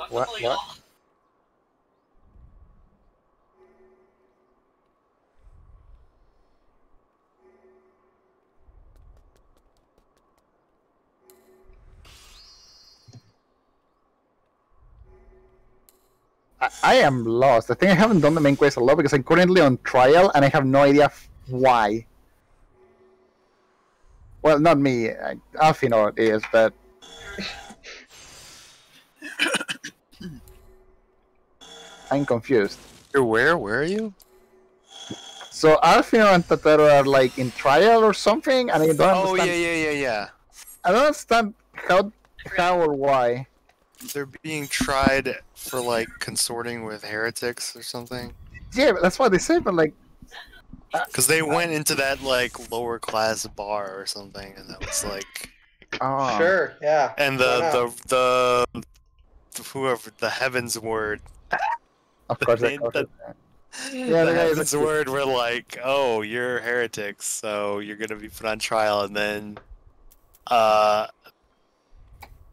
What? I am lost. I think I haven't done the main quest a lot because I'm currently on trial and I have no idea why. Well, not me. Alfino is, but I'm confused. You're where? Where are you? So Alfino and Tatero are like in trial or something, and I don't Oh, understand. yeah. I don't understand how or why. They're being tried for, like, consorting with heretics or something. Yeah, that's what they say, but like... Because they went into that, like, lower class bar or something, and that was like... Oh. Sure, yeah. And the whoever, the Heaven's Word. Of course, the the Heaven's Word were like, oh, you're heretics, so you're gonna be put on trial, and then,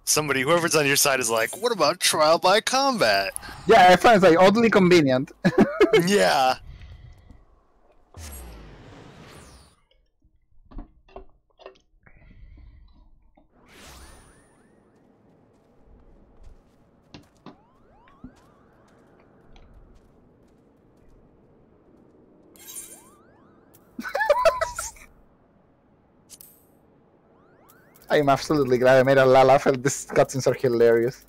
somebody, whoever's on your side is like, what about trial by combat? Yeah, I find it's like oddly convenient. Yeah. I'm absolutely glad I made a laugh. These cutscenes are hilarious.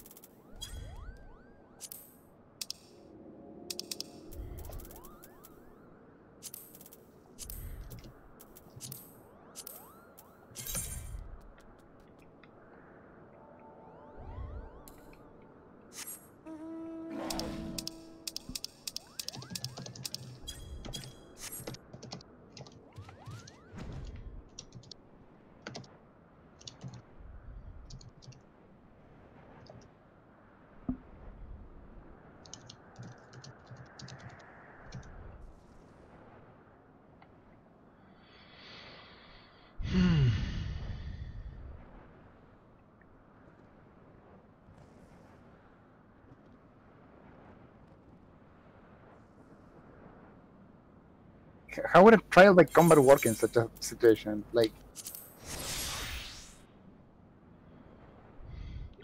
How would a trial by combat work in such a situation? Like,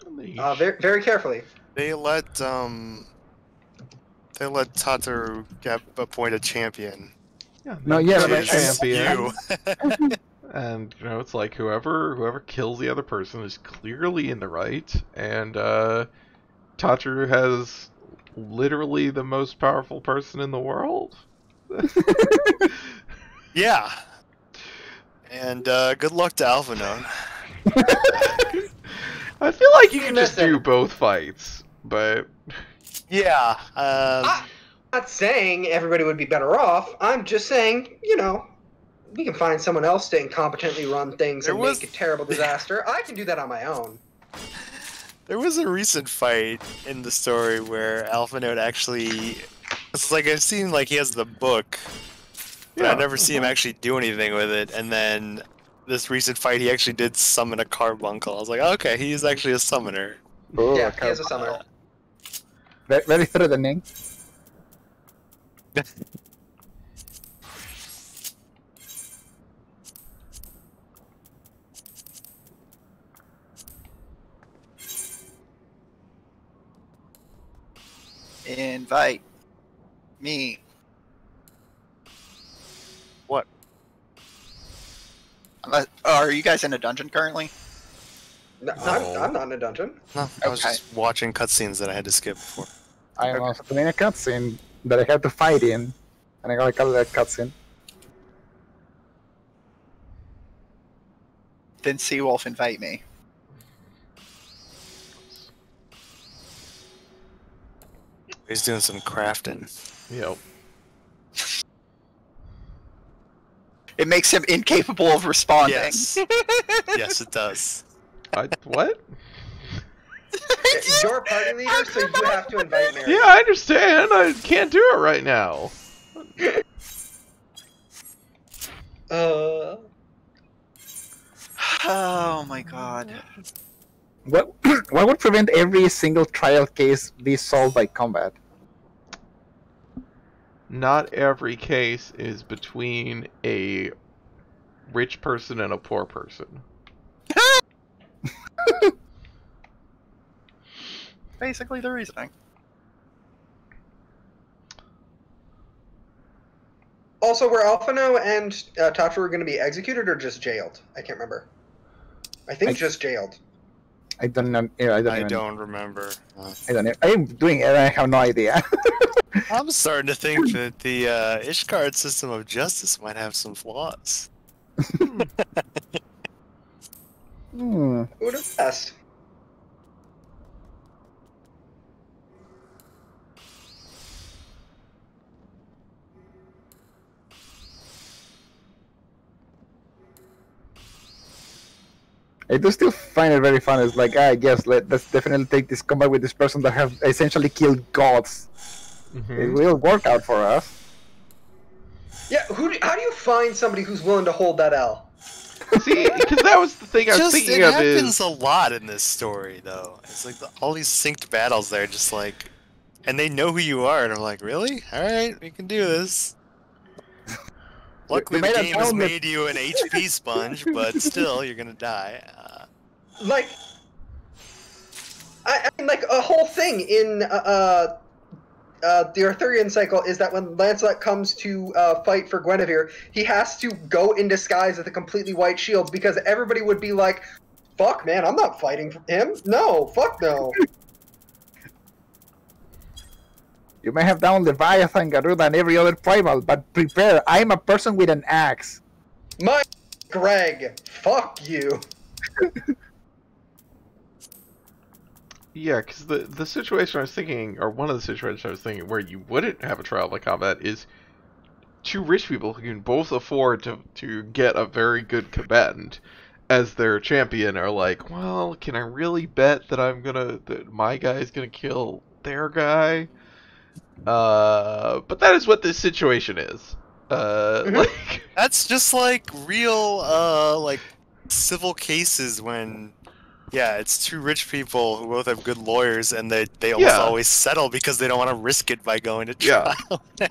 very, very carefully. They let Tataru appoint a champion. Yeah, no, yeah, but but champion. You. And you know, it's like whoever kills the other person is clearly in the right, and Tataru has literally the most powerful person in the world. Yeah. And good luck to Alphanone. I feel like you can just Listen. do both fights, but Yeah. I'm not saying everybody would be better off. I'm just saying, you know, we can find someone else to incompetently run things and make a terrible disaster. I can do that on my own. There was a recent fight in the story where Alphanode actually... It's like I've seen like he has the book, but I never see him actually do anything with it, and then this recent fight he actually did summon a carbuncle. I was like, okay, he's actually a summoner. oh, Yeah, he is a summoner. very threatening. Invite me. What? Are you guys in a dungeon currently? No, I'm not in a dungeon. No, I was just watching cutscenes that I had to skip before. I am also doing a cutscene that I had to fight in, and I gotta cut that cutscene. Then Seawolf, invite me. He's doing some crafting. Yep. It makes him incapable of responding. Yes. Yes, it does. What? You're a party leader, so you have to invite Mary. Yeah, I understand. I can't do it right now. Oh my god. What what would prevent every single trial case be solved by combat? Not every case is between a rich person and a poor person. Basically the reasoning. Also, were Alphino and Tatru going to be executed or just jailed? I can't remember. I think just jailed. I don't know. Yeah, I I don't remember. I don't know. I'm doing it. I have no idea. I'm starting to think that the Ishgard system of justice might have some flaws. Hmm. Who would have guessed? I do still find it very fun. It's like, yes, let's definitely take this combat with this person that have essentially killed gods. It will work out for us. Yeah, how do you find somebody who's willing to hold that L? See, because that was the thing I was thinking of. It happens a lot in this story, though. It's like all these synced battles there, just like, and they know who you are, and I'm like, really? All right, we can do this. Luckily, the game has made you an HP sponge, but still, you're gonna die. Like, I mean, like a whole thing in the Arthurian cycle is that when Lancelot comes to fight for Guinevere, he has to go in disguise with a completely white shield because everybody would be like, "Fuck, man, I'm not fighting for him. No, fuck no." You may have down Leviathan, Garuda, and every other primal, but prepare. I'm a person with an axe. My Greg, fuck you. Yeah, because the situation I was thinking, or one of the situations I was thinking, where you wouldn't have a trial by combat is two rich people who can both afford to get a very good combatant as their champion are like, well, can I really bet that that my guy's gonna kill their guy? But that is what this situation is. Like That's just like real, like civil cases when, yeah, it's two rich people who both have good lawyers, and they almost always settle because they don't want to risk it by going to trial. Yeah.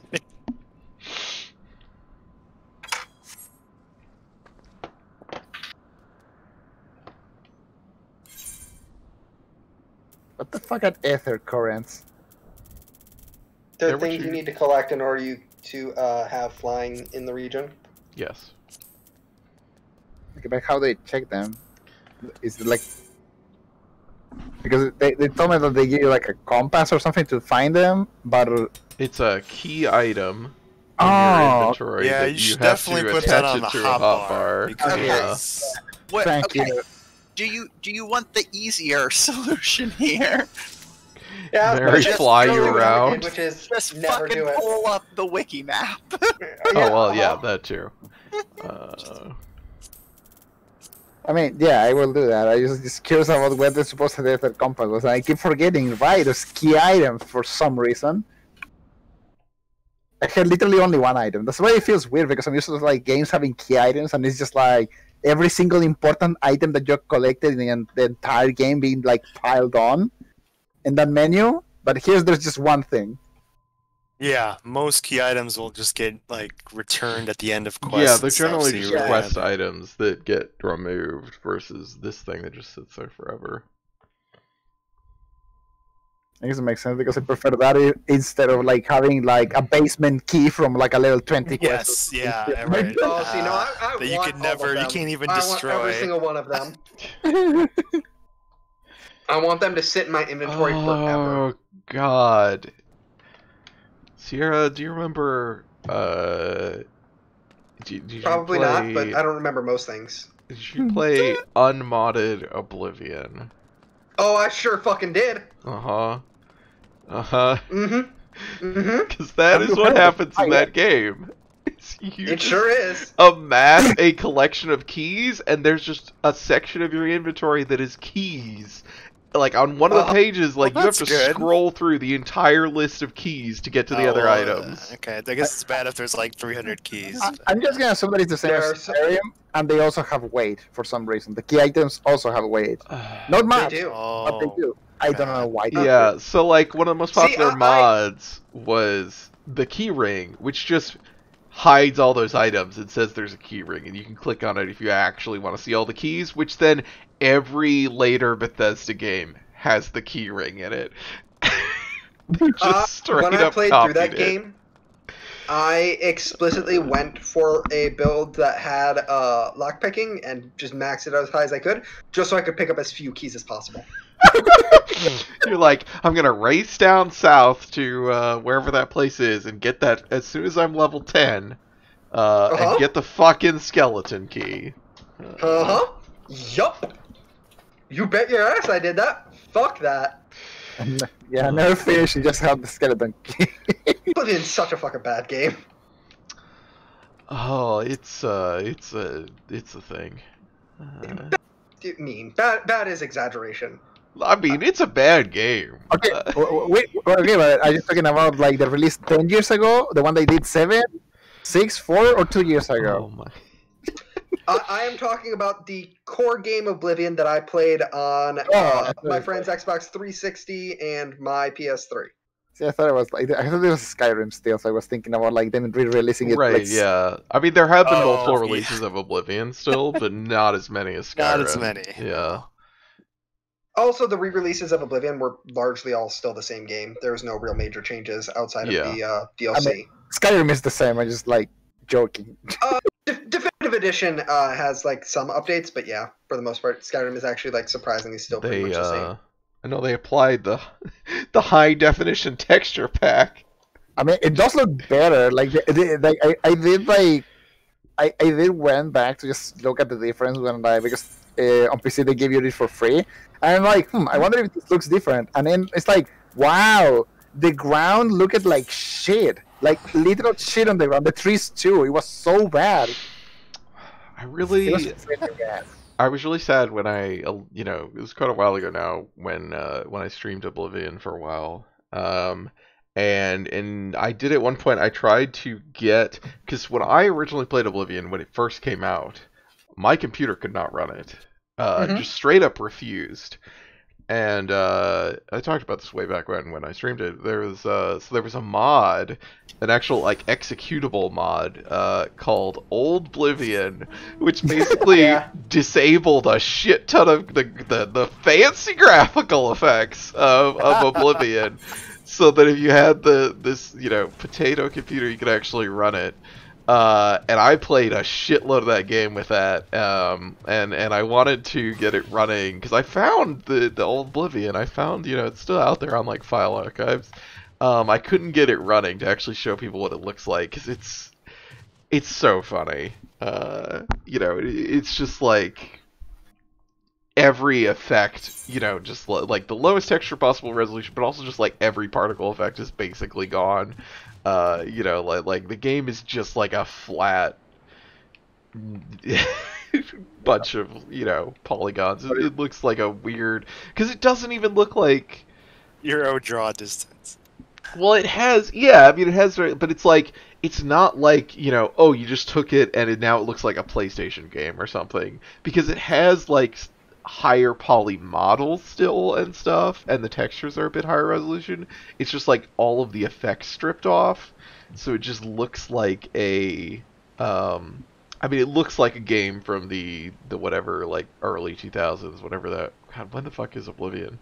What the fuck are ether currents? They're things you need to collect in order to have flying in the region. Yes. Okay, but how they check them? Is it like... Because they told me that they give you like a compass or something to find them, but... It's a key item in your inventory that you should have definitely to put attach that on it the to a hotbar. because What, Thank okay. you. Do you want the easier solution here? Yeah, Mary just fly do you what we around. did, which is Just never fucking do it. pull up the wiki map. Oh well, yeah, that too. I mean, yeah, I will do that. I just curious about where they're supposed to do that compass was. I keep forgetting, right? There's key items for some reason. I had literally only one item. That's why it feels weird because I'm used to like games having key items, and it's just like every single important item that you collected in the entire game being like piled on in that menu. But here's there's just one thing. yeah, most key items will just get like returned at the end of quests. Yeah, they're and stuff, generally so just you really quest have- items that get removed versus this thing that just sits there forever. I guess it makes sense because I prefer that instead of like having like a basement key from like a level 20 Yes, quest. yeah, right. Oh, see, no, I that you want could all never, of you them. can't even I destroy. want every single one of them. I want them to sit in my inventory forever. Oh God, Sierra, do you remember? Did you Probably play... not, but I don't remember most things. Did you play unmodded Oblivion? Oh, I sure fucking did. Uh-huh. Uh-huh. Mm-hmm. Because that is what happens in that game. It sure is. Amass a collection of keys, and there's just a section of your inventory that is keys. Like, on one of the pages, like, you have to scroll through the entire list of keys to get to the other items. Okay, I guess it's bad if there's, like, 300 keys. I'm just gonna assume that it's the same as Skyrim, and they also have weight for some reason. The key items also have weight. Not much, but they do. I don't know why. Yeah, so, like, one of the most popular mods was the key ring, which just hides all those items and says there's a key ring, and you can click on it if you actually want to see all the keys, which then every later Bethesda game has the key ring in it. Just straight when I up played through that copied it. game, I explicitly went for a build that had lockpicking and just maxed it out as high as I could, just so I could pick up as few keys as possible. You're like, I'm gonna race down south to wherever that place is and get that as soon as I'm level 10, and get the fucking skeleton key. Yup. You bet your ass I did that. Fuck that. Yeah, never finished. You just have the skeleton key. Oblivion's such a fucking bad game. Oh, it's a thing. Bad is exaggeration. I mean, it's a bad game. Okay, wait, but are you talking about like the release 10 years ago? The one they did 7, 6, 4, or 2 years ago? Oh my. I am talking about the core game Oblivion that I played on my friend's Xbox 360 and my PS3. See, I thought it was Skyrim still, so I was thinking about like them re-releasing it. Right, like, yeah. I mean, there have been multiple releases of Oblivion still, but not as many as Skyrim. Not as many. Yeah. Also, the re-releases of Oblivion were largely all still the same game. There was no real major changes outside of the DLC. I mean, Skyrim is the same. I'm just like joking. Definitive Edition has like some updates, but yeah, for the most part, Skyrim is actually like surprisingly still pretty much the same. I know they applied the high definition texture pack. I mean, it does look better. Like, I did went back to just look at the difference because on PC they give you this for free, and I'm like, I wonder if this looks different. And then it's like, wow, the ground looked like shit, like literal shit on the ground. The trees too. It was so bad. I was really sad when it was quite a while ago now when I streamed Oblivion for a while. And I did at one point, I tried to get, because when I originally played Oblivion, when it first came out, my computer could not run it. Just straight up refused. And I talked about this way back when I streamed it. There was a mod, an actual like executable mod called Old Oblivion, which basically disabled a shit ton of the fancy graphical effects of Oblivion, so that if you had this potato computer, you could actually run it. And I played a shitload of that game with that, and I wanted to get it running because I found the Old Oblivion. I found it's still out there on like file archives. I couldn't get it running to actually show people what it looks like because it's so funny. It's just like every effect, just like the lowest texture possible resolution, but also just like every particle effect is basically gone. Like the game is just like a flat bunch of polygons. It looks like a weird, because it doesn't even look like Euro draw distance. Well, it has, yeah. I mean, it has, but it's like it's not like oh, you just took it and now it looks like a PlayStation game or something, because it has like higher poly models still and stuff, and the textures are a bit higher resolution. It's just like all of the effects stripped off, so it just looks like a I mean, it looks like a game from the whatever, like early 2000s, whatever that. God, when the fuck is Oblivion?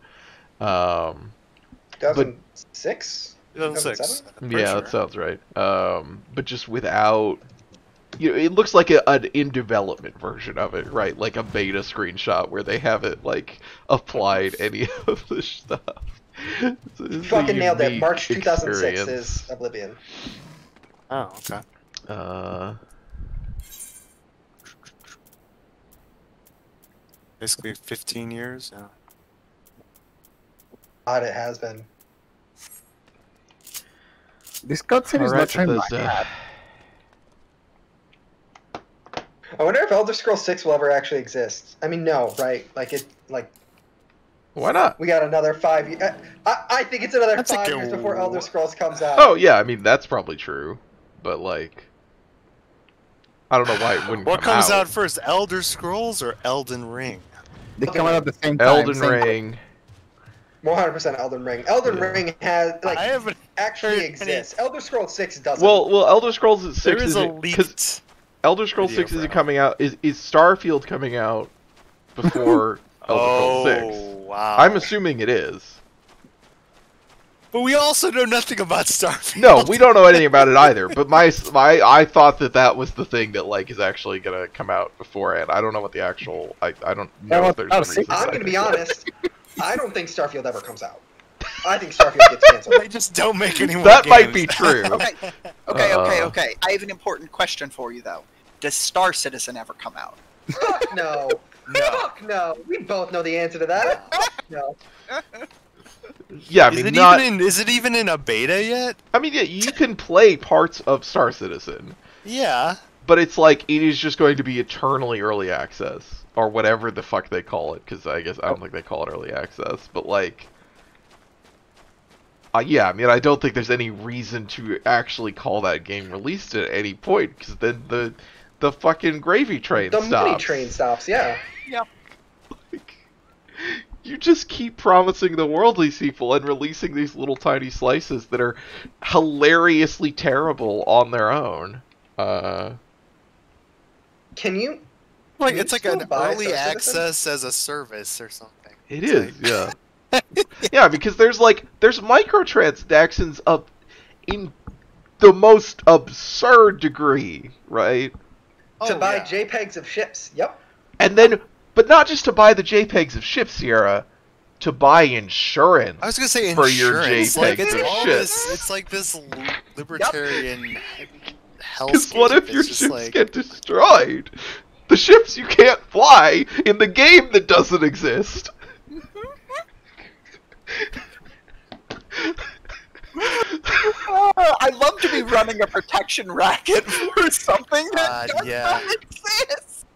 2006? 2006. Yeah, that sounds right. But just without. It looks like an in development version of it, right? Like a beta screenshot where they haven't like applied any of the stuff. Fucking nailed it. March 2006 is Oblivion. Oh, okay. Basically 15 years. Yeah. God, it has been. This cutscene is not showing my hat. I wonder if Elder Scrolls 6 will ever actually exist. I mean, no, right? Why not? We got another 5 years. I think it's another That's like 5 years before Elder Scrolls comes out. Oh yeah, I mean that's probably true, but like, I don't know why it wouldn't. What come comes out first, Elder Scrolls or Elden Ring? They come out at the same time. Elden Ring. 100% Elden Ring. Elden Ring has I haven't actually heard exists. Elder Scrolls 6 doesn't. Well, Elder Scrolls 6 There is a isn't because leaked Elder Scrolls video 6 isn't for coming out. Is Starfield coming out before Elder Scrolls 6? Oh, wow. I'm assuming it is. But we also know nothing about Starfield. No, we don't know anything about it either. But I thought that was the thing that like is actually gonna come out beforehand. I don't know what the actual. I don't know if there's a reason. I'm gonna be honest. I don't think Starfield ever comes out. I think Starfield gets canceled. They just don't make any more That games. might be true. Okay. I have an important question for you though. Does Star Citizen ever come out? Fuck no. Fuck no. We both know the answer to that. Fuck no. Yeah, I mean, is it even in a beta yet? I mean, yeah, you can play parts of Star Citizen. Yeah. But it's like it is just going to be eternally early access or whatever the fuck they call it. Because I don't think they call it early access. But like, yeah, I mean, I don't think there's any reason to actually call that game released at any point. Because then the fucking gravy train stops. The money train stops. Yeah. Yep. Like, you just keep promising the world these people and releasing these little tiny slices that are hilariously terrible on their own. Can you? Like it's like still an buy early Star access Citizen? as a service or something. It It's is, like- yeah. Yeah, because there's microtransactions up in the most absurd degree, right? To buy JPEGs of ships. Yep. And then, but not just to buy the JPEGs of ships, Sierra, to buy insurance. I was gonna say for your insurance. JPEGs Like it's of all ships. this. It's like this libertarian hell. Because what if your ships get destroyed? The ships you can't fly in the game that doesn't exist. I'd love to be running a protection racket for something that does not exist.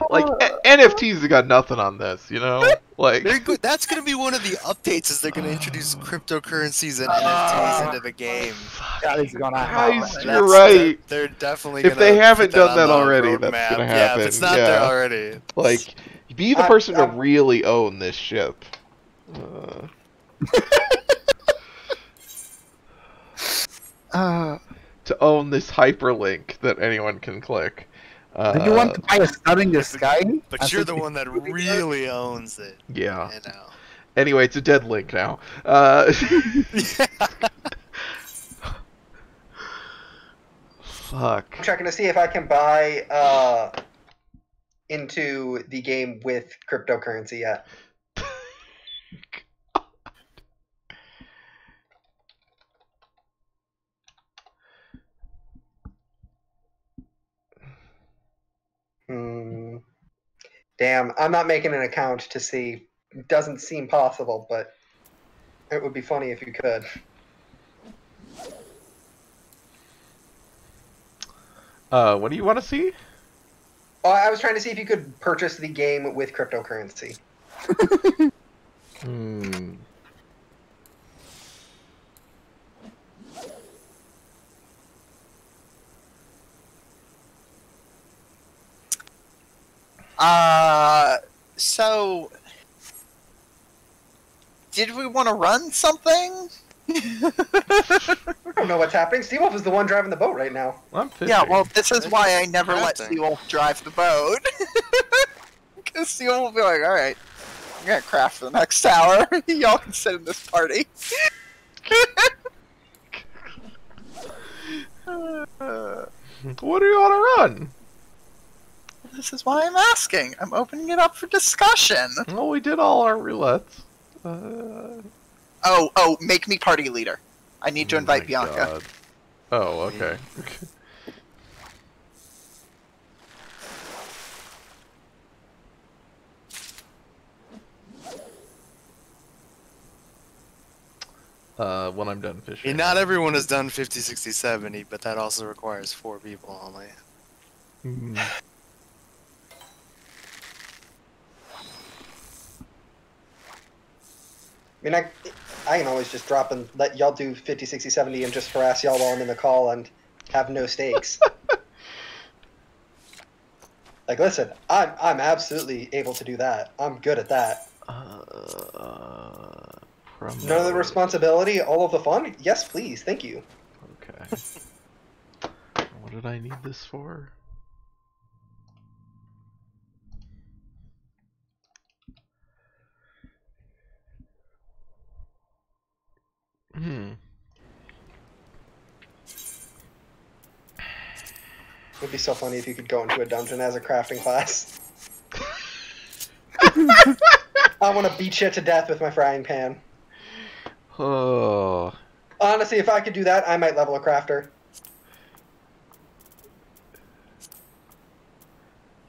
Like NFTs have got nothing on this, you know. Like that's gonna be one of the updates. Is they're gonna introduce cryptocurrencies and NFTs into the game. That is gonna Christ, happen. you're right. They're definitely. If gonna they haven't put done that on the already, roadmap. that's gonna Yeah, happen. if it's not there already. Like, be the person to really own this ship. To own this hyperlink that anyone can click. Do you want to buy a star in the sky? But you're the one that really owns it. Yeah. You know. Anyway, it's a dead link now. Fuck. I'm checking to see if I can buy into the game with cryptocurrency yet. Damn, I'm not making an account to see. It doesn't seem possible, but it would be funny if you could. What do you want to see? Oh, I was trying to see if you could purchase the game with cryptocurrency. So did we want to run something? I don't know what's happening. Seawolf is the one driving the boat right now. I'm fishing. Yeah, well, this is why I never let crafting. Seawolf drive the boat. Because Seawolf will be like, alright, I'm gonna craft for the next hour. Y'all can sit in this party. What do you want to run? This is why I'm asking. I'm opening it up for discussion. Well, we did all our roulettes. Oh, make me party leader. I need to invite my Bianca. God. Oh, okay. when I'm done I fishing. mean, not everyone has done 50, 60, 70, but that also requires 4 people only. Mhm. I mean, I can always just drop and let y'all do 50, 60, 70 and just harass y'all while I'm in the call and have no stakes. Like, listen, I'm absolutely able to do that. I'm good at that. None of the responsibility, all of the fun? Yes, please. Thank you. Okay. What did I need this for? It would be so funny if you could go into a dungeon as a crafting class. I want to beat you to death with my frying pan. Oh. Honestly, if I could do that, I might level a crafter.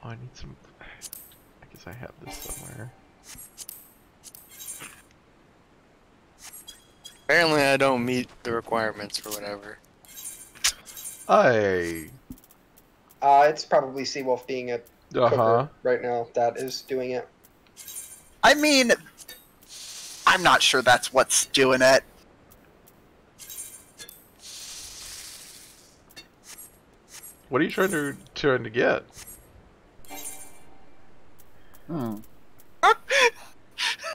Oh, I need some... I guess I have this somewhere. Apparently I don't meet the requirements for whatever. It's probably Seawolf being a cooker right now that is doing it. I mean, I'm not sure that's what's doing it. What are you trying to get?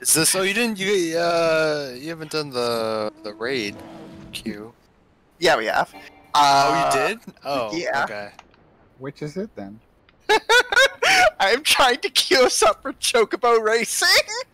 Is this? Oh, you didn't. You haven't done the raid queue. Yeah, we have. Oh, you did? Oh, yeah. Okay. Which is it then? I'm trying to queue us up for Chocobo Racing.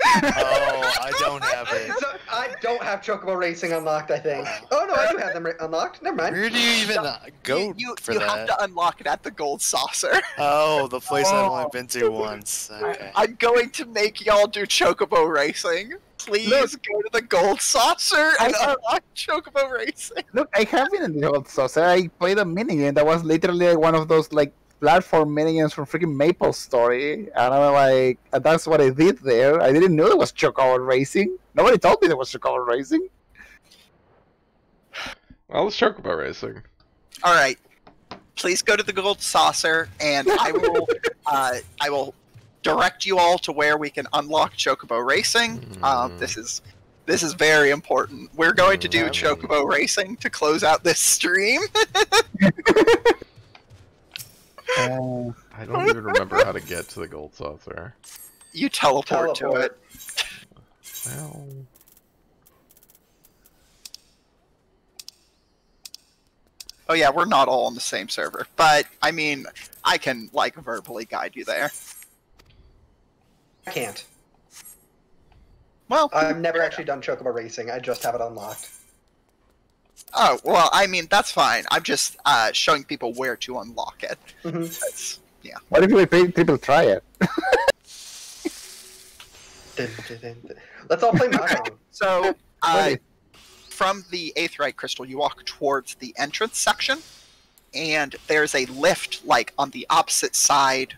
Oh, I don't have it. So, I don't have Chocobo Racing unlocked, I think. Oh no, I do have them unlocked. Never mind. Where do you even go you for you that? have to unlock it at the Gold Saucer. Oh, the place I've only been to once. Okay. I'm going to make y'all do Chocobo Racing. Please go to the Gold Saucer and unlock Chocobo Racing. Look, I have been in the old saucer. I played a minigame that was literally one of those like platform minigames from freaking Maple Story, and I'm like, that's what I did there. I didn't know there was Chocobo Racing. Nobody told me there was Chocobo Racing. Well, it's Chocobo Racing. All right, please go to the Gold Saucer, and I will direct you all to where we can unlock Chocobo Racing. This is very important. We're going to do Chocobo Racing to close out this stream. I don't even remember how to get to the Gold Saucer. You teleport to it. Well... Oh yeah, we're not all on the same server, but I mean, I can like verbally guide you there. I can't. Well, I've never actually done Chocobo Racing. I just have it unlocked. Oh, well, I mean, that's fine. I'm just showing people where to unlock it. That's, yeah. What if we pay people try it? Let's all play Mahjong. So, from the Aetheryte Crystal, you walk towards the entrance section, and there's a lift, like, on the opposite side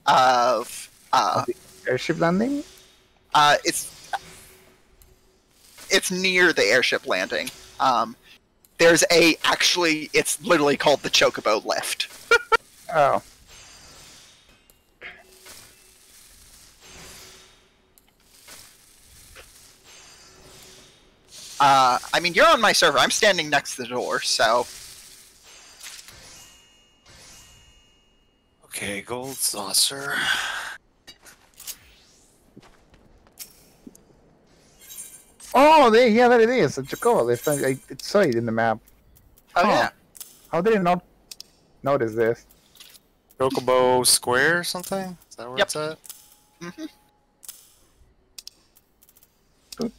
of... the airship landing? It's near the airship landing. There's actually, it's literally called the Chocobo Lift. Oh. I mean, you're on my server. I'm standing next to the door, so... Okay, Gold Saucer. Oh, yeah, there it is. It's Chocobo. I saw it in the map. Oh, yeah. How did I not notice this? Chocobo Square or something? Is that where it's at? If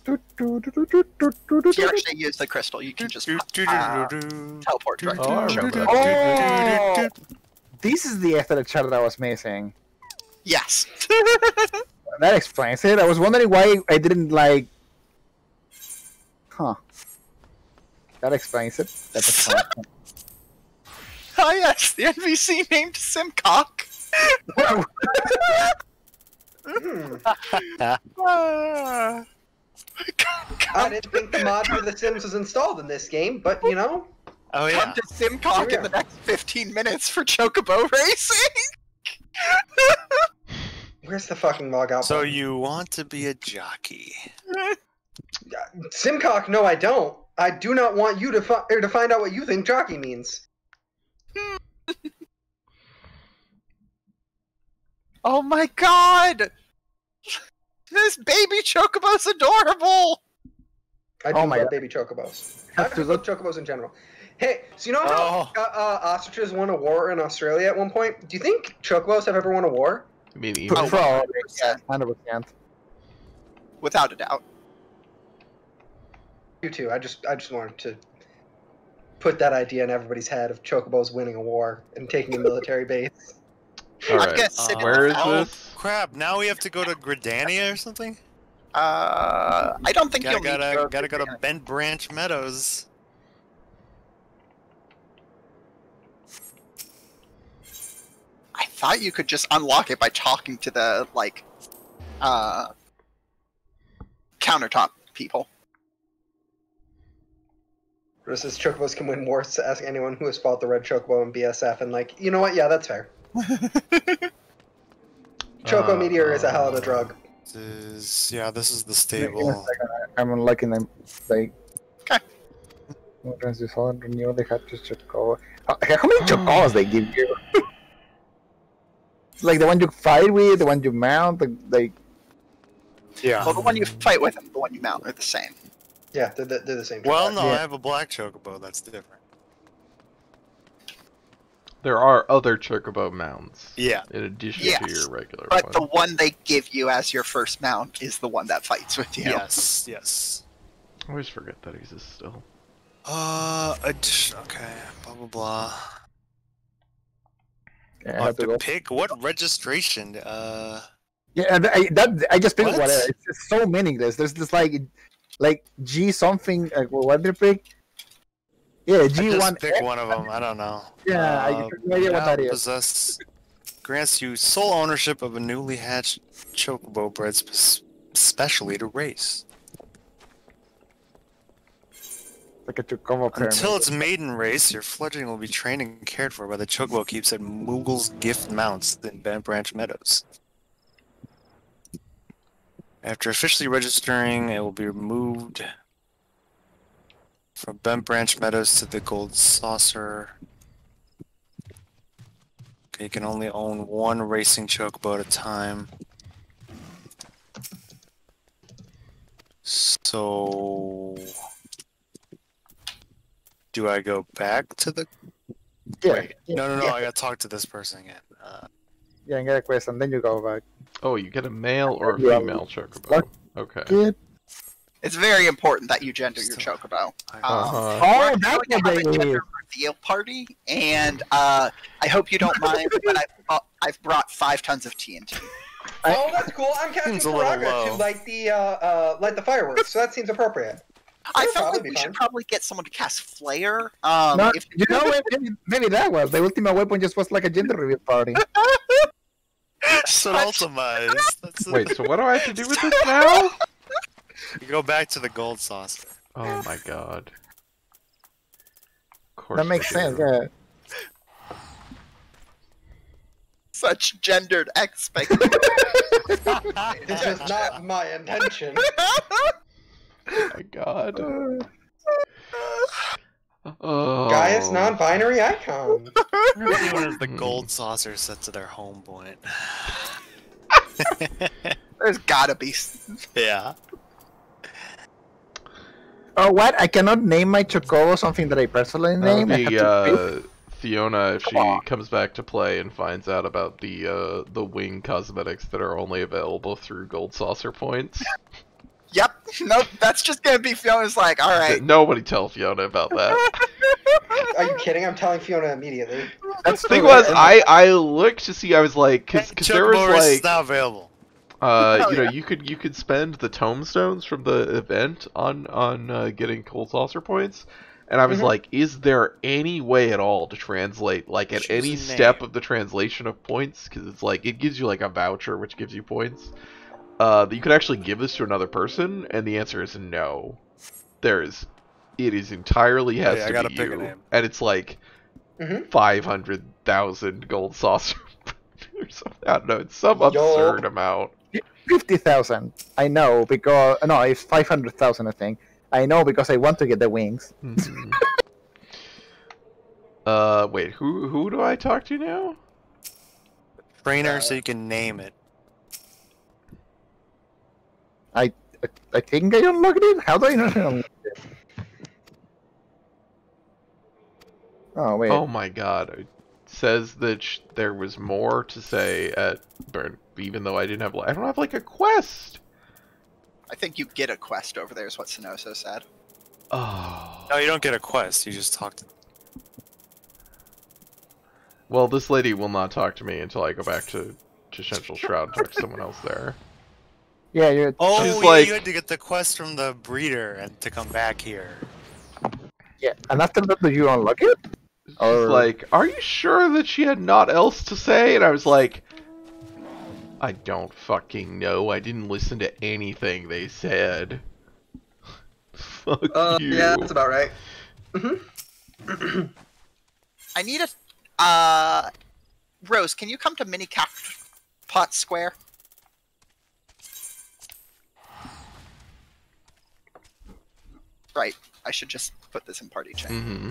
you actually use the crystal, you can just teleport directly to Chocobo. Oh! This is the Ether chart that I was missing. Yes. That explains it. I was wondering why I didn't like... Huh. That explains it. That explains it. Oh yes, the NPC named Simcock. I didn't think the mod for The Sims was installed in this game, but you know. Oh yeah. Come to Simcock in the next 15 minutes for Chocobo racing. Where's the fucking log out? So button? you want to be a jockey? Simcock, no, I don't. I do not want you to find out what you think jockey means. Oh my god! This baby Chocobo's adorable! I do Oh my love God. baby chocobos. I Have to love chocobos in general. Hey, so you know how ostriches won a war in Australia at one point? Do you think chocobos have ever won a war? I mean, Oh, even Probably, 100%. 100%. Without a doubt. You too. I just wanted to put that idea in everybody's head of chocobos winning a war and taking a military base. all I'm right. gonna sit in Where the- is this? Crap! Now we have to go to Gridania or something. I don't think you'll Gotta need to gotta go to Bent Branch Meadows. I thought you could just unlock it by talking to the, like, countertop people. Versus chocobos can win wars to ask anyone who has fought the red chocobo in BSF, and like, you know what? Yeah, that's fair. Choco Meteor is a hell of a drug. This is the Give me a stable. second, I'm unlocking them. Like, Okay. Once you saw renew, they had to choco. How many chocos they give you? It's like the one you fight with, the one you mount, like. Yeah. Well, the one you fight with and the one you mount are the same. Yeah, they're the same. Well, drug. no, Yeah. I have a black chocobo. That's different. There are other chocobo mounts. Yeah. In addition Yes, to your regular But one. the one they give you as your first mount is the one that fights with you. Yes. Yes. I always forget that exists still. Okay. Blah blah blah. Yeah, I I have have to to go. pick what registration. Yeah, and I just picked What? whatever. It's so meaningless. There's this like G something. What did you pick? Yeah, I G1. just pick one of them. I don't know. Yeah, I have no idea what that is. Possess grants you sole ownership of a newly hatched chocobo bred specially to race. Like a chocobo pyramid. Until its maiden race, your fledgling will be trained and cared for by the chocobo keeps at Moogle's Gift Mounts in Bent Branch Meadows. After officially registering, it will be removed from Bent Branch Meadows to the Gold Saucer. Okay, you can only own one racing chocobo at a time. So, do I go back to the? Yeah, Wait, no, I gotta talk to this person again. yeah, and get a quest, and then you go back. Oh, you get a male or a Yeah. female chocobo. What? Okay. Good. It's very important that you gender your Still- chocobo. Uh-huh. Oh, We're that's going what to have they a gender need. reveal party, and I hope you don't mind, but I've brought 5 tons of TNT. Oh, that's cool. I'm casting Seems a little Paraga to low. light the fireworks, so that seems appropriate. I That'll feel probably like be we fine. should probably get someone to cast Flare. No, If you know what? Maybe that was the ultimate weapon. Just was like a gender reveal party. So ultimized. That's it. Wait, so what do I have to do with this now? You go back to the gold saucer. Oh my god. Of course That makes I do. sense. Yeah. such gendered expectations. This is not my intention. Oh my god. Oh. Gaia's non-binary icon. Anyone has the gold saucer set to their home point. There's gotta be. Yeah. Oh, what? I cannot name my Chocobo something that I personally name. I have to pick. Fiona, if she comes back to play and finds out about the wing cosmetics that are only available through gold saucer points. Yep. Nope. That's just gonna be Fiona's like, all right. Nobody tell Fiona about that. Are you kidding? I'm telling Fiona immediately. That's The thing was, I looked to see. I was like, because there was Chocobo is like, not available. Oh, you know, yeah. you could spend the tomestones from the event on getting cold saucer points, and I was like, is there any way at all to translate like at Choose any a step name. of the translation of points? Because it's like it gives you like a voucher which gives you points. that you could actually give this to another person, and the answer is no. It is entirely has I to gotta be pick a you, name. and it's like 500,000 gold saucer or something. I don't know. It's some absurd amount. 50,000. I know because no, it's 500,000. I think. I know because I want to get the wings. Mm-hmm. Wait, who do I talk to now? Trainer, so you can name it. I think I unlocked it. How do I not unlock it? Oh wait. Oh my god. It says that there was more to say at Burn, even though I don't have like a quest. I think you get a quest over there, is what Sannoso said. Oh. No, you don't get a quest. You just talk to. Well, this lady will not talk to me until I go back to Central Shroud and talk to someone else there. Yeah, you're. Oh, She's yeah, like- you had to get the quest from the breeder and to come back here. Yeah, and after that, do you unlock it? She's Or- like, are you sure that she had naught else to say? And I was like, I don't fucking know. I didn't listen to anything they said. Fuck you. Yeah, that's about right. I need a... Rose, can you come to Mini Pot Square? Right. I should just put this in party chat. Mm-hmm.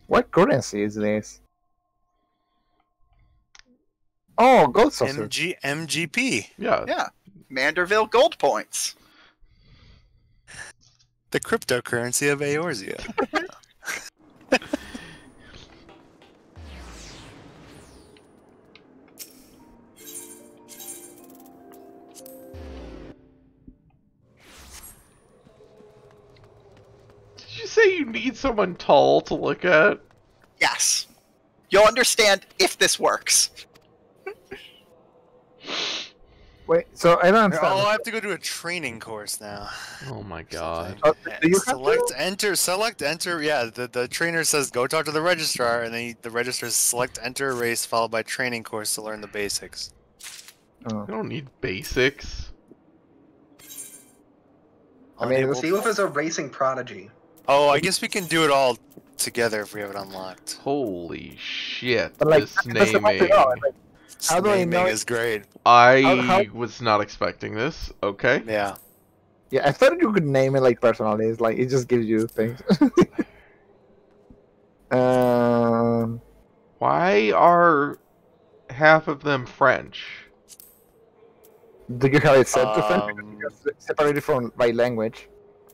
What currency is this? Oh, gold saucer. MGP. Yeah. Yeah. Manderville gold points. The cryptocurrency of Eorzea. Did you say you need someone tall to look at? Yes. You'll understand if this works. Wait, so I don't understand. Oh, I have to go to a training course now. Oh my god. Do you have Select enter. Yeah, the trainer says go talk to the registrar, and then the registrar says select enter a race followed by training course to learn the basics. Oh. I don't need basics. I mean, Unable- Seawolf is a racing prodigy. Oh, I guess we can do it all together if we have it unlocked. Holy shit, But, like, this that's the point to naming. know, like, how do I Naming know? is great. I was not expecting this. Okay. Yeah. Yeah, I thought you could name it like personally. It's like it just gives you things. Why are half of them French? Do you have it set to French? Um, Because it's separated from by language.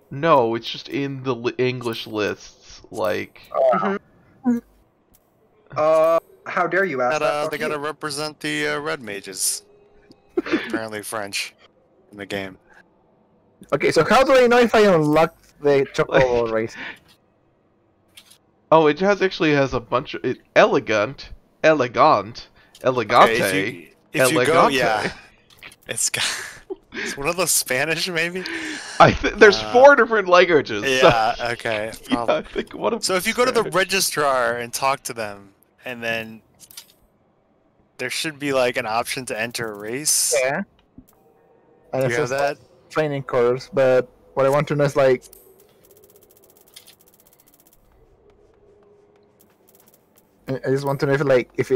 No, it's just in the English lists. Like, How dare you ask that? they Fuck gotta you. represent the red mages. They're apparently French in the game. Okay, so how do I know if I unlocked the chocolate race? oh, it actually has a bunch of elegante. Okay, if you go, Elegante. yeah, it's one of those Spanish maybe. There's 4 different languages. Yeah, So, okay. yeah, I think one of So if you go to the Spanish. registrar and talk to them, and then there should be like an option to enter a race. Yeah. And Do it you have says that? training course, but what I want to know is like, I just want to know if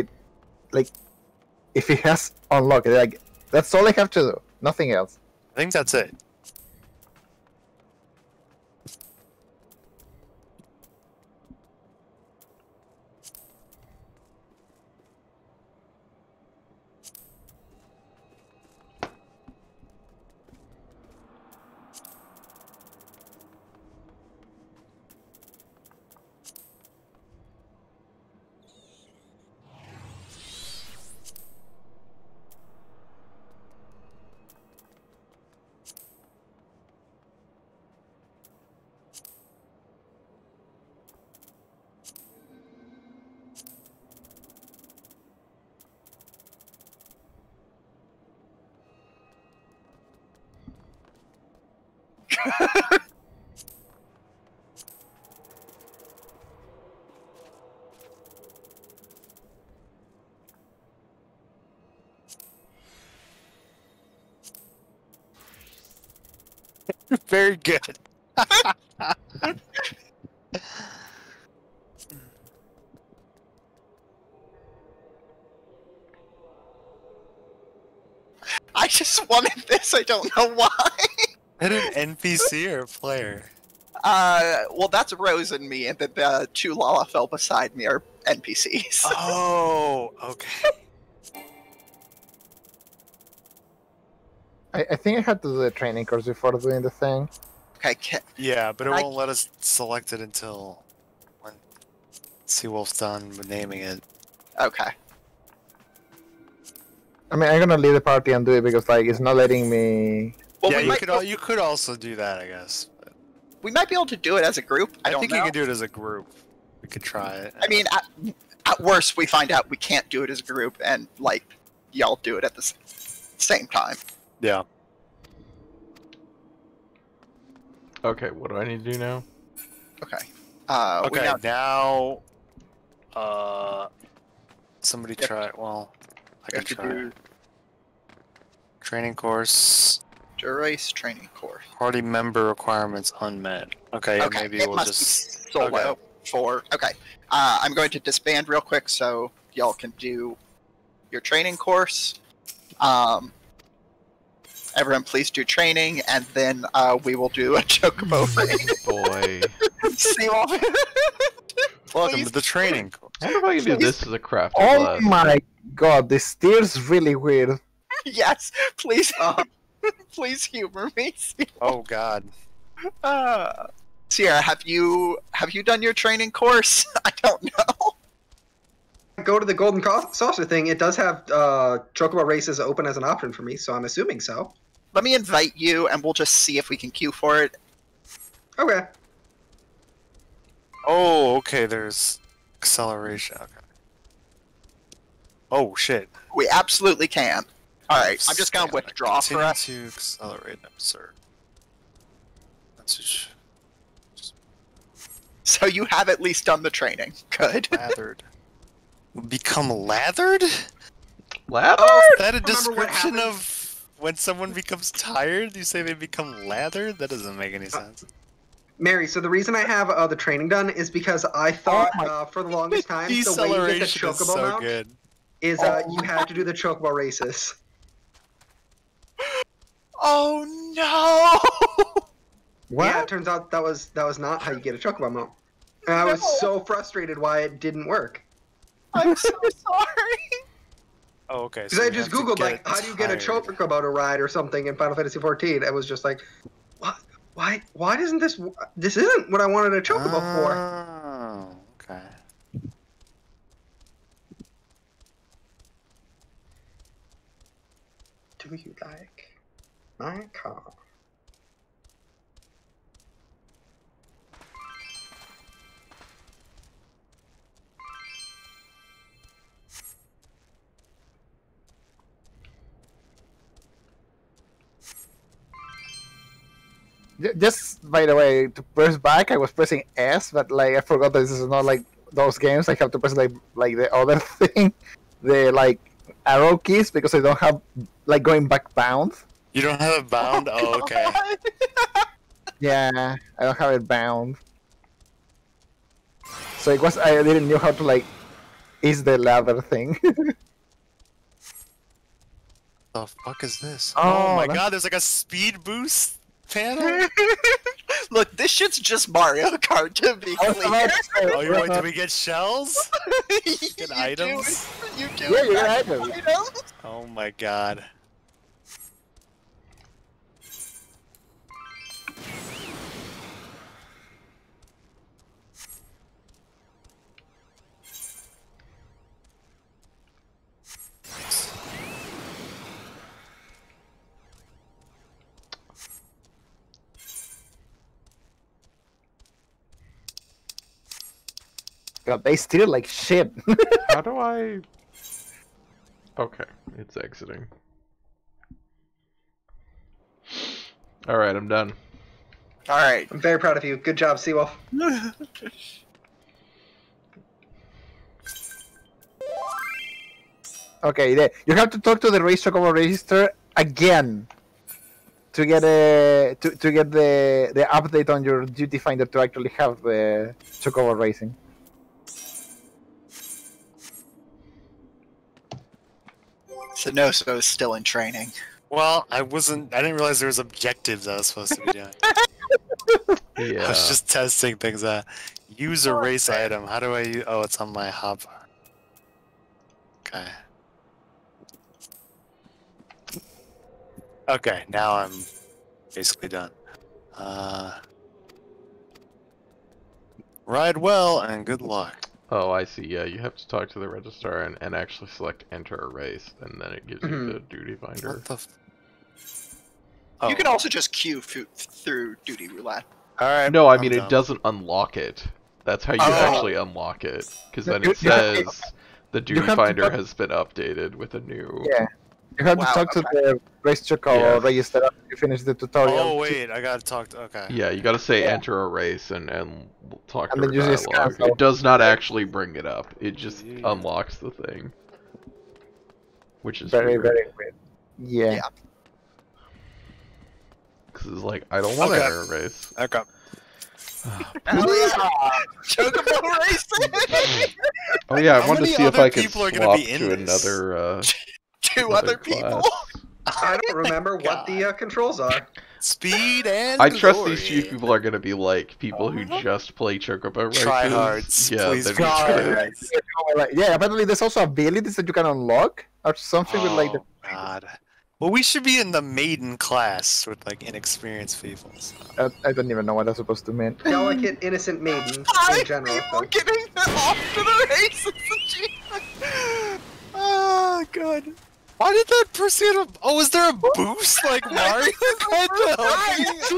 it has unlocked. Like that's all I have to do. Nothing else. I think that's it. Very good. I just wanted this. I don't know why. Is it an NPC or a player? Well, that's Rose and me, and the two Lalafell beside me are NPCs. Oh, okay. I think I had to do the training course before doing the thing. Okay, Yeah, but it won't let us select it until when Seawolf's done with naming it. okay. I mean, I'm gonna leave the party and do it because like it's not letting me. Well, yeah, we you could also do that, I guess. But we might be able to do it as a group. I don't think know. you can do it as a group. We could try it. I mean, at worst, we find out we can't do it as a group, and like y'all do it at the same time. Yeah. Okay, what do I need to do now? Okay. Okay, now. Somebody try. Well, I can try. Training course. Race training course. Party member requirements unmet. Okay, yeah, Okay, maybe it we'll must just. be solo Okay. for. Okay. I'm going to disband real quick so y'all can do your training course. Everyone, please do training, and then we will do a chocobo race. Boy. See all. Welcome Please. to the training course. I wonder if I can do this as a craft Oh class. my god, this steer's really weird. Yes, please. Please humor me. Oh God. Sierra, have you done your training course? I don't know. Go to the Golden Saucer thing. It does have chocobo races open as an option for me, so I'm assuming so. Let me invite you, and we'll just see if we can queue for it. Okay. Oh, okay. There's acceleration. Okay. Oh shit. We absolutely can. All right, I'm just gonna withdraw for Continue us. to accelerate and observe. Message. So you have at least done the training. Good. Lathered. Become lathered? Lather? Is that a Remember what description happened? of when someone becomes tired? You say they become lathered? That doesn't make any sense. Mary, so the reason I have the training done is because I thought for the longest time the way you get the Deceleration is chocobo so mount good. is you had to do the chocobo races. Oh no! What? Yeah, it turns out that was not how you get a chocobo mount. And I was so frustrated why it didn't work. I'm so sorry. Oh, okay. Because I just googled like how do you get a chocobo to ride or something in Final Fantasy XIV. It was just like, what? Why doesn't this? This isn't what I wanted a chocobo for. Oh, okay. Do you like my car? Just by the way, to press back, I was pressing S, but like I forgot that this is not like those games. I have to press like the other thing, the like arrow keys because I don't have like going back bound. You don't have it bound? Oh, okay. Yeah, I don't have it bound. So it was I didn't know how to like ease the ladder thing. The fuck is this? Oh, Oh my that's- god, there's like a speed boost panel? Look, this shit's just Mario Kart, to be I was clear. about to say, Oh, you're right, do we get shells? Get You items? Do, you do. Yeah, you get get items. items. Oh my god. God, they steer like shit. How do I... Okay, it's exiting. Alright, I'm done. All right. I'm very proud of you. Good job, Seawolf. Okay, you have to talk to the race chocobo register again to get the update on your duty finder to actually have the chocobo racing. Sannoso is still in training. Well, I didn't realize there was objectives I was supposed to be doing. Yeah. I was just testing things out. Use a race item. How do I use... Oh, it's on my hotbar. Okay. Okay, now I'm basically done. Ride well and good luck. Oh, I see. Yeah, you have to talk to the registrar and actually select enter a race, and then it gives you the duty finder. What the... You Oh. can also just queue through duty roulette. Alright. No, I I'm mean done. it doesn't unlock it. That's how you Oh. actually unlock it, because then You- it you have- says the duty have to finder talk- has been updated with a new. Yeah. You have Wow, to talk to the race chocobo Yeah. register after you finish the tutorial. Oh, wait, I gotta talk to... Okay. Yeah, you gotta say Yeah. enter a race and talk And to then her you just dialogue. cancel. It does not actually bring it up. It just Yeah. unlocks the thing. Which is Very, weird. very weird. Yeah. Yeah. Because it's like, I don't want to Okay. enter a race. Okay. Hell yeah! Chocobo racing! Oh yeah, I How wanted to many see if other I could people are gonna swap be in to this? another, Two another other people? class. I don't remember what the controls are. Speed and I trust glory. these few people are gonna be like people who just play Chocobo races. Tryhards. Yeah, Please they're be just tryhards. Yeah, apparently there's also abilities that you can unlock or something with like the. Oh, God. Well, we should be in the maiden class with like inexperienced people. So. I don't even know what that's supposed to mean. Delicate, innocent maiden Five in general. people So. getting off to the races achievement! Oh, God. Why did that person get a... Oh, was there a boost like Mario? What the hell?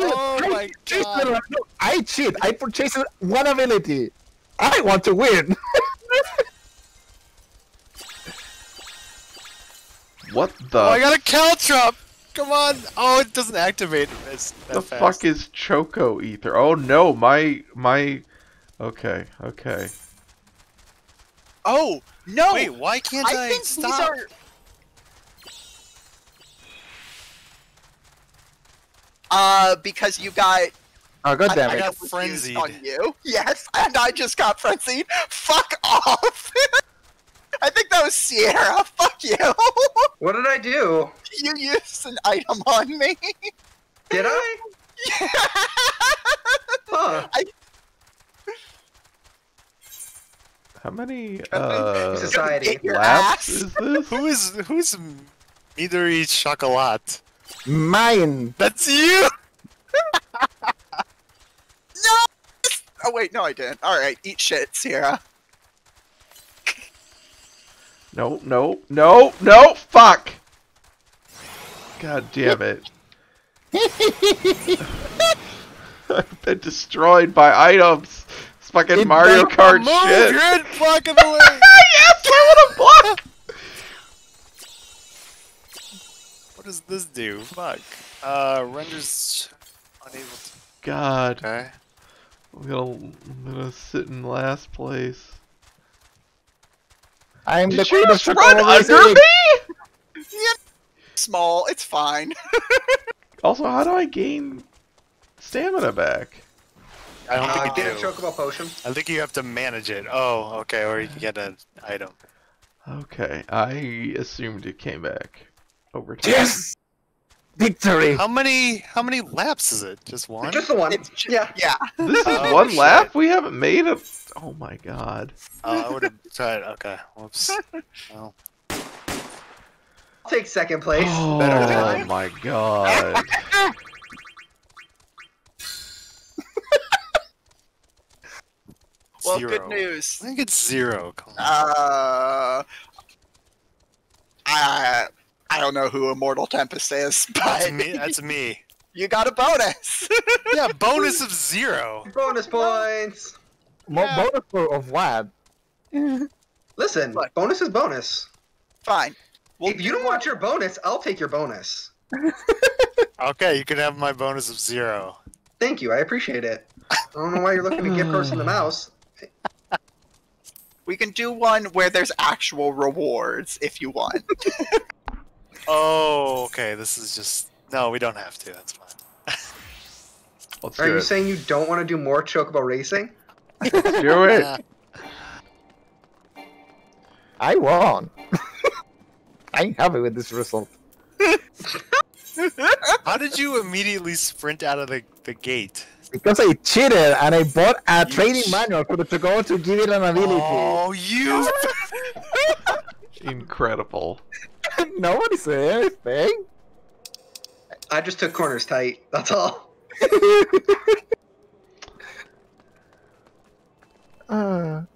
Oh my God. I cheat. I purchased one ability. I want to win. What the? Oh, I got a caltrop! Come on! Oh, it doesn't activate as that the fast. fuck is Choco Ether? Oh no, my. Okay, okay. Oh, no! Wait, why can't I, think stop? these are... because you got... Oh god damn I it! got was used frenzied. on you. Yes, and I just got frenzied. Fuck off! I think that was Sierra. Fuck you! What did I do? You used an item on me. Did I? Huh. How many Society. Get your laps ass. is this? Who's Midori Chocolat? Mine. That's you! No! Oh wait, no I didn't. Alright, eat shit, Sierra. No, no, no, no! Fuck! God damn it! I've been destroyed by items. It's fucking It Mario doesn't Kart Move! shit. You're in blocking the way! Yes, I want to block. What does this do? Fuck. Renders unable to... God, Okay. I'm gonna sit in last place. I'm the Did queen you of just run chocobo under racing. me? Small, it's fine. Also, how do I gain stamina back? I don't think you Get a do. chocobo potion. I think you have to manage it. Oh, okay, or you can get an item. Okay, I assumed it came back over time. Yes. Victory. How many laps is it? Just one? Just the one. Yeah. Yeah. This is Oh, one shit. lap? We haven't made a... Oh my god. Oh, I would have tried. Okay. Whoops. Well, I'll take second place. Oh my god. Well, zero. good news. I think it's 0. Come on. I don't know who Immortal Tempest is, That's but me. That's me. you got a bonus. Yeah, bonus of 0. Bonus points. Bonus of what? Listen, Look. bonus is bonus. Fine. Well, If you don't want your bonus, I'll take your bonus. Okay, you can have my bonus of 0. Thank you, I appreciate it. I don't know why you're looking to give person the mouse. we can do one where there's actual rewards if you want. Oh, okay. This is just No, we don't have to. That's fine. Let's Are do you it. saying you don't want to do more chocobo racing? Let's do it. I won. I'm happy with this result. How did you immediately sprint out of the gate? Because I cheated and I bought a training manual for the Chocobo to give it an ability. Oh, you! Incredible. Nobody said anything. I just took corners tight. That's all. Can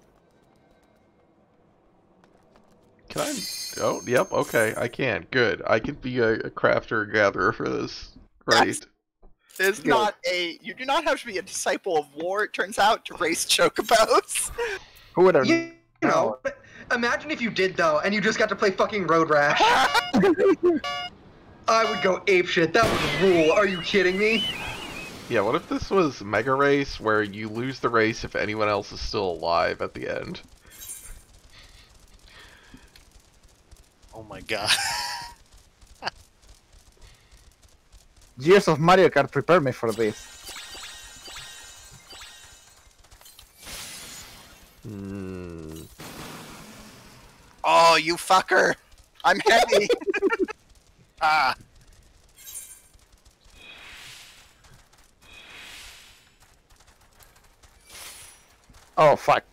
I? Oh, yep. Okay, I can. Good. I can be a crafter gatherer for this. Right. There's not a. You do not have to be a disciple of war. It turns out to race chocobos. Who would have? You know, imagine if you did though, and you just got to play fucking Road Rash. I would go apeshit. That would rule. Are you kidding me? Yeah. What if this was Mega Race, where you lose the race if anyone else is still alive at the end? Oh my god. Years of Mario Kart prepare me for this. Oh, you fucker! I'm heavy. Ah. Oh fuck.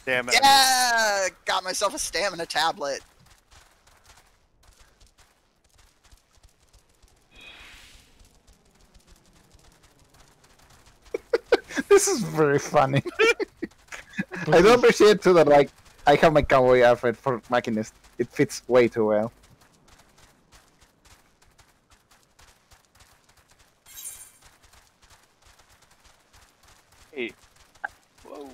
Damn it. Yeah, got myself a stamina tablet. This is very funny. I do appreciate too that like I have my cowboy outfit for Machinist. It fits way too well. Hey. Whoa.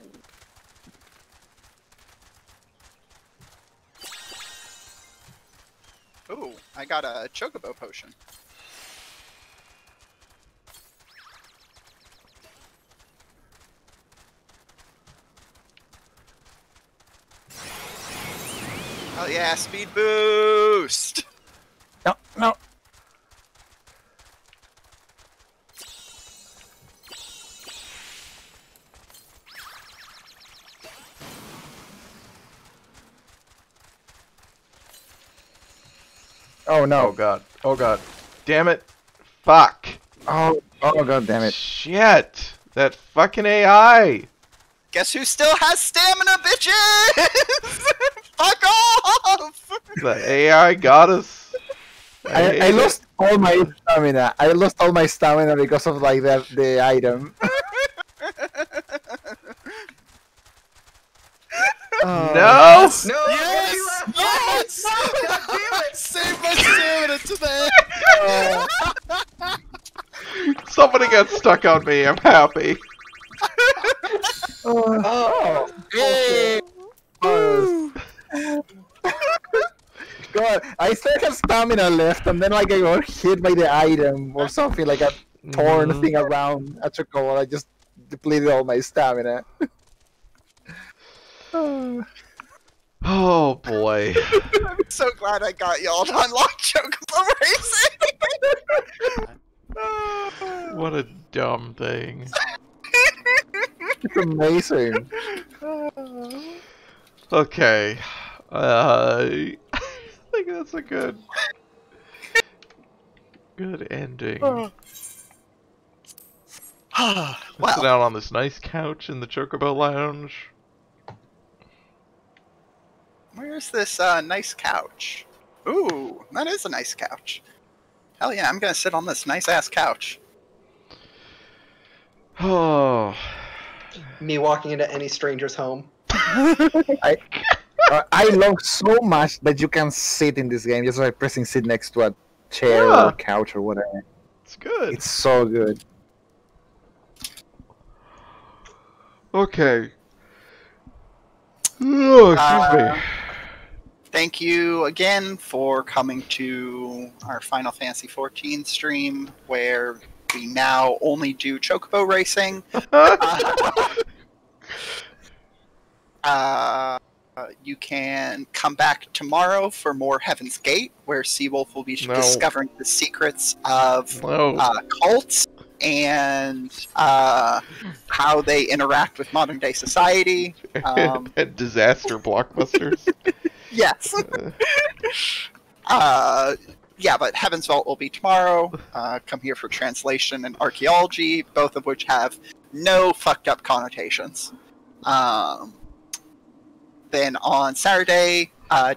Ooh, I got a chocobo potion. Oh yeah, speed boost! No, no. Oh no. Oh god. Oh god. Damn it. Fuck. Oh god damn it. Shit. That fucking AI. Guess who still has stamina, bitches? Fuck off! The AI got us. I lost all my stamina. I lost all my stamina because of like the item. No! No! Yes! you left. Yes! God damn it! Save my stamina today! Somebody got stuck on me. I'm happy. Oh. Hey. God, I still have stamina left, and then like I got hit by the item or something like a torn thing around a chocobo. I just depleted all my stamina. Oh boy. I'm so glad I got y'all to unlock chocobo racing! What a dumb thing. It's amazing. Okay. I think that's a good ending. Let's sit down on this nice couch in the Chocobo Lounge. Where's this nice couch? Ooh, that is a nice couch. Hell yeah, I'm gonna sit on this nice ass couch. Oh. Me walking into any stranger's home. I love so much that you can sit in this game just by pressing sit next to a chair Yeah. or couch or whatever. It's good. It's so good. Okay. Oh, excuse me. Thank you again for coming to our Final Fantasy XIV stream, where we now only do chocobo racing. You can come back tomorrow for more Heaven's Gate, where Seawolf will be discovering the secrets of cults and how they interact with modern day society. And disaster blockbusters. Yes. Yeah, but Heaven's Vault will be tomorrow. Come here for translation and archaeology, both of which have no fucked up connotations. Then on Saturday,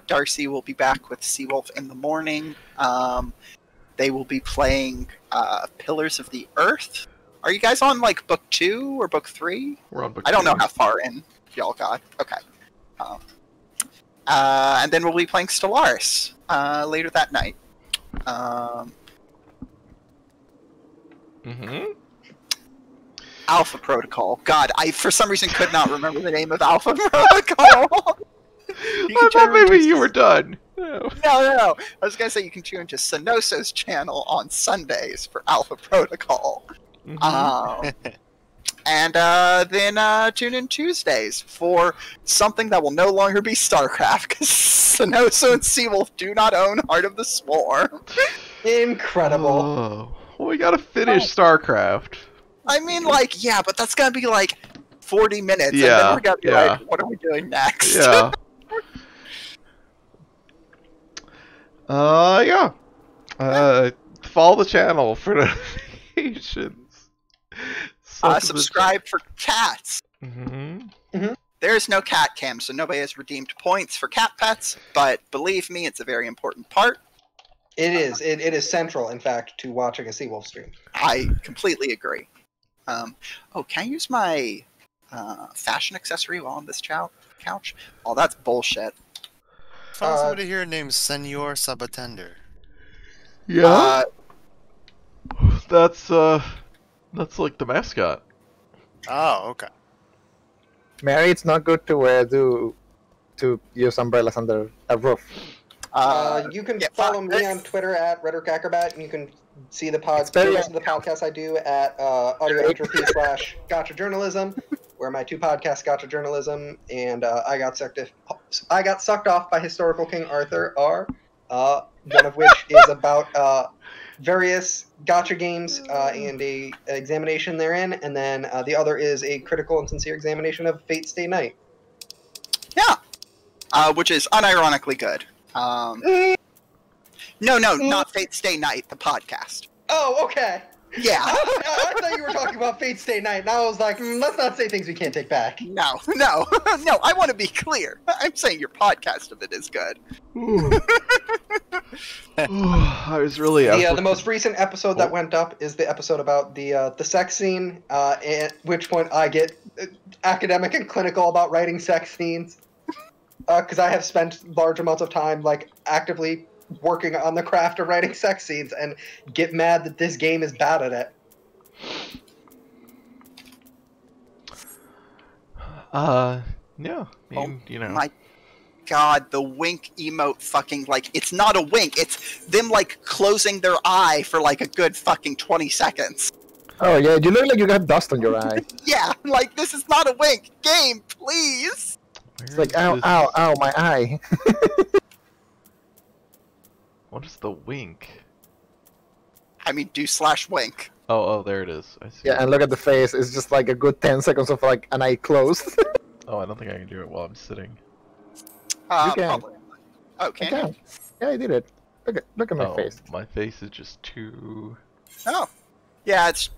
Darcy will be back with Seawolf in the morning. They will be playing Pillars of the Earth. Are you guys on like book 2 or book 3? We're on book 2. I don't know how far in y'all got. Okay. And then we'll be playing Stellaris later that night. Alpha Protocol. God, I for some reason could not remember the name of Alpha Protocol. I thought maybe you were done. No. I was gonna say you can tune into Sannoso's channel on Sundays for Alpha Protocol. And then tune in Tuesdays for something that will no longer be StarCraft, because Sannoso and Seawolf do not own Heart of the Swarm. Incredible. Oh, well, we gotta finish StarCraft. I mean, like, yeah, but that's gonna be like 40 minutes, and then we're gonna be like, what are we doing next? Yeah. Follow the channel for notifications. Subscribe for cats. There's no cat cam, so nobody has redeemed points for cat pets, but believe me, it's a very important part. It is. It is central, in fact, to watching a Seawolf stream. I completely agree. Oh, can I use my fashion accessory while on this couch? Oh, that's bullshit. Found somebody here named Senor Sabatender. Yeah? That's like the mascot. Oh, okay. Mary, it's not good to use umbrellas under a roof. You can follow me on Twitter at RhetoricAcrobat, and you can see the rest of the podcast I do at audioentropy/Gotcha Journalism, where my 2 podcasts, Gotcha Journalism and I Got Sucked Off by Historical King Arthur, are one of which is about various gotcha games and a examination therein, and then the other is a critical and sincere examination of Fate Stay Night. Yeah, which is unironically good. No, not Fate Stay Night, the podcast. Oh, okay. Yeah. I thought you were talking about Fate Stay Night, and I was like, let's not say things we can't take back. No, I want to be clear. I'm saying your podcast of it is good. I was really... The most recent episode that went up is the episode about the sex scene, at which point I get academic and clinical about writing sex scenes. Because I have spent large amounts of time, like, actively working on the craft of writing sex scenes, and get mad that this game is bad at it. Yeah. I mean, you know. My God, the wink emote fucking, like, it's not a wink. It's them, like, closing their eye for, like, a good fucking 20 seconds. Oh, yeah, you look like you got dust on your eye. Yeah, like, this is not a wink. Game, please! It's like, ow, ow, my eye. What is the wink? I mean, do/wink. Oh, there it is. I see. Yeah, and look at the face. It's just like a good 10 seconds of like an eye closed. Oh, I don't think I can do it while I'm sitting. You can. Probably. Oh, can you? Yeah, I did it. Look at my face. My face is just too... Oh. Yeah, it's...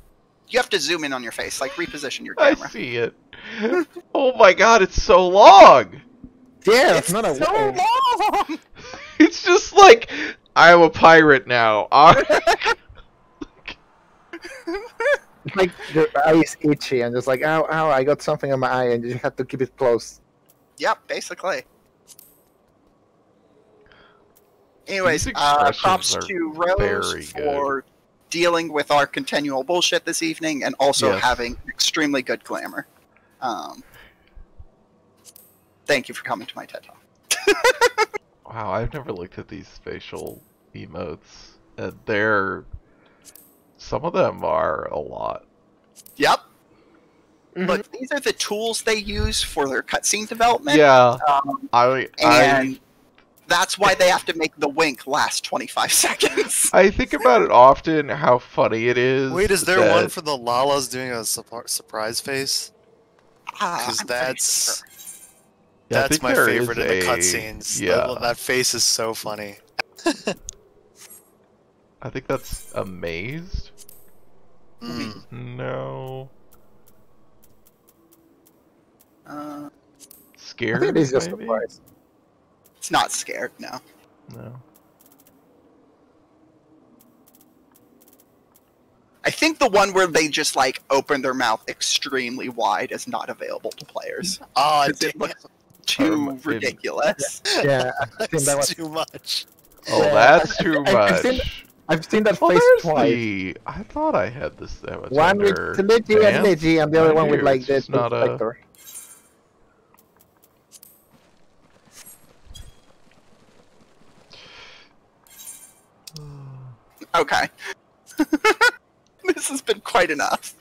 You have to zoom in on your face, like reposition your camera. I see it. Oh my God, it's so long! Yeah, it's not a so long! It's just like, I'm a pirate now. Like your eye is itchy and just like, ow, ow, I got something on my eye, and you just have to keep it closed. Yep, basically. Anyways, props to Rose for dealing with our continual bullshit this evening, and also having extremely good glamour. Thank you for coming to my TED Talk. Wow, I've never looked at these facial emotes. And some of them are a lot. Yep. but these are the tools they use for their cutscene development. Yeah, and that's why they have to make the wink last 25 seconds. I think about it often how funny it is. Wait, is there that... one for the Lalas doing a surprise face? Because that's Yeah, that's my favorite in the a... cutscenes. Yeah, That face is so funny. I think that's Amazed. No. Scared? I think it is just maybe? surprise. It's not scared, no. No. I think the one where they just like open their mouth extremely wide is not available to players. Oh, It looks too ridiculous. Yeah, I think that was too much. Oh, that's too much. I've seen that Well, face there's twice. the... I thought I had this. One with Ligi and Ligi, and the other one with like the not a... Spectre. Okay. This has been quite enough.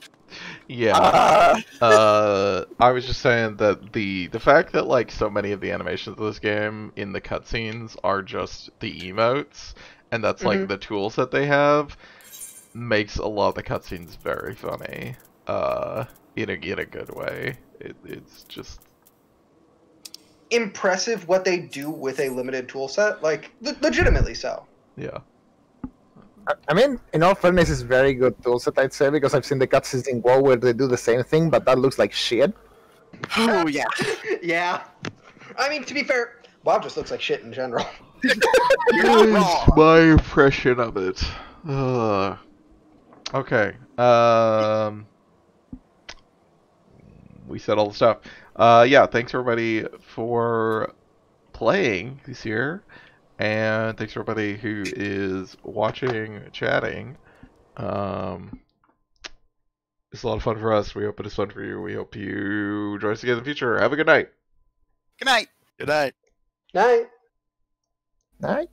Yeah. I was just saying that the fact that like so many of the animations of this game in the cutscenes are just the emotes, and that's like the tools that they have, makes a lot of the cutscenes very funny. In a good way. It's just impressive what they do with a limited tool set. Like legitimately so. yeah. I mean, in all fairness, it's very good toolset, I'd say, because I've seen the cutscenes in WoW where they do the same thing, but that looks like shit. Oh yeah. Yeah. I mean, to be fair, WoW just looks like shit in general. You're not wrong. My impression of it. Okay. We said all the stuff. Yeah, thanks everybody for playing this year. And thanks everybody who is watching, chatting. It's a lot of fun for us. We hope it is fun for you. We hope you join us again in the future. Have a good night. Good night. Good night. Night. Night.